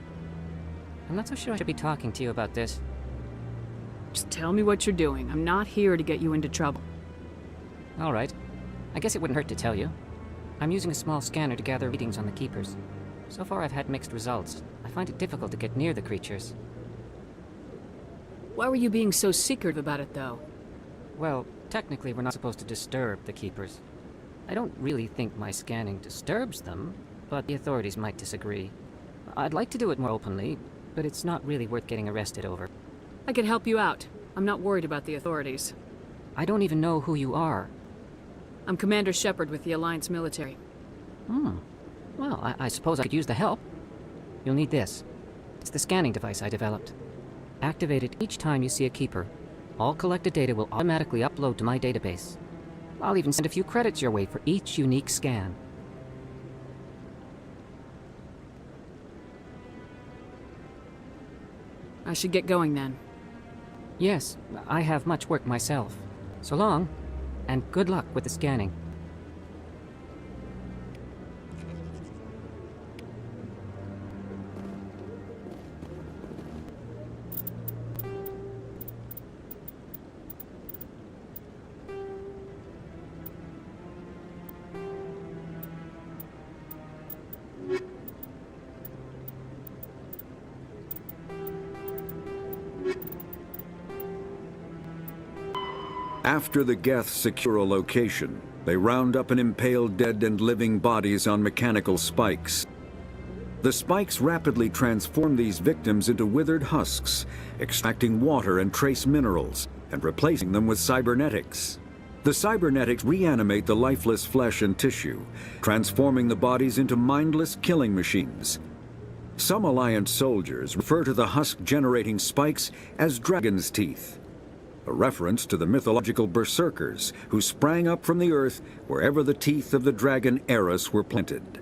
not so sure I should be talking to you about this. Just tell me what you're doing. I'm not here to get you into trouble. All right. I guess it wouldn't hurt to tell you. I'm using a small scanner to gather readings on the Keepers. So far I've had mixed results. I find it difficult to get near the creatures. Why were you being so secretive about it, though? Well, technically we're not supposed to disturb the Keepers. I don't really think my scanning disturbs them, but the authorities might disagree. I'd like to do it more openly, but it's not really worth getting arrested over. I can help you out. I'm not worried about the authorities. I don't even know who you are. I'm Commander Shepard with the Alliance military. Well, I suppose I could use the help. You'll need this. It's the scanning device I developed. Activate it each time you see a Keeper. All collected data will automatically upload to my database. I'll even send a few credits your way for each unique scan. I should get going then. Yes, I have much work myself. So long, and good luck with the scanning. After the Geth secure a location, they round up and impale dead and living bodies on mechanical spikes. The spikes rapidly transform these victims into withered husks, extracting water and trace minerals, and replacing them with cybernetics. The cybernetics reanimate the lifeless flesh and tissue, transforming the bodies into mindless killing machines. Some Alliance soldiers refer to the husk-generating spikes as dragon's teeth, a reference to the mythological berserkers who sprang up from the earth wherever the teeth of the dragon Eris were planted.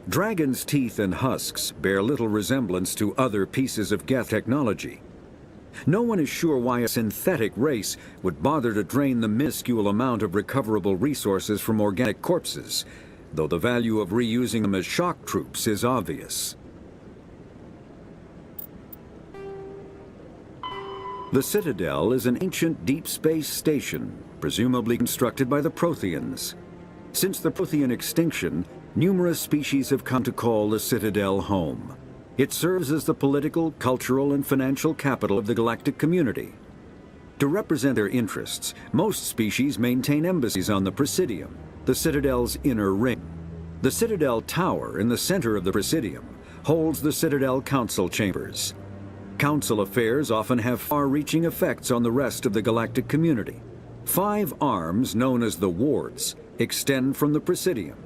Dragon's teeth and husks bear little resemblance to other pieces of Geth technology. No one is sure why a synthetic race would bother to drain the minuscule amount of recoverable resources from organic corpses, though the value of reusing them as shock troops is obvious. The Citadel is an ancient deep space station, presumably constructed by the Protheans. Since the Prothean extinction, numerous species have come to call the Citadel home. It serves as the political, cultural, and financial capital of the galactic community. To represent their interests, most species maintain embassies on the Presidium, the Citadel's inner ring. The Citadel Tower in the center of the Presidium holds the Citadel Council chambers. Council affairs often have far-reaching effects on the rest of the galactic community. 5 arms, known as the wards, extend from the Presidium.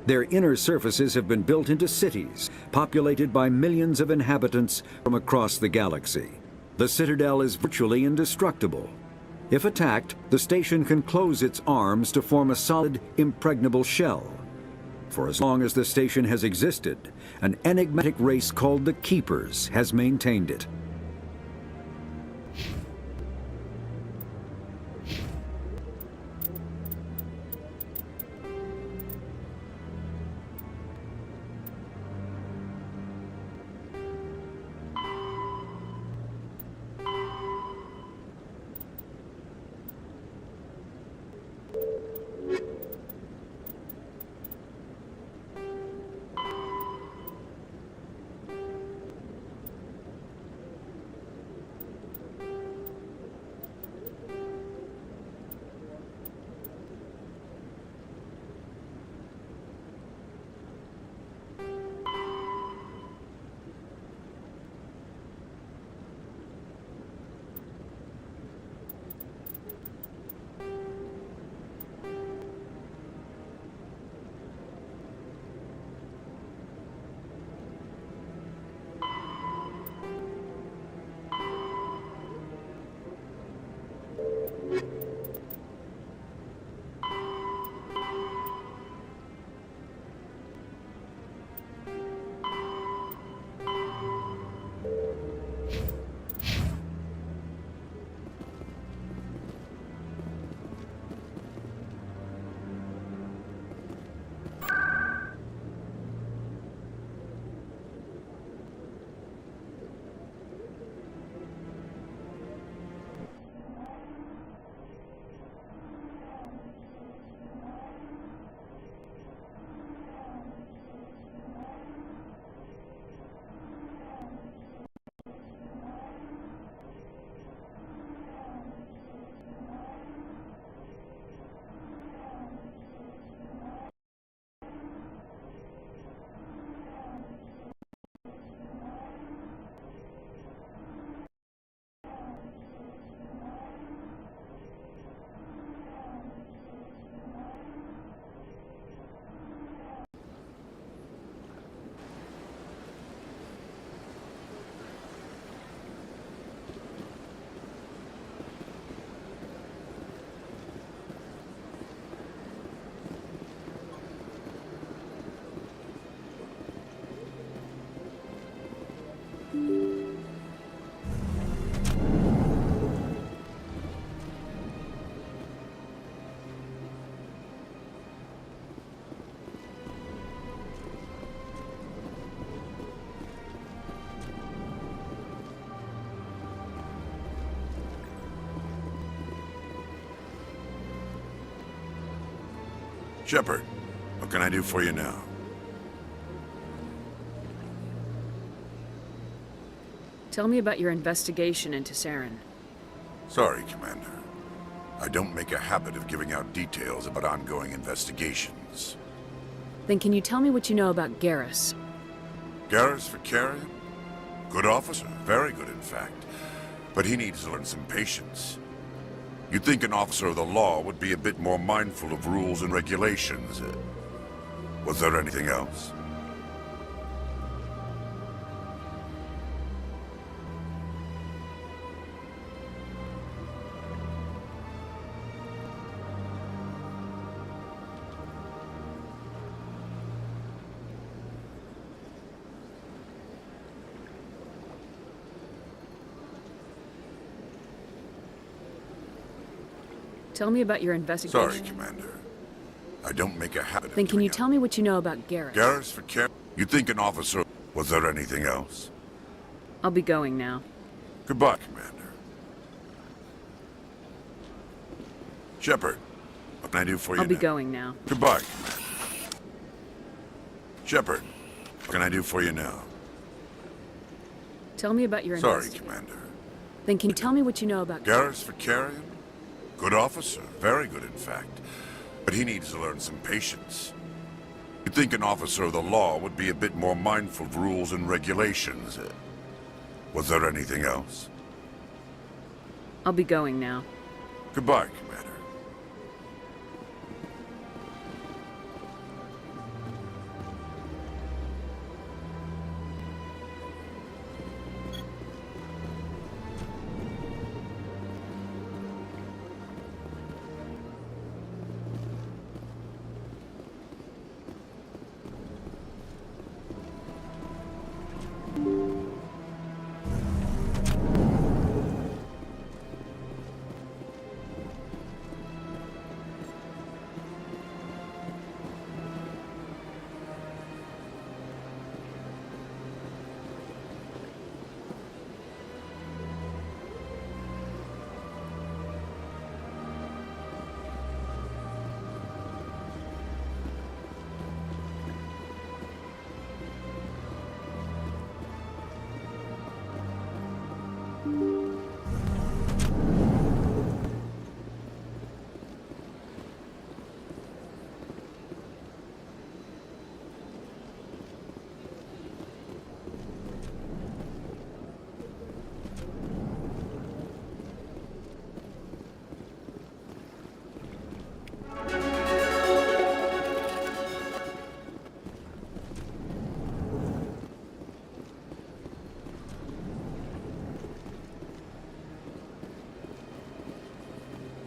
Their inner surfaces have been built into cities, populated by millions of inhabitants from across the galaxy. The Citadel is virtually indestructible. If attacked, the station can close its arms to form a solid, impregnable shell. For as long as the station has existed, an enigmatic race called the Keepers has maintained it. Shepard, what can I do for you now? Tell me about your investigation into Saren. Sorry, Commander. I don't make a habit of giving out details about ongoing investigations. Then can you tell me what you know about Garrus? Garrus Vakarian? Good officer, very good in fact. But he needs to learn some patience. You'd think an officer of the law would be a bit more mindful of rules and regulations. Was there anything else? Tell me about your investigation. Sorry, Commander. I don't make a habit of Then can you tell me what you know about Garrus? Garrus Vakarian? You'd think an officer... Was there anything else? I'll be going now. Goodbye, Commander. Shepard, what can I do for you I'll be now? going now. Goodbye, Commander. Shepard, what can I do for you now? Tell me about your Sorry, investigation. Commander. Then can you tell me what you know about... Garrus Vakarian? Good officer. Very good, in fact. But he needs to learn some patience. You'd think an officer of the law would be a bit more mindful of rules and regulations. Was there anything else? I'll be going now. Goodbye, Commander.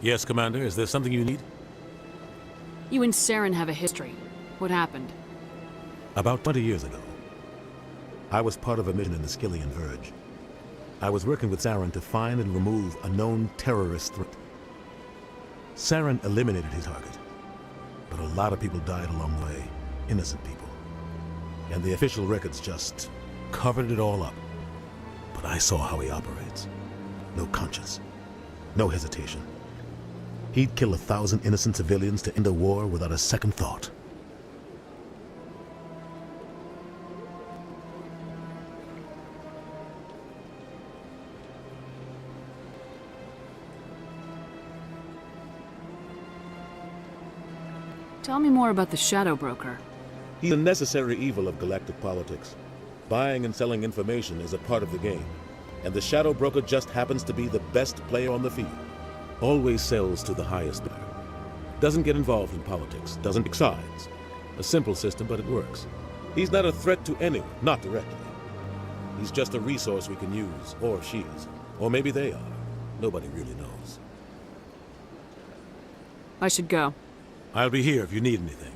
Yes, Commander. Is there something you need? You and Saren have a history. What happened? About 20 years ago, I was part of a mission in the Skillian Verge. I was working with Saren to find and remove a known terrorist threat. Saren eliminated his target, but a lot of people died along the way, innocent people. And the official records just covered it all up. But I saw how he operates. No conscience, no hesitation. He'd kill 1,000 innocent civilians to end a war without a second thought. Tell me more about the Shadow Broker. He's a necessary evil of galactic politics. Buying and selling information is a part of the game, and the Shadow Broker just happens to be the best player on the field. Always sells to the highest bidder. Doesn't get involved in politics, doesn't pick sides. A simple system, but it works. He's not a threat to anyone, not directly. He's just a resource we can use, or she is. Or maybe they are. Nobody really knows. I should go. I'll be here if you need anything.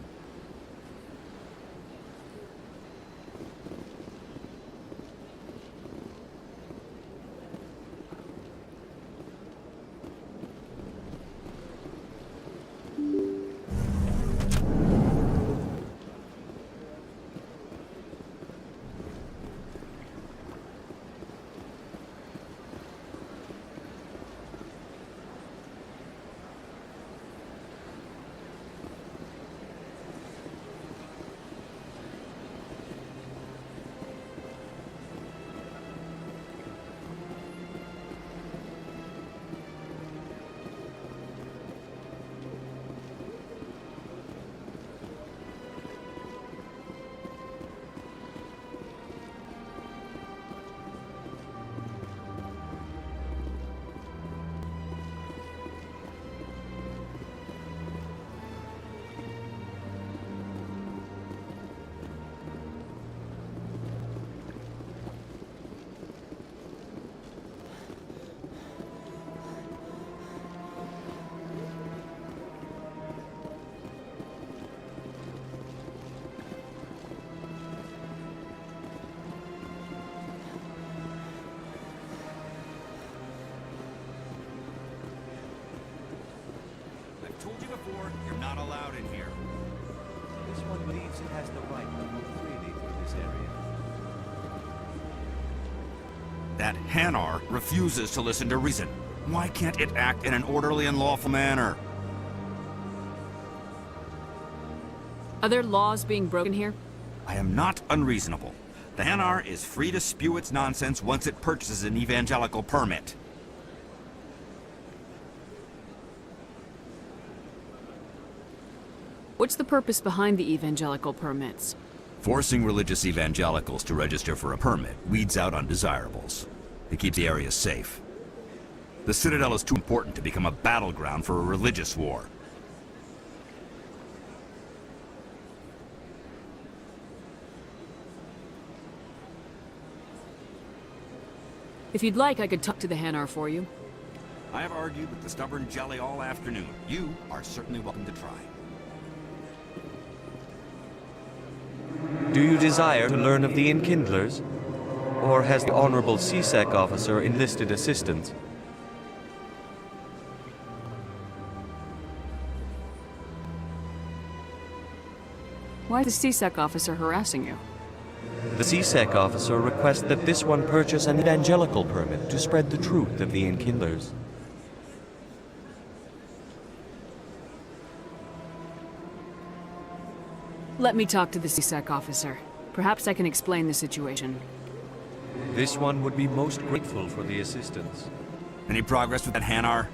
Told you before, you're not allowed in here. This one believes it has the right to move freely through this area. That Hanar refuses to listen to reason. Why can't it act in an orderly and lawful manner? Are there laws being broken here? I am not unreasonable. The Hanar is free to spew its nonsense once it purchases an evangelical permit. What's the purpose behind the evangelical permits? Forcing religious evangelicals to register for a permit weeds out undesirables. It keeps the area safe. The Citadel is too important to become a battleground for a religious war. If you'd like, I could talk to the Hanar for you. I have argued with the stubborn jelly all afternoon. You are certainly welcome to try. Do you desire to learn of the Enkindlers? Or has the Honorable CSEC officer enlisted assistance? Why is the CSEC officer harassing you? The CSEC officer requests that this one purchase an evangelical permit to spread the truth of the Enkindlers. Let me talk to the CSEC officer. Perhaps I can explain the situation. This one would be most grateful for the assistance. Any progress with that Hanar?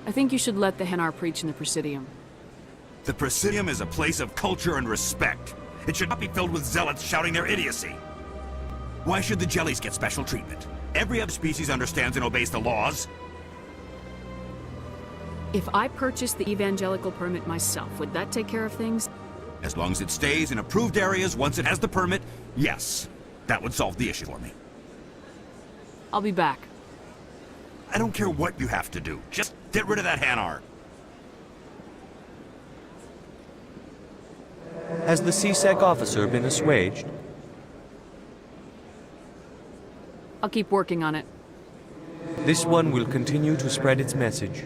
I think you should let the Hanar preach in the Presidium. The Presidium is a place of culture and respect. It should not be filled with zealots shouting their idiocy. Why should the jellies get special treatment? Every other species understands and obeys the laws. If I purchased the evangelical permit myself, would that take care of things? As long as it stays in approved areas once it has the permit, yes. That would solve the issue for me. I'll be back. I don't care what you have to do. Just get rid of that Hanar. Has the CSEC officer been assuaged? I'll keep working on it. This one will continue to spread its message.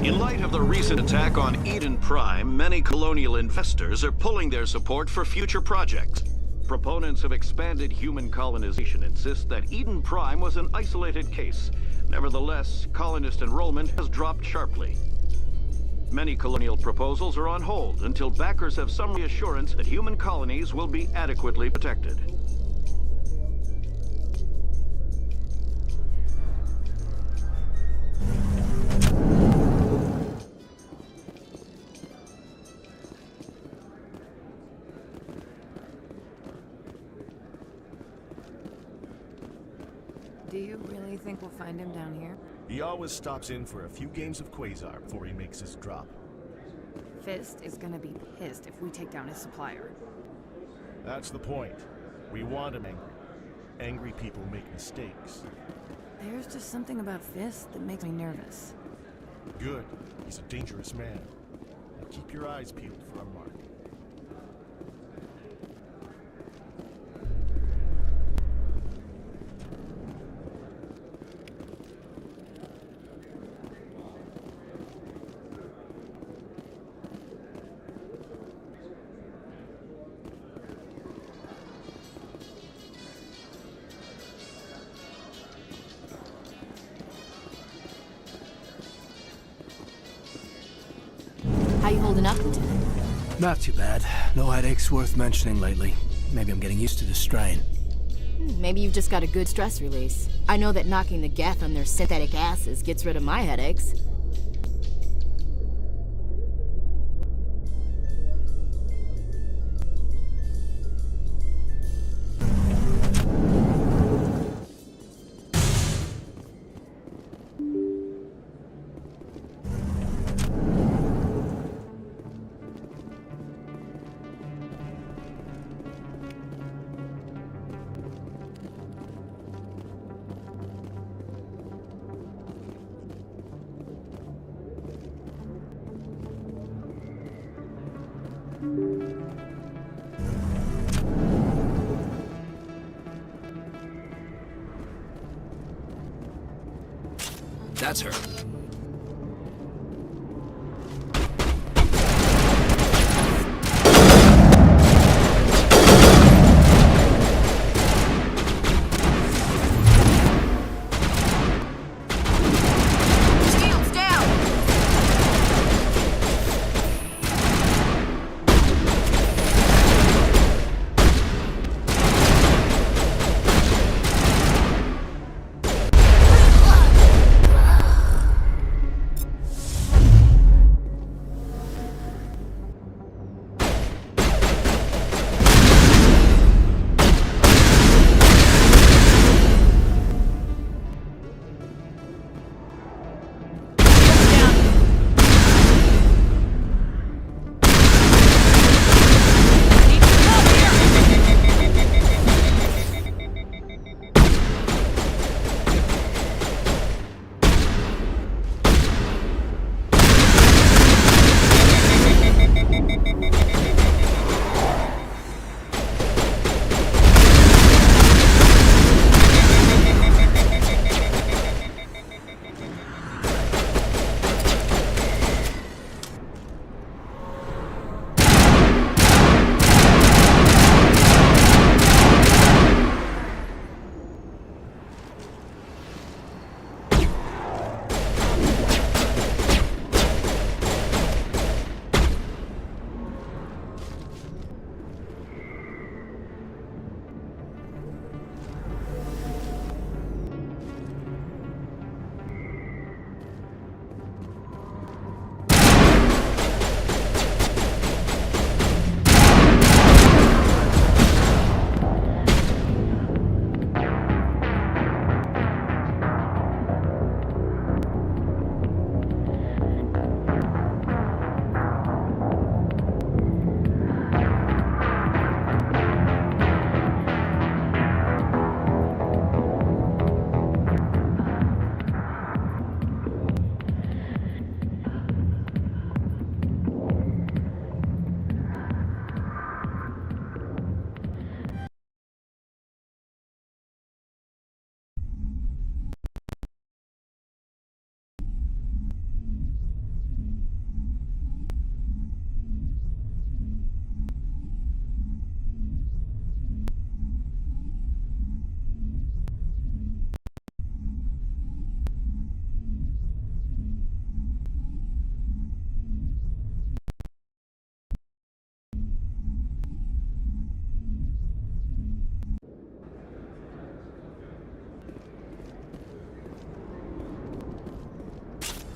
In light of the recent attack on Eden Prime, many colonial investors are pulling their support for future projects. Proponents of expanded human colonization insist that Eden Prime was an isolated case. Nevertheless, colonist enrollment has dropped sharply. Many colonial proposals are on hold until backers have some reassurance that human colonies will be adequately protected. Do you really think we'll find him down here? He always stops in for a few games of Quasar before he makes his drop. Fist is gonna be pissed if we take down his supplier. That's the point. We want him angry. Angry people make mistakes. There's just something about Fist that makes me nervous. Good. He's a dangerous man. Now keep your eyes peeled for a mark. How you holding up, Lieutenant? Not too bad. No headaches worth mentioning lately. Maybe I'm getting used to the strain. Maybe you've just got a good stress release. I know that knocking the Geth on their synthetic asses gets rid of my headaches. That's her. Shields down!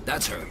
That's her.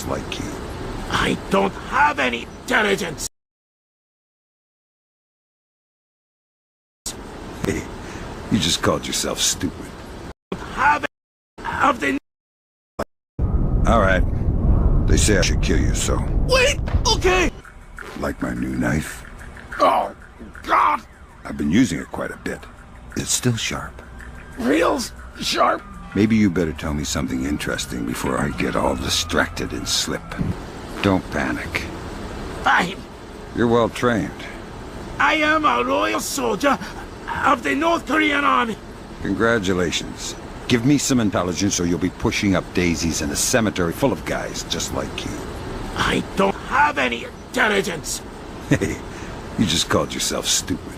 Like you. I don't have any intelligence! Hey, you just called yourself stupid. Have of the... Alright. They say I should kill you, so... Wait! Okay! Like my new knife? Oh, God! I've been using it quite a bit. It's still sharp. Real sharp? Maybe you better tell me something interesting before I get all distracted and slip. Don't panic. Fine. You're well trained. I am a loyal soldier of the North Korean army. Congratulations. Give me some intelligence or you'll be pushing up daisies in a cemetery full of guys just like you. I don't have any intelligence. Hey, you just called yourself stupid.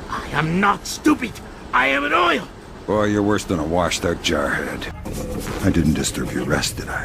I am not stupid. I am an oil. Boy, you're worse than a washed-out jarhead. I didn't disturb your rest, did I?